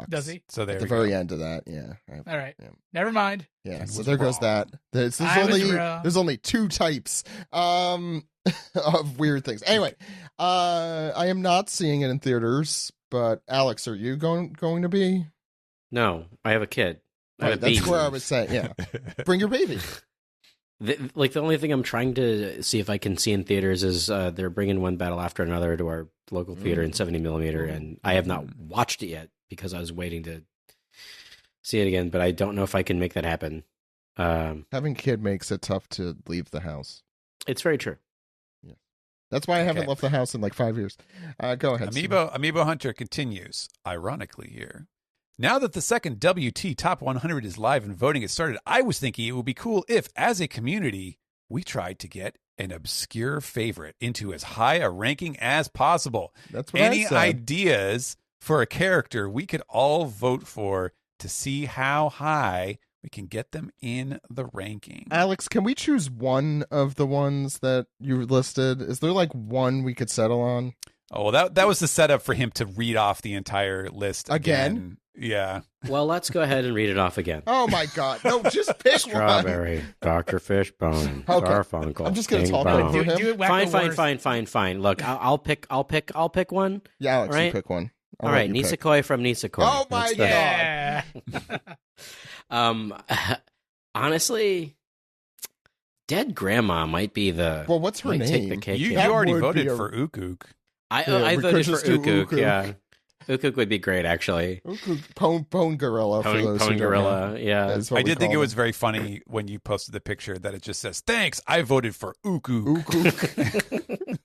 Does he? So there at the very end of that, yeah. All right. Yeah. Never mind. Yeah, Ken so was there goes wrong. that. There's only two types of weird things. Anyway, I am not seeing it in theaters, but Alex, are you going to be? No, I have a kid. I have a That's baby. where I was saying, yeah. Bring your baby. The only thing I'm trying to see if I can see in theaters is they're bringing One Battle After Another to our local theater in 70mm, and I have not watched it yet because I was waiting to see it again, but I don't know if I can make that happen. Having a kid makes it tough to leave the house. It's very true. Yeah, that's why I haven't left the house in like 5 years. Go ahead. Amiibo Hunter continues, ironically here. Now that the second WT Top 100 is live and voting has started, I was thinking it would be cool if, as a community, we tried to get an obscure favorite into as high a ranking as possible. That's what Any I said. ideas for a character we could all vote for to see how high we can get them in the ranking? Alex, can we choose one of the ones that you listed? Is there like one we could settle on? Oh, well, that was the setup for him to read off the entire list again. Yeah. Well, let's go ahead and read it off again. Oh my God! No, just pick Strawberry, Dr. Fishbone, Okay. Garfunkel. I'm just gonna King talk Bone. over him. Do it whack Fine. Look, I'll pick one. Yeah, Alex, All right. you pick one. All right, Nisekoi from Nisekoi. Oh my That's Yeah. Honestly, Dead Grandma might be the. Well, what's her might name? Take the cake You here. That already would voted be a- for Ukuk. I we voted could for just do Ukuk. Ukuk. Yeah, Ukuk would be great actually. Pone Gorilla for those who Pone don't know. Gorilla. Yeah. That's what I we did think call it was them. very funny when you posted the picture that it just says, "Thanks, I voted for Ukuk." Ukuk.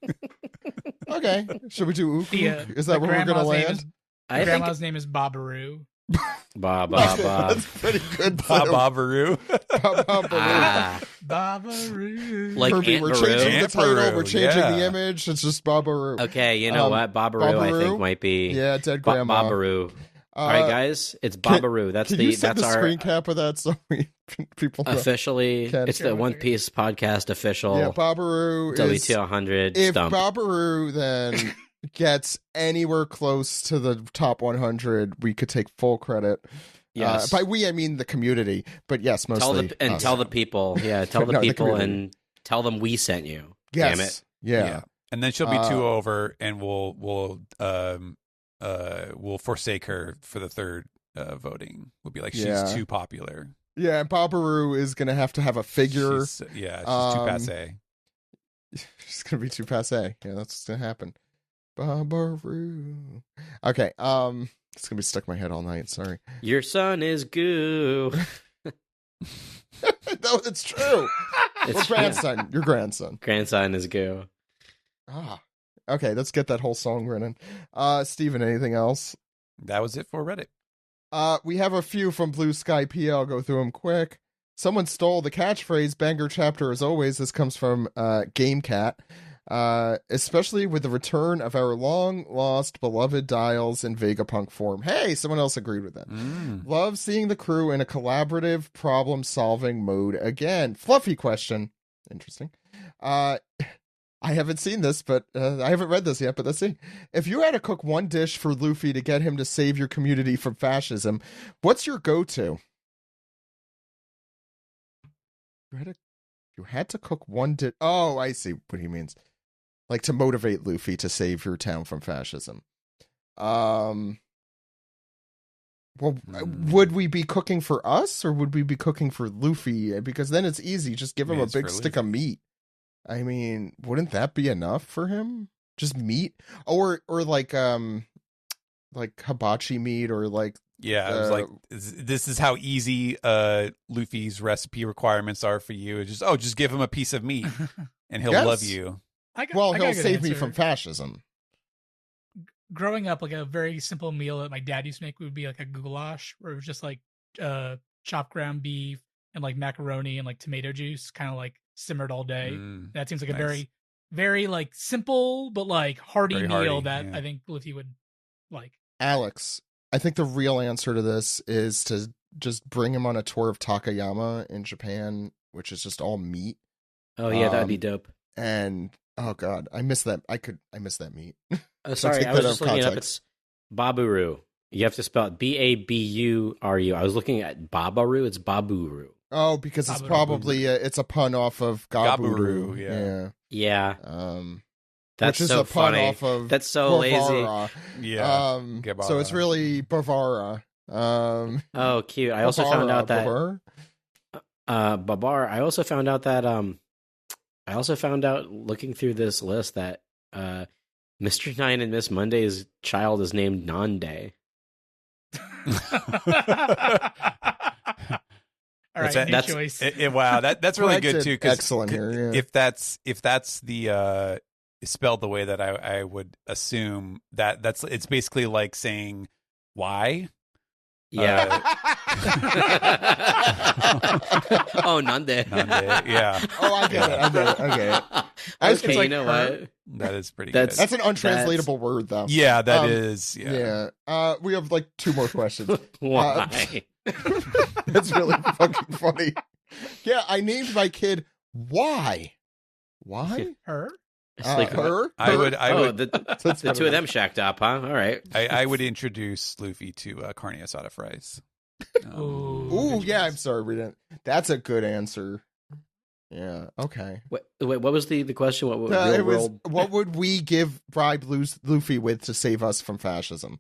Okay, should we do Ukuk? Is that the where we're gonna grandma's name land? is- I think Grandma's name is Babaru. Ba. That's pretty good. Babaru. Babaru. Like Kirby, Aunt we're Baru. changing the Aunt title. Baru, We're changing the yeah. image. It's just Babaru. Okay, you know what? Babaru, I Babaru? think might be. Yeah, Dead Grandma. Babaru. All right, guys, it's Babaru. That's Can you send that's the our screen cap of that so people know? officially. Ken. It's the One Piece podcast official. Yeah, Babaru is. WT100 If stump. Babaru then gets anywhere close to the top 100, we could take full credit. Yes. By we, I mean the community. But yes, mostly. tell the people. Yeah, tell the No, the people community. and tell them we sent you. Yes. Damn it. Yeah. And then she'll be 2 over, and we'll forsake her for the third voting. We'll be like, she's Yeah. too popular. Yeah, and Babaru is going to have a figure. She's too passe. She's going to be too passe. Yeah, that's what's going to happen. Babaru. Okay, it's going to be stuck in my head all night. Sorry. Your son is goo. No, it's true. It's Your grandson. Your grandson. Grandson is goo. Ah. Okay, let's get that whole song written. Steven, anything else? That was it for Reddit. We have a few from Blue Sky P. I'll go through them quick. Someone stole the catchphrase "banger chapter" as always. This comes from Game Cat. Especially with the return of our long-lost beloved Dials in Vegapunk form. Hey, someone else agreed with that. Love seeing the crew in a collaborative problem-solving mode again. Fluffy question. Interesting. I haven't seen this, but I haven't read this yet, but let's see. If you had to cook one dish for Luffy to get him to save your community from fascism, what's your go-to? You had to cook one dish. Oh, I see what he means. Like to motivate Luffy to save your town from fascism. Well, would we be cooking for us or would we be cooking for Luffy? Because then it's easy. Just give him a It's big for stick of meat. I mean, wouldn't that be enough for him? Just meat, or like hibachi meat, or like Yeah, it was like, this is how easy Luffy's recipe requirements are for you. It's just give him a piece of meat and he'll Yes. love you. well, I got he'll a good save me answer. from fascism. Growing up, like a very simple meal that my dad used to make would be like a goulash, where it was just like chopped ground beef and like macaroni and like tomato juice, kind of like simmered all day. That seems like a nice. very, very like simple but like hearty Very meal hearty, that yeah. I think Luffy would like. Alex, I think the real answer to this is to just bring him on a tour of Takayama in Japan, which is just all meat. Oh yeah, that'd be dope. And oh god, I miss that. I miss that meat. Oh, sorry, I was just looking it up. It's Baburu. You have to spell it Baburu. I was looking at Babaru. It's Baburu. Oh, because it's probably it's a pun off of Gaburu. Yeah. That's which is so a pun funny. Off of that's so Bavara. Lazy. Yeah. So it's really Bavara. Oh, cute. I also found out that Babar. I also found out that looking through this list that Mr. Nine and Miss Monday's child is named Nande. All right, that's choice. Wow, that's really good too. Excellent here. Yeah. If that's the spelled the way that I would assume that's it's basically like saying why. Yeah. Oh, Nande. Yeah. Oh, I get it. Okay, you know what? That is pretty good. That's an untranslatable word, though. Yeah, that is. Yeah. We have like 2 more questions. Why? That's really fucking funny. Yeah, I named my kid Why? Her? Her? I would. The two of them shacked up, huh? All right. I would introduce Luffy to carne asada fries. Ooh, yeah. I'm sorry, we didn't. That's a good answer. Yeah. Okay. Wait, what was the question? What what would we bribe Luffy with to save us from fascism?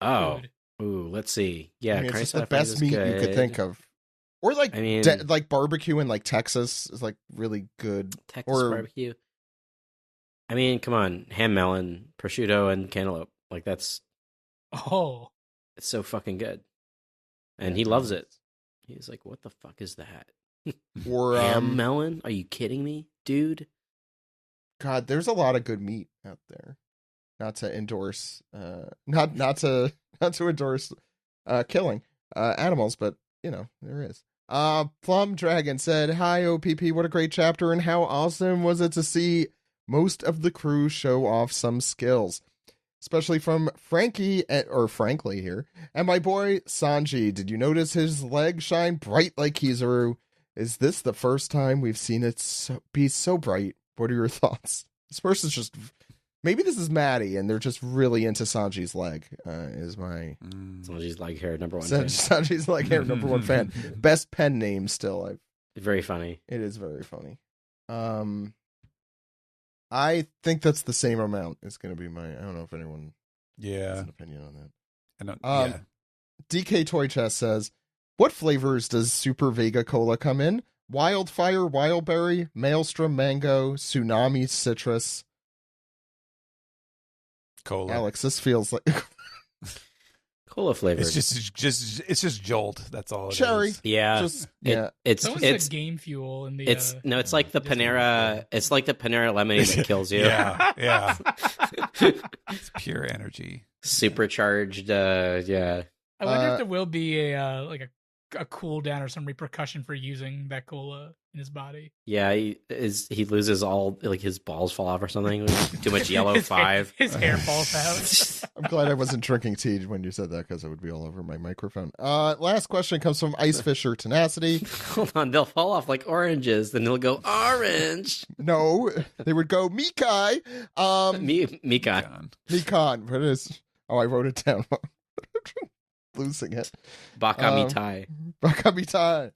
Oh. Ooh, let's see. Yeah, it's just the best meat you could think of. Or like, like barbecue in like Texas is like really good. Texas barbecue. I mean, come on, ham melon, prosciutto, and cantaloupe. Like that's it's so fucking good, and he loves it. He's like, "What the fuck is that?" Or ham melon? Are you kidding me, dude? God, there's a lot of good meat out there. Not to endorse, not to endorse killing animals, but you know there is. Plum Dragon said, "Hi OPP, what a great chapter, and how awesome was it to see most of the crew show off some skills, especially from Frankie Frankly here, and my boy Sanji. Did you notice his leg shine bright like Kizaru? Is this the first time we've seen it be so bright? What are your thoughts?" This person's just. Maybe this is Maddie, and they're just really into Sanji's leg. Is my Sanji's leg hair number one fan. Sanji's leg hair number one fan. Best pen name still. Very funny. It is very funny. I think that's the same amount. It's going to be my. I don't know if anyone has an opinion on that. I don't. DK Toy Chest says, "What flavors does Super Vega Cola come in? Wildfire, Wildberry, Maelstrom Mango, Tsunami Citrus." Cola. Alex, this feels like cola flavored. It's just Jolt. That's all. Cherry. Is. Yeah. It's game fuel in the. It's like the Panera. It's like the Panera lemonade that kills you. Yeah. It's pure energy. Supercharged. Yeah. I wonder if there will be a cooldown or some repercussion for using that cola in his body. Yeah, he loses all his balls fall off or something. Too much yellow 5. His hair falls out. I'm glad I wasn't drinking tea when you said that because it would be all over my microphone. Last question comes from Ice Fisher Tenacity. Hold on, they'll fall off like oranges, then they'll go orange. No, they would go Mikai. Mikan. Mikan. What is? Oh, I wrote it down. Losing it. Bakamitai. Bakamitai.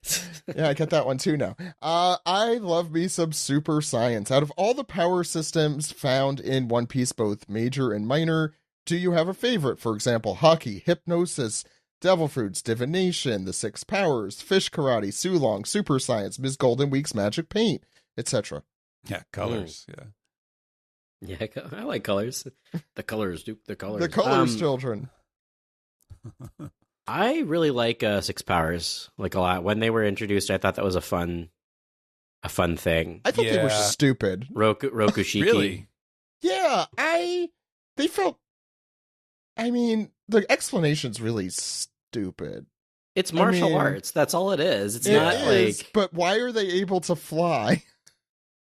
Yeah, I get that one too now. I love me some super science. Out of all the power systems found in One Piece, both major and minor, do you have a favorite? For example, hockey, hypnosis, devil fruits, divination, the 6 powers, fish karate, Sulong, super science, Ms. Golden Week's magic paint, etc. Yeah, colors. Yeah, I like colors. The colors, Duke. The colors. The colors, children. I really like 6 powers a lot. When they were introduced, I thought that was a fun thing. I thought they were stupid. Rokushiki. Really? Yeah, they felt. I mean, the explanation's really stupid. It's martial arts. That's all it is. It's not like. But why are they able to fly?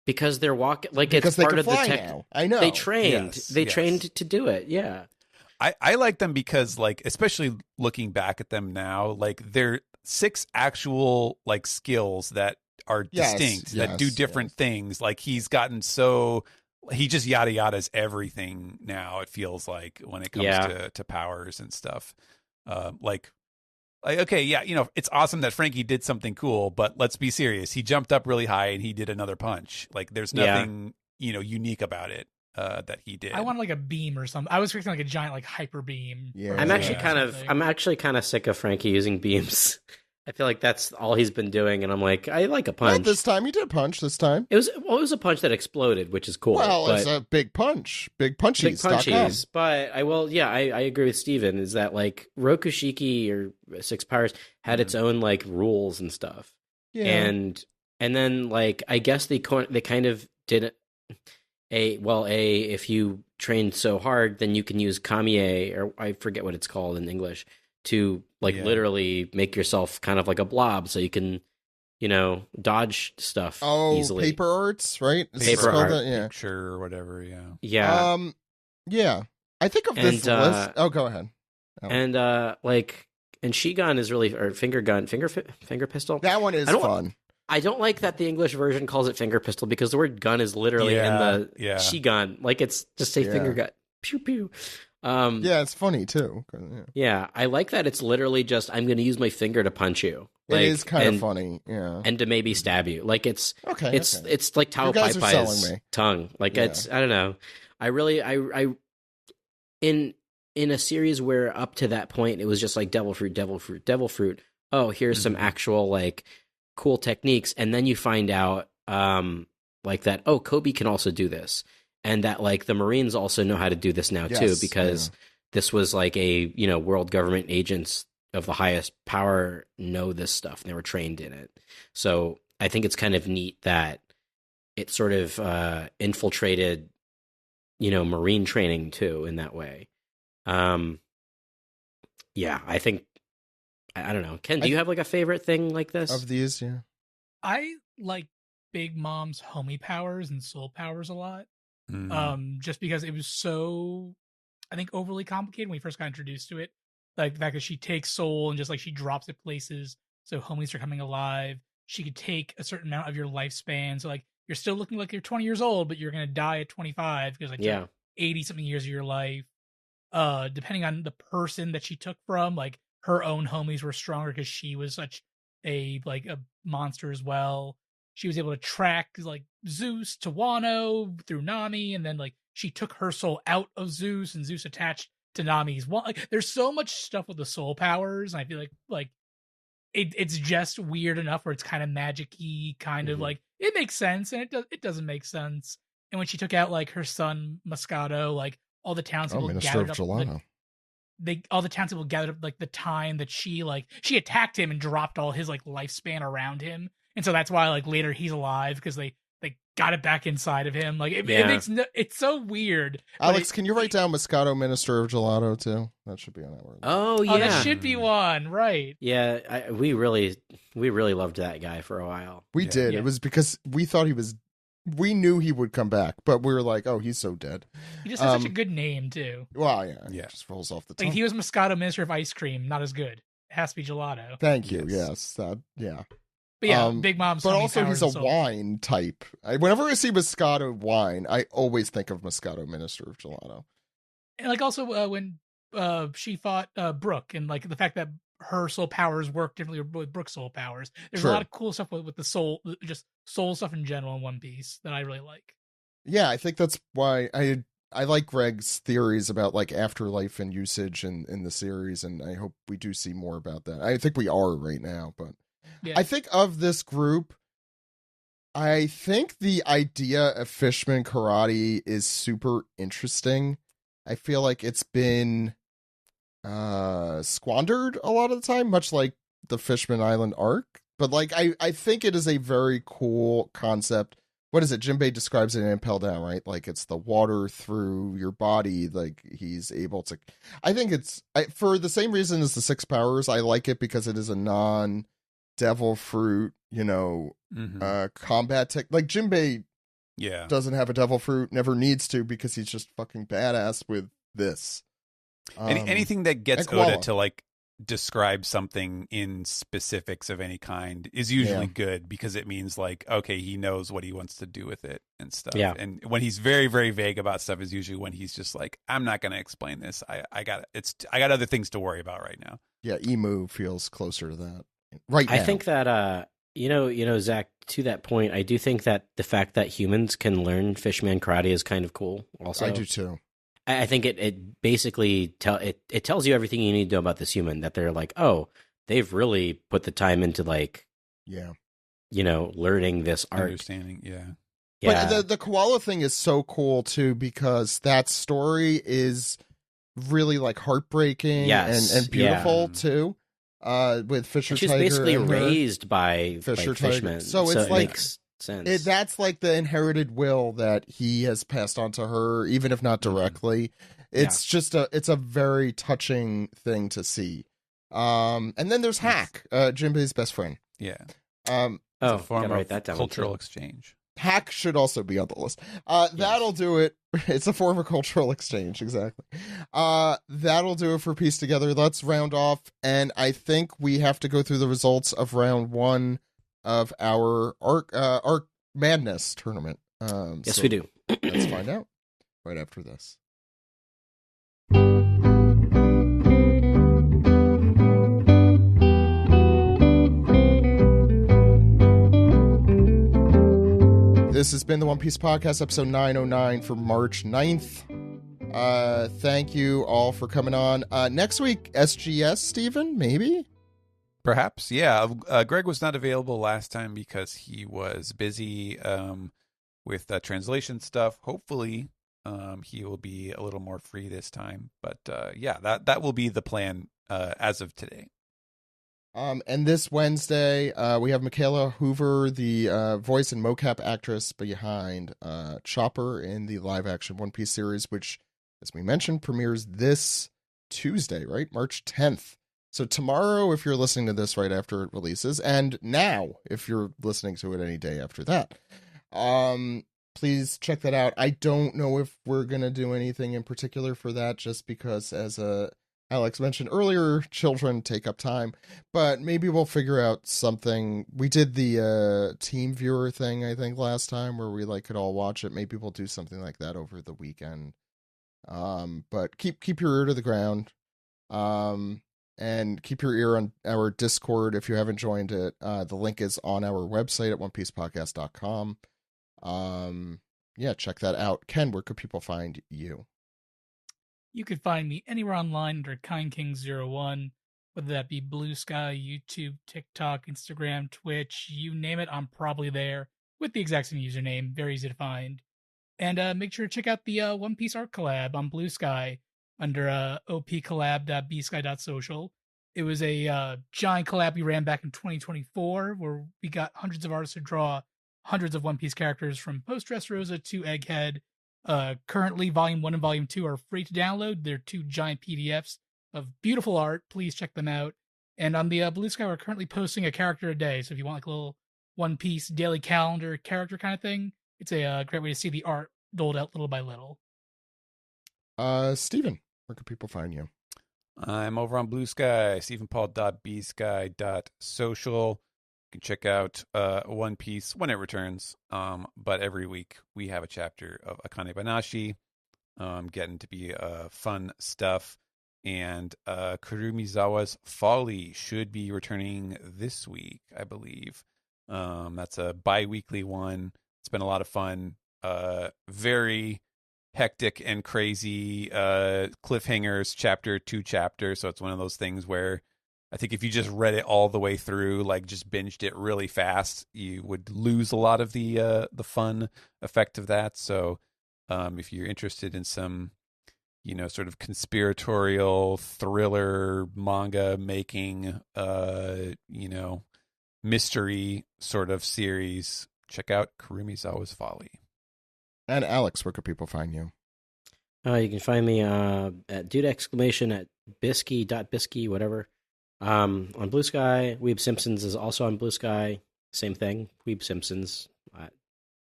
Because they're walking. It's part of the tech. Now. I know. They trained. They trained to do it. Yeah. I like them because, especially looking back at them now, 6 actual like skills that are distinct, that do different things. Like he's gotten he just yada yadas everything now, it feels like, when it comes to powers and stuff. Okay, yeah, it's awesome that Frankie did something cool, but let's be serious. He jumped up really high and he did another punch. Like there's nothing, unique about it that he did. I want like a beam or something. I was expecting like a giant like hyper beam. Yeah. I'm actually kind of sick of Frankie using beams. I feel like that's all he's been doing, and I'm like, I like a punch. Not this time, he did a punch. This time, it was a punch that exploded, which is cool. Well, it's a big punch, big punchies. But I agree with Steven, is that like Rokushiki or Six Powers had its own like rules and stuff, and then like I guess they kind of did if you train so hard, then you can use Kamiye, or I forget what it's called in English, to literally make yourself kind of like a blob, so you can, dodge stuff easily. Paper arts, right? Paper art, picture or whatever. Yeah. I think of this list. Oh, go ahead. And and Shigun is really, or finger pistol. That one is fun. I don't like that the English version calls it finger pistol, because the word gun is literally in the Shigun. Like, it's just a finger gun. Pew pew. It's funny too. Yeah, I like that it's literally just, I'm going to use my finger to punch you. Like, it is kind of funny, and to maybe stab you. Like it's okay. It's like Tao Pai Pai's tongue. Like it's, I don't know. I really in a series where up to that point it was just like devil fruit. Oh, here's some actual like cool techniques, and then you find out like that. Oh, Kobe can also do this. And that, like, the Marines also know how to do this now, too, because this was, like, world government agents of the highest power know this stuff, and they were trained in it. So I think it's kind of neat that it sort of infiltrated, Marine training, too, in that way. I think, I don't know. Ken, do you have, like, a favorite thing like this? Of these, yeah. I like Big Mom's homie powers and soul powers a lot. Just because it was so, I think, overly complicated when we first got introduced to it. Like the fact that she takes soul and just like she drops it places, so homies are coming alive. She could take a certain amount of your lifespan, so like you're still looking like you're 20 years old, but you're gonna die at 25 because like 80 something years of your life. Depending on the person that she took from, like her own homies were stronger because she was such a monster as well. She was able to track like Zeus to Wano through Nami, and then like she took her soul out of Zeus, and Zeus attached to Nami's. Like, there's so much stuff with the soul powers, and I feel like it's just weird enough where it's kind of magic-y, kind of like it makes sense, and it doesn't make sense. And when she took out like her son Moscato, like all the townspeople gathered up. All the townspeople gathered up like the time that she attacked him and dropped all his like lifespan around him. And so that's why, like, later he's alive, because they got it back inside of him. Like, it makes it's so weird. Alex, can you write down Moscato, Minister of Gelato, too? That should be on that word. Oh, yeah. Oh, that should be one, right. Yeah, we really loved that guy for a while. We did. Yeah. It was because we thought we knew he would come back, but we were like, oh, he's so dead. He just has such a good name, too. Well, yeah. It just rolls off the tongue. Like, he was Moscato, Minister of Ice Cream, not as good. It has to be Gelato. Thank you, yes. Yeah. But yeah, Big Mom's. But also, he's a wine type. Whenever I see Moscato wine, I always think of Moscato, Minister of Gelato. And like also when she fought Brooke, and like the fact that her soul powers work differently with Brooke's soul powers. There's a lot of cool stuff with the soul, just soul stuff in general in One Piece that I really like. Yeah, I think that's why I like Greg's theories about like afterlife and usage in the series, and I hope we do see more about that. I think we are right now, but. Yeah. I think of this group, I think the idea of Fishman Karate is super interesting. I feel like it's been squandered a lot of the time, much like the Fishman Island arc. But like, I think it is a very cool concept. What is it? Jinbei describes it in Impel Down, right? Like it's the water through your body. Like he's able to. I think it's for the same reason as the Six Powers. I like it because it is a devil fruit, combat tech. Like Jinbei doesn't have a devil fruit, never needs to, because he's just fucking badass with this. Anything that gets Oda to like describe something in specifics of any kind is usually good, because it means like, okay, he knows what he wants to do with it and stuff. Yeah. And when he's very, very vague about stuff is usually when he's just like, I'm not going to explain this. I got other things to worry about right now. Yeah, Emu feels closer to that right now. I think that Zach, to that point, I do think that the fact that humans can learn Fishman karate is kind of cool. Also, I do too. I think it basically tells you everything you need to know about this human. That they're like, oh, they've really put the time into like, learning this art, understanding. Yeah. But the koala thing is so cool too, because that story is really like heartbreaking and beautiful too. With Fisher She's Tiger, basically raised by Fisher Fishman, so it's like, makes sense. That's like the inherited will that he has passed on to her, even if not directly. It's just it's a very touching thing to see. And then there's Hack, Jinbei's best friend. Yeah. It's a form of cultural exchange. Hack should also be on the list. That'll do it. It's a form of cultural exchange, exactly. That'll do it for Piece Together. Let's round off, and I think we have to go through the results of round 1 of our Arc Madness tournament. Yes, we do. Let's find out right after this. This has been the One Piece Podcast, episode 909 for March 9th. Thank you all for coming on. Next week, SGS, Steven, maybe? Perhaps, yeah. Greg was not available last time because he was busy with translation stuff. Hopefully, he will be a little more free this time. But that will be the plan as of today. And this Wednesday, we have Michaela Hoover, the voice and mocap actress behind Chopper in the live-action One Piece series, which, as we mentioned, premieres this Tuesday, right? March 10th. So tomorrow, if you're listening to this right after it releases, and now, if you're listening to it any day after that, please check that out. I don't know if we're going to do anything in particular for that, just because, as Alex mentioned earlier, children take up time, but maybe we'll figure out something. We did the team viewer thing, I think, last time, where we could all watch it. Maybe we'll do something like that over the weekend. But keep your ear to the ground, and keep your ear on our Discord if you haven't joined it. The link is on our website at onepiecepodcast.com. Check that out. Ken, where could people find you? You could find me anywhere online under KindKing01, whether that be Blue Sky, YouTube, TikTok, Instagram, Twitch, you name it, I'm probably there with the exact same username. Very easy to find. And make sure to check out the One Piece art collab on Blue Sky under opcollab.bsky.social. It was a giant collab we ran back in 2024 where we got hundreds of artists to draw hundreds of One Piece characters from Post Dressrosa to Egghead. Currently, Volume 1 and Volume 2 are free to download. They're 2 giant PDFs of beautiful art. Please check them out. And on the Blue Sky, we're currently posting a character a day. So if you want a little One Piece daily calendar character kind of thing, it's a great way to see the art doled out little by little. Steven, where can people find you? I'm over on Blue Sky, stephenpaul.bsky.social. You can check out One Piece when it returns. But every week we have a chapter of Akane Banashi, getting to be fun stuff. And Kurumizawa's Folly should be returning this week, I believe. That's a bi-weekly one. It's been a lot of fun. Very hectic and crazy cliffhangers, chapter to chapter. So it's one of those things where I think if you just read it all the way through, just binged it really fast, you would lose a lot of the fun effect of that. So if you're interested in some, sort of conspiratorial thriller manga making, mystery sort of series, check out Kurumizawa's Folly. And Alex, where can people find you? You can find me at dude exclamation at bisky.bisky, whatever. On Blue Sky. Weeb Simpsons is also on Blue Sky. Same thing. Weeb Simpsons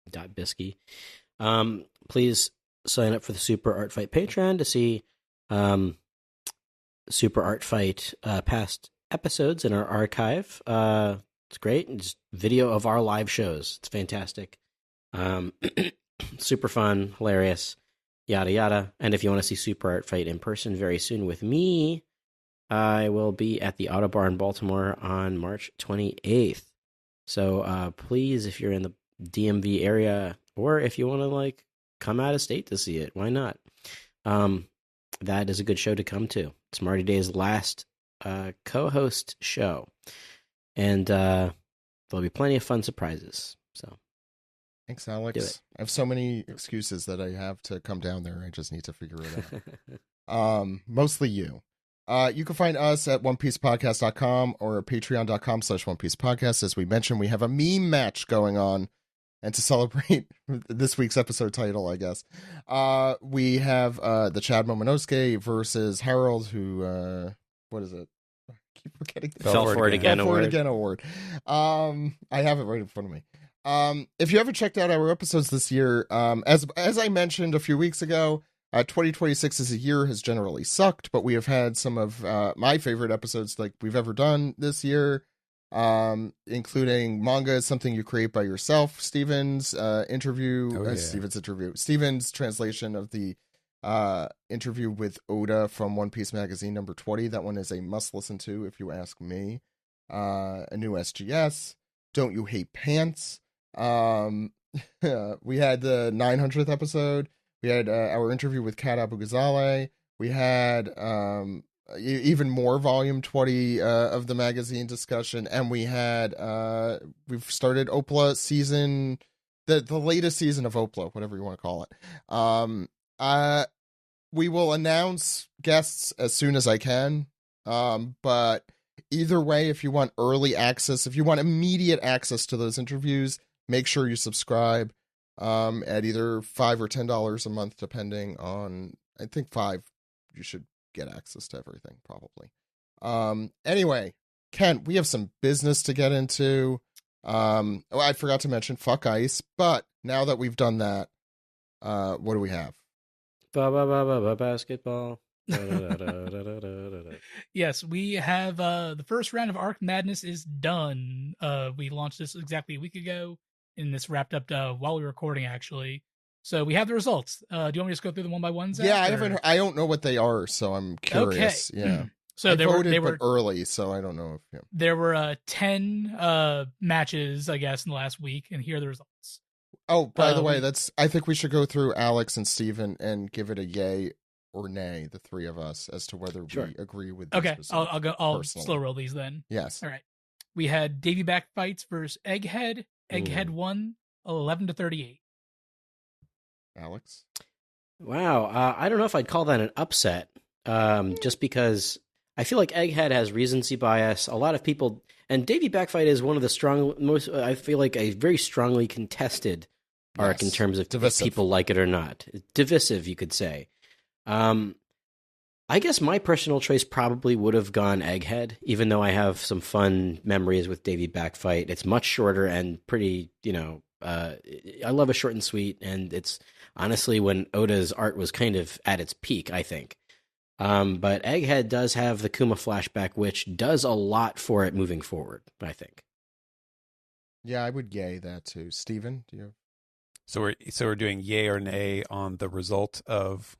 .bisky. Please sign up for the Super Art Fight Patreon to see Super Art Fight past episodes in our archive. It's great. Just video of our live shows. It's fantastic. Super fun, hilarious, yada yada. And if you want to see Super Art Fight in person very soon with me, I will be at the Autobar in Baltimore on March 28th. So please, if you're in the DMV area, or if you want to come out of state to see it, why not? That is a good show to come to. It's Marty Day's last co-host show, and there'll be plenty of fun surprises. So, thanks, Alex. I have so many excuses that I have to come down there. I just need to figure it out. Mostly you. You can find us at onepiecepodcast.com or patreon.com/onepiecepodcast. As we mentioned, we have a meme match going on. And to celebrate this week's episode title, I guess, we have the Chad Momonosuke versus Harold, who, what is it? I keep forgetting. Fell for it again award. I have it right in front of me. If you haven't checked out our episodes this year, as I mentioned a few weeks ago, 2026 as a year has generally sucked, but we have had some of my favorite episodes like we've ever done this year. Including Manga is Something You Create by Yourself, Steven's interview, Steven's translation of the interview with Oda from One Piece Magazine number 20. That one is a must listen to if you ask me. A new SGS, Don't You Hate Pants? We had the 900th episode. We had our interview with Kat Abughazaleh. We had even more volume 20 of the magazine discussion, and we had we've started OPLA season, the latest season of OPLA, whatever you want to call it. We will announce guests as soon as I can, but either way, if you want early access, if you want immediate access to those interviews, make sure you subscribe at either $5 or $10 a month, depending on, I think $5 you should get access to everything, probably. Anyway, Kent, we have some business to get into. I forgot to mention fuck ice, but now that we've done that, what do we have? Basketball. Yes, we have the first round of Arc Madness is done. We launched this exactly a week ago, and this wrapped up while we were recording, actually. So we have the results. Do you want me to just go through them one by one, Zach? Yeah, I don't know what they are, so I'm curious. Okay. Yeah. So they were early, so I don't know if there were 10 matches, I guess, in the last week, and here are the results. Oh, by the way, I think we should go through Alex and Steven and give it a yay or nay, the three of us, as to whether we agree with these. Okay, I'll slow roll these then. Yes. All right. We had Davy Back Fights versus Egghead. Egghead won 11-38. Alex? Wow. I don't know if I'd call that an upset, just because I feel like Egghead has recency bias. A lot of people, and Davy Backfight is one of the I feel like a very strongly contested arc in terms of if people like it or not. Divisive, you could say. I guess my personal choice probably would have gone Egghead, even though I have some fun memories with Davy Backfight. It's much shorter and pretty, I love a short and sweet, and it's honestly when Oda's art was kind of at its peak, I think. But Egghead does have the Kuma flashback, which does a lot for it moving forward, I think. Yeah, I would yay that too. Steven, do you? So we're doing yay or nay on the result of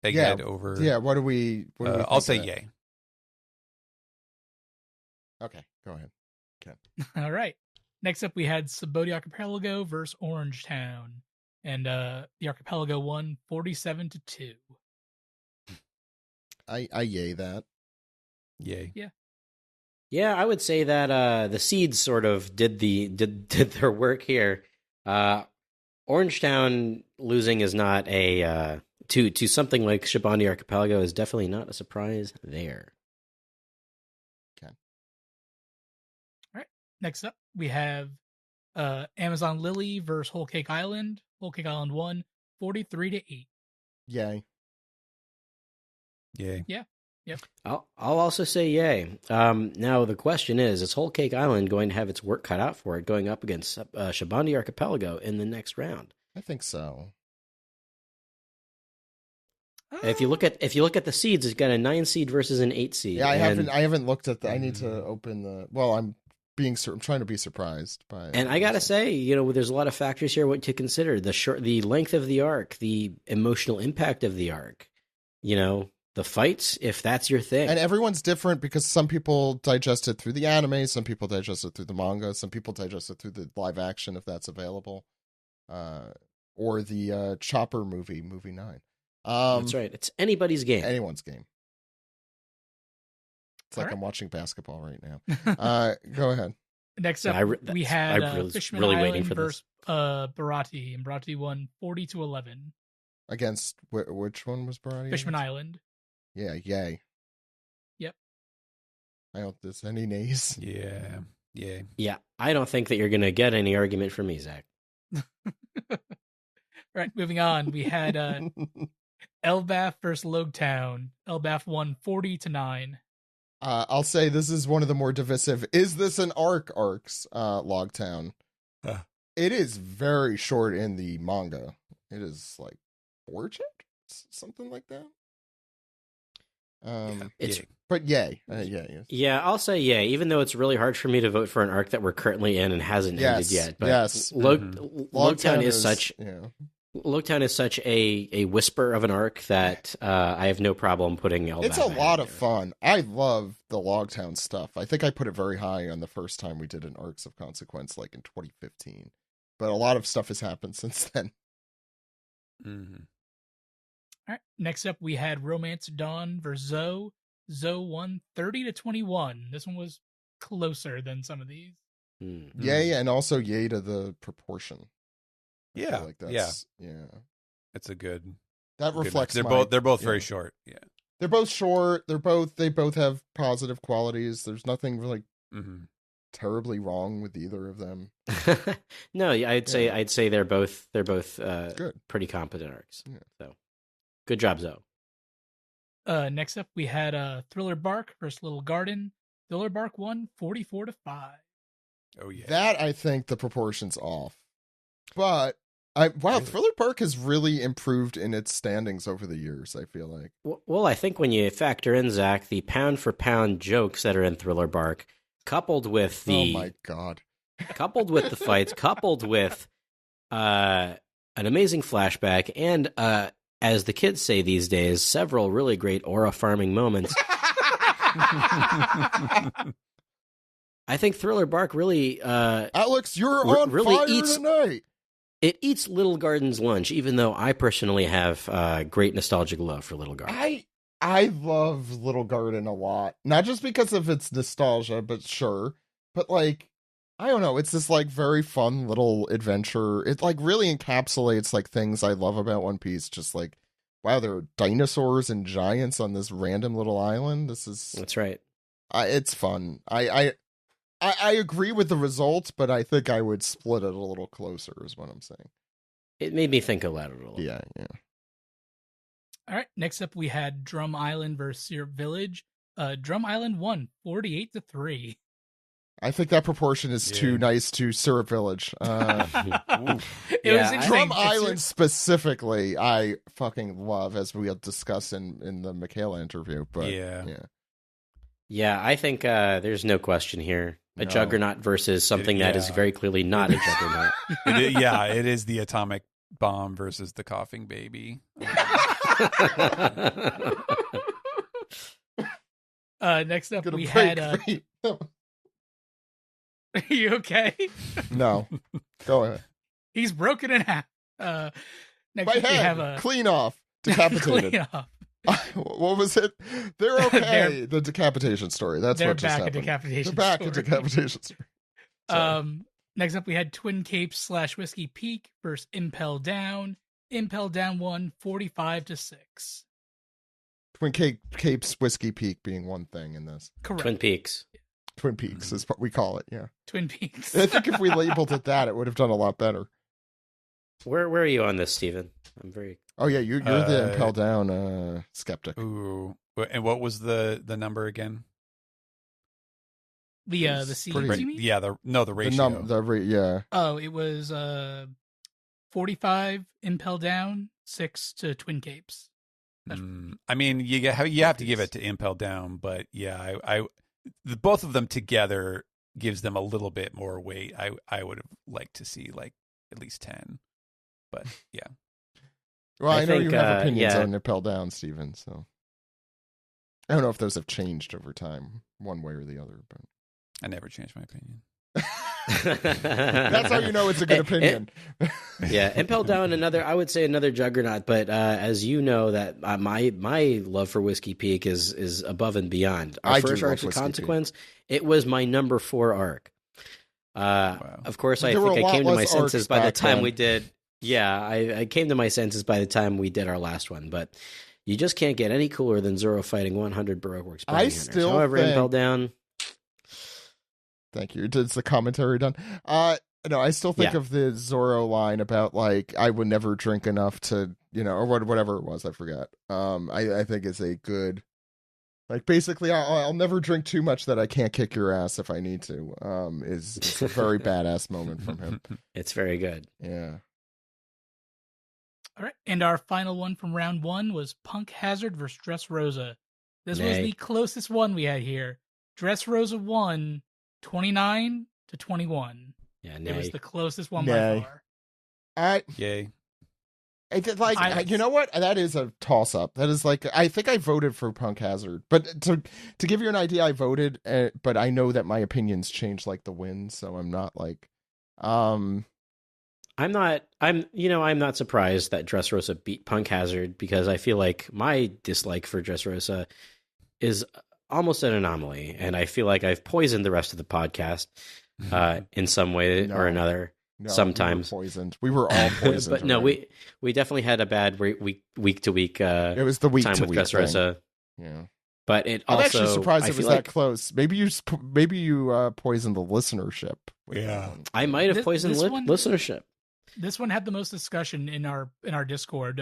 Egghead over. Yeah, what do we I'll say yay. Okay, go ahead. Okay. All right. Next up, we had Subodi Archipelago versus Orangetown, and the Archipelago won 47-2. I yay that. Yay. Yeah. Yeah, I would say that the seeds sort of did their work here. Orangetown losing is not a to something like Shibandi Archipelago is definitely not a surprise there. Okay. All right. Next up, we have Amazon Lily versus Whole Cake Island. Whole Cake Island won 43-8. Yay. Yay. Yeah. Yep. I'll also say yay. Now the question is Whole Cake Island going to have its work cut out for it going up against Shibandi Archipelago in the next round? I think so. If you look at the seeds, it's got a 9 seed versus an 8 seed. Yeah, I haven't looked at the. I need to open the. Well, I'm trying to be surprised by. And I gotta say, there's a lot of factors here what to consider: the length of the arc, the emotional impact of the arc, the fights, if that's your thing. And everyone's different because some people digest it through the anime, some people digest it through the manga, some people digest it through the live action if that's available, or the Chopper movie 9. That's right. It's anybody's game. Anyone's game. It's like right. I'm watching basketball right now. Go ahead. Next up, we had Fishman Island versus Barati, and Barati won 40-11. Against which one was Barati? Fishman Island. Yeah, yay. Yep. I don't there's any nays. Yeah. Yeah, I don't think that you're going to get any argument from me, Zach. Right, moving on. We had Elbaf versus Logtown. Elbaf won 40-9. I'll say this is one of the more divisive. Is this an arcs? Logtown. It is very short in the manga. It is like 4 chapters, something like that. But yay. Yeah, I'll say yay, even though it's really hard for me to vote for an arc that we're currently in and hasn't ended yet. But yes. Logtown is such... Yeah. Logtown is such a whisper of an arc that I have no problem putting Elbaf. It's a lot of fun. I love the Logtown stuff. I think I put it very high on the first time we did an Arcs of Consequence, like in 2015. But a lot of stuff has happened since then. Mm-hmm. All right. Next up, we had Romance Dawn versus Zoe. Zoe won 30-21. This one was closer than some of these. Mm-hmm. Yay, and also yay to the proportion. Yeah, like that's, yeah. It's a good. That reflects. They're both very short. Yeah, they're both short. They both have positive qualities. There's nothing really terribly wrong with either of them. No, I'd say they're both good, pretty competent arcs. Yeah. So, good job, Zoe. Next up, we had Thriller Bark versus Little Garden. Thriller Bark won 44-5. Oh yeah, that I think the proportion's off, but. Thriller Bark has really improved in its standings over the years, I feel like. Well, I think when you factor in, Zach, the pound-for-pound jokes that are in Thriller Bark, coupled with the... Oh, my God. Coupled with the fights, coupled with an amazing flashback, and, as the kids say these days, several really great aura farming moments. I think Thriller Bark really... Alex, you're on really fire tonight! It eats Little Garden's lunch, even though I personally have great nostalgic love for Little Garden. I love Little Garden a lot. Not just because of its nostalgia, but sure. But, like, I don't know. It's this, like, very fun little adventure. It, like, really encapsulates, like, things I love about One Piece. Just, like, wow, there are dinosaurs and giants on this random little island. That's right. It's fun. I agree with the results, but I think I would split it a little closer, is what I'm saying. It made me think about it a little. Yeah. All right. Next up, we had Drum Island versus Syrup Village. Drum Island won 48-3. I think that proportion is too nice to Syrup Village. It was interesting. Drum Island specifically, I fucking love, as we'll discuss in the Michaela interview. But yeah, I think there's no question here. A juggernaut versus something that is very clearly not a juggernaut. It is the atomic bomb versus the coughing baby. Next up, we had... Are you okay? No. Go ahead. He's broken in half. Next My up, head, we have clean off. Decapitated. Clean off. What was it? They're okay. The decapitation story. That's what just happened. Decapitation They're back story. at decapitation story. Next up, we had Twin Capes / Whiskey Peak versus Impel Down. Impel Down won 45-6. Twin Capes Whiskey Peak being one thing in this. Correct. Twin Peaks. Twin Peaks is what we call it. Yeah. Twin Peaks. I think if we labeled it that, it would have done a lot better. Where are you on this, Steven? I'm very... Oh yeah, you're the Impel Down skeptic. Ooh, and what was the number again? The seeds, you mean? Yeah, the ratio. Oh, it was 45 Impel Down, 6 to Twin Capes. I mean, you have to give it to Impel Down, but yeah, both of them together gives them a little bit more weight. I would have liked to see like at least 10, but yeah. Well, I know think, you have opinions yeah. on Impel Down, Steven, so I don't know if those have changed over time, one way or the other. But I never changed my opinion. That's how you know it's a good opinion. Yeah, Impel Down, I would say another juggernaut. But as you know, that my love for Whiskey Peak is above and beyond. Our first arc of Consequence, it was my number 4 arc. Wow. Of course, I think I came to my senses by the time we did. Yeah, I came to my senses by the time we did our last one. But you just can't get any cooler than Zoro fighting 100 Baroque Works. However, Impel Down. Thank you. Is the commentary done? No, I still think of the Zorro line about like I would never drink enough to, or whatever it was. I forgot. I think it's a good, like basically I'll never drink too much that I can't kick your ass if I need to. Is a very badass moment from him. It's very good. Yeah. All right, and our final one from round 1 was Punk Hazard versus Dressrosa. This was the closest one we had here. Dressrosa won 29-21. Yeah, it was the closest one by far. Yay. I did like, you know what? That is a toss up. That is like, I think I voted for Punk Hazard, but to give you an idea, I voted, but I know that my opinions change like the wind, so I'm not like, I'm not surprised that Dressrosa beat Punk Hazard because I feel like my dislike for Dressrosa is almost an anomaly, and I feel like I've poisoned the rest of the podcast in some way or another. No, sometimes we were poisoned. We were all poisoned. But no, we definitely had a bad week to week. It was the week time to with week Dressrosa. Yeah, but it I'm also. actually surprised I it was feel that like, close. Maybe you poisoned the listenership. Yeah, I might have poisoned listenership. This one had the most discussion in our Discord.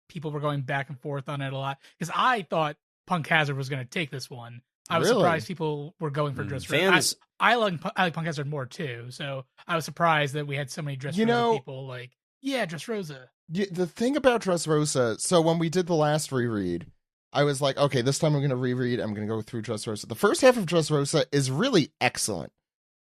People were going back and forth on it a lot because I thought Punk Hazard was going to take this one. I was surprised people were going for Dressrosa. Fans, I like Punk Hazard more too, so I was surprised that we had so many Dressrosa people like, yeah, Dressrosa. The thing about Dressrosa, so when we did the last reread, I was like, okay, this time I'm going to reread. I'm going to go through Dressrosa. The first half of Dressrosa is really excellent.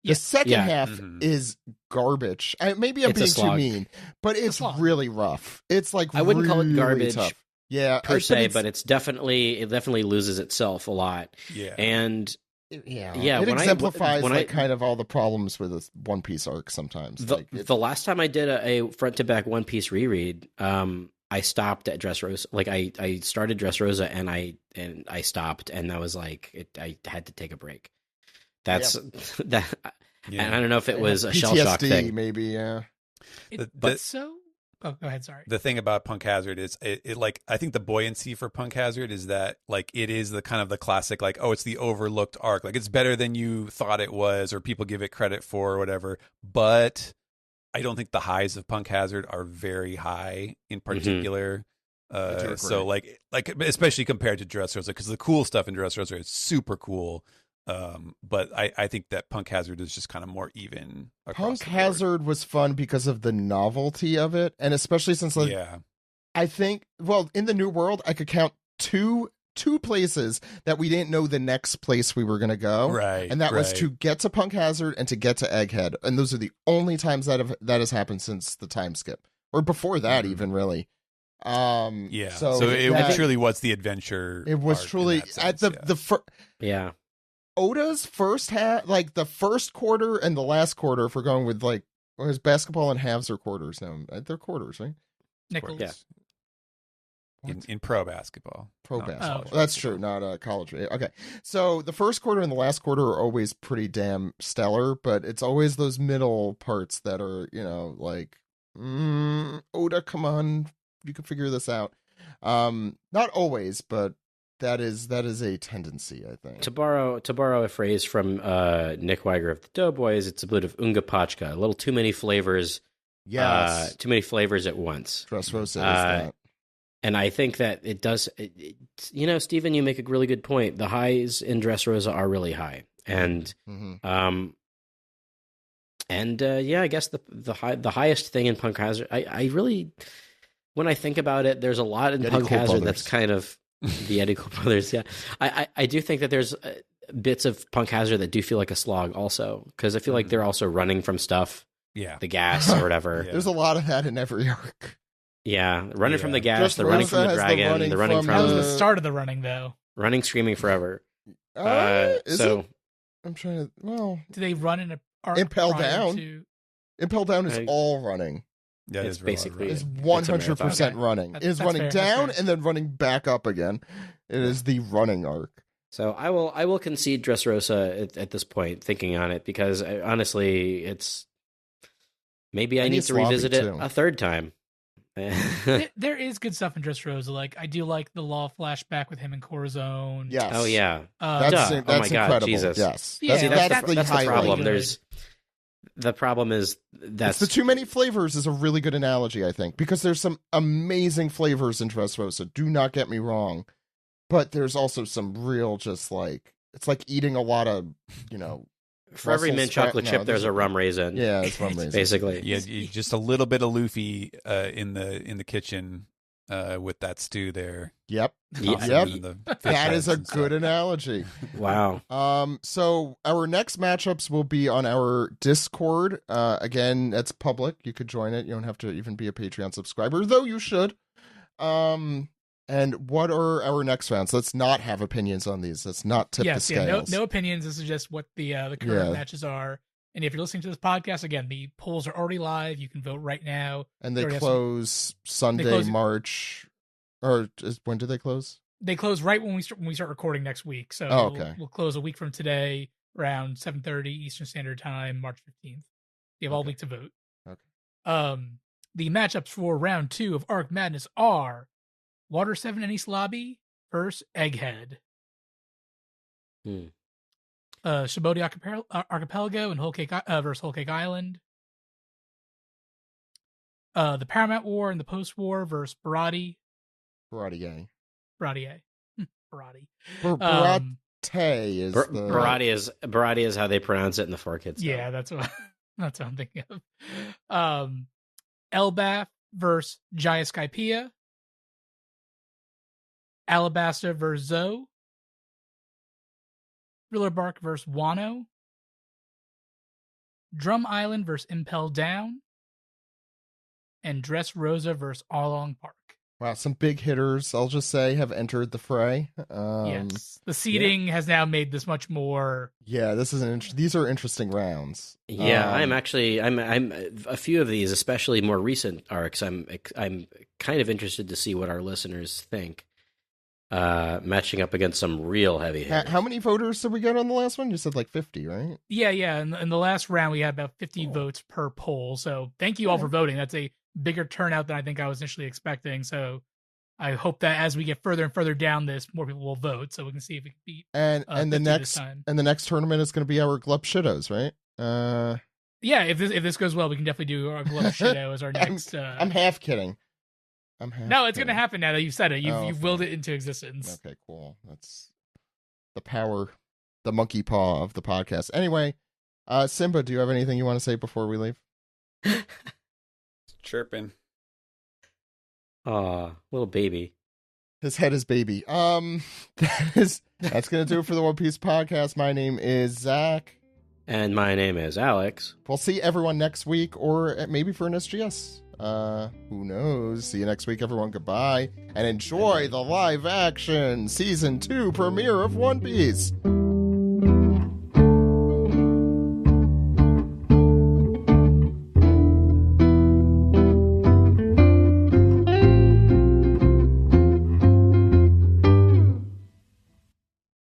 The second half is garbage. Maybe I'm being too mean, but it's really rough. It's like I wouldn't call it garbage, tough. Yeah, per se, but it definitely loses itself a lot. Yeah, and it exemplifies kind of all the problems with a One Piece arc sometimes. The last time I did a front to back One Piece reread, I stopped at Dressrosa. Like I started Dressrosa and I stopped, and that was like I had to take a break. That's that, and I don't know if it was a shell shock thing. Maybe, yeah. Oh, go ahead. Sorry. The thing about Punk Hazard is it like I think the buoyancy for Punk Hazard is that like it is the kind of the classic like it's the overlooked arc, like it's better than you thought it was or people give it credit for or whatever. But I don't think the highs of Punk Hazard are very high in particular. So like especially compared to Dressrosa, because the cool stuff in Dressrosa is super cool. But I think that Punk Hazard is just kind of more even. Punk Hazard was fun because of the novelty of it, and especially since I think in the New World I could count two places that we didn't know the next place we were going to go, right? And that was to get to Punk Hazard and to get to Egghead, and those are the only times that has happened since the time skip, or before that even really. So it truly was the adventure. It was truly at the Oda's first half, like the first quarter and the last quarter, if we're going with like, is basketball and halves or quarters now? They're quarters, right? Nickels. Yeah. In pro basketball. Basketball. That's true, not college. Okay. So the first quarter and the last quarter are always pretty damn stellar, but it's always those middle parts that are, like, Oda, come on, you can figure this out. Not always, but that is a tendency, I think. To borrow a phrase from Nick Weiger of the Doughboys, it's a bit of unga pachka, a little too many flavors. Yes, too many flavors at once. Dressrosa is that, and I think that it does. Stephen, you make a really good point. The highs in Dressrosa are really high, and I guess the highest thing in Punk Hazard, I really. when I think about it, there's a lot in Eddie Punk Cole Hazard brothers. that's kind of the Eddie Cole brothers. Yeah, I do think that there's bits of Punk Hazard that do feel like a slog also, because I feel like they're also running from stuff, the gas or whatever. There's a lot of that in every arc. Yeah, running from the gas, Just they're running from the Rosa has the dragon, running they're running from That was from the start of the running, though. running, screaming forever. Is So it? I'm trying to. Well, Do they run in a arc Impel prior Down? to- Impel Down is I- all running. Yeah, it's basically- Is It's a 100% marathon. running. Okay. It is That's running fair, that's down fair. and then running back up again. It is the running arc. So I will concede Dressrosa at this point, thinking on it, because honestly, it's maybe I And need he's to revisit it sloppy, too. a third time. There is good stuff in Dressrosa. Like, I do like the law flashback with him and Corazon. Yes. Oh yeah, Uh, That's, Duh. that's Oh my God, incredible. Jesus. Yes. Yeah, See, that's, that's the highlight. problem. Good. The problem is that's It's the too many flavors is a really good analogy, I think, because there's some amazing flavors in Dressrosa. Do not get me wrong. But there's also some real just like, it's like eating a lot of, for every Brussels mint sprout- chocolate no, chip, there's there's a rum raisin. Yeah, it's rum raisin. basically. Yeah, just a little bit of Luffy in the kitchen with that stew there. Yep. Yeah. Tossing Yep. in the fish That is heads a and good stuff. analogy. Wow. So our next matchups will be on our Discord. Again, it's public. You could join it. You don't have to even be a Patreon subscriber, though you should. And what are our next rounds? Let's not have opinions on these. Let's not tip the yes, yeah, scales. no opinions. This is just what the current Yeah. matches are. And if you're listening to this podcast, again, the polls are already live. You can vote right now. And they Already have close Sunday, close- March, when do they close? They close right when we start recording next week. So Oh, okay. we'll close a week from today, around 7:30 Eastern Standard Time, March 15th. You have all Okay. week to vote. Okay. The matchups for round 2 of Arc Madness are Water 7 and East Lobby versus Egghead. Shibodi Archipelago and Whole Cake versus Whole Cake Island. The Paramount War and the Post-War versus Barati. Baratier. Baratier. Barati. Barate is the... Barati is how they pronounce it in the 4Kids. Yeah, that's what I'm thinking of. Elbath versus Jaya Skypea. Alabasta versus Zoe. Thriller Bark versus Wano. Drum Island versus Impel Down. And Dressrosa versus Arlong Park. Wow, some big hitters, I'll just say, have entered the fray. Yes. The seeding has now made this much more... Yeah, this is these are interesting rounds. Yeah, I'm a few of these, especially more recent arcs. I'm kind of interested to see what our listeners think. Matching up against some real heavy hitters. How many voters did we get on the last one? You said like 50, right? Yeah. In the last round, we had about 50 votes per poll. So thank you all for voting. That's a bigger turnout than I think I was initially expecting. So I hope that as we get further and further down this, more people will vote, so we can see if we can beat. And the 50 this time. next tournament is going to be our Glup Shitos, right? Yeah, if this goes well, we can definitely do our Glove Shadow as our next. I'm half kidding. No, it's going to happen now that you've said it. You've willed okay. it into existence. Okay, cool. That's the power, the monkey paw of the podcast. Anyway, Simba, do you have anything you want to say before we leave? Chirping. Aw, little baby. His head is baby. That's gonna do it for the One Piece podcast. My name is Zach. And my name is Alex. We'll see everyone next week, or maybe for an SGS. Who knows? See you next week, everyone. Goodbye, and enjoy the live action season 2 premiere of One Piece.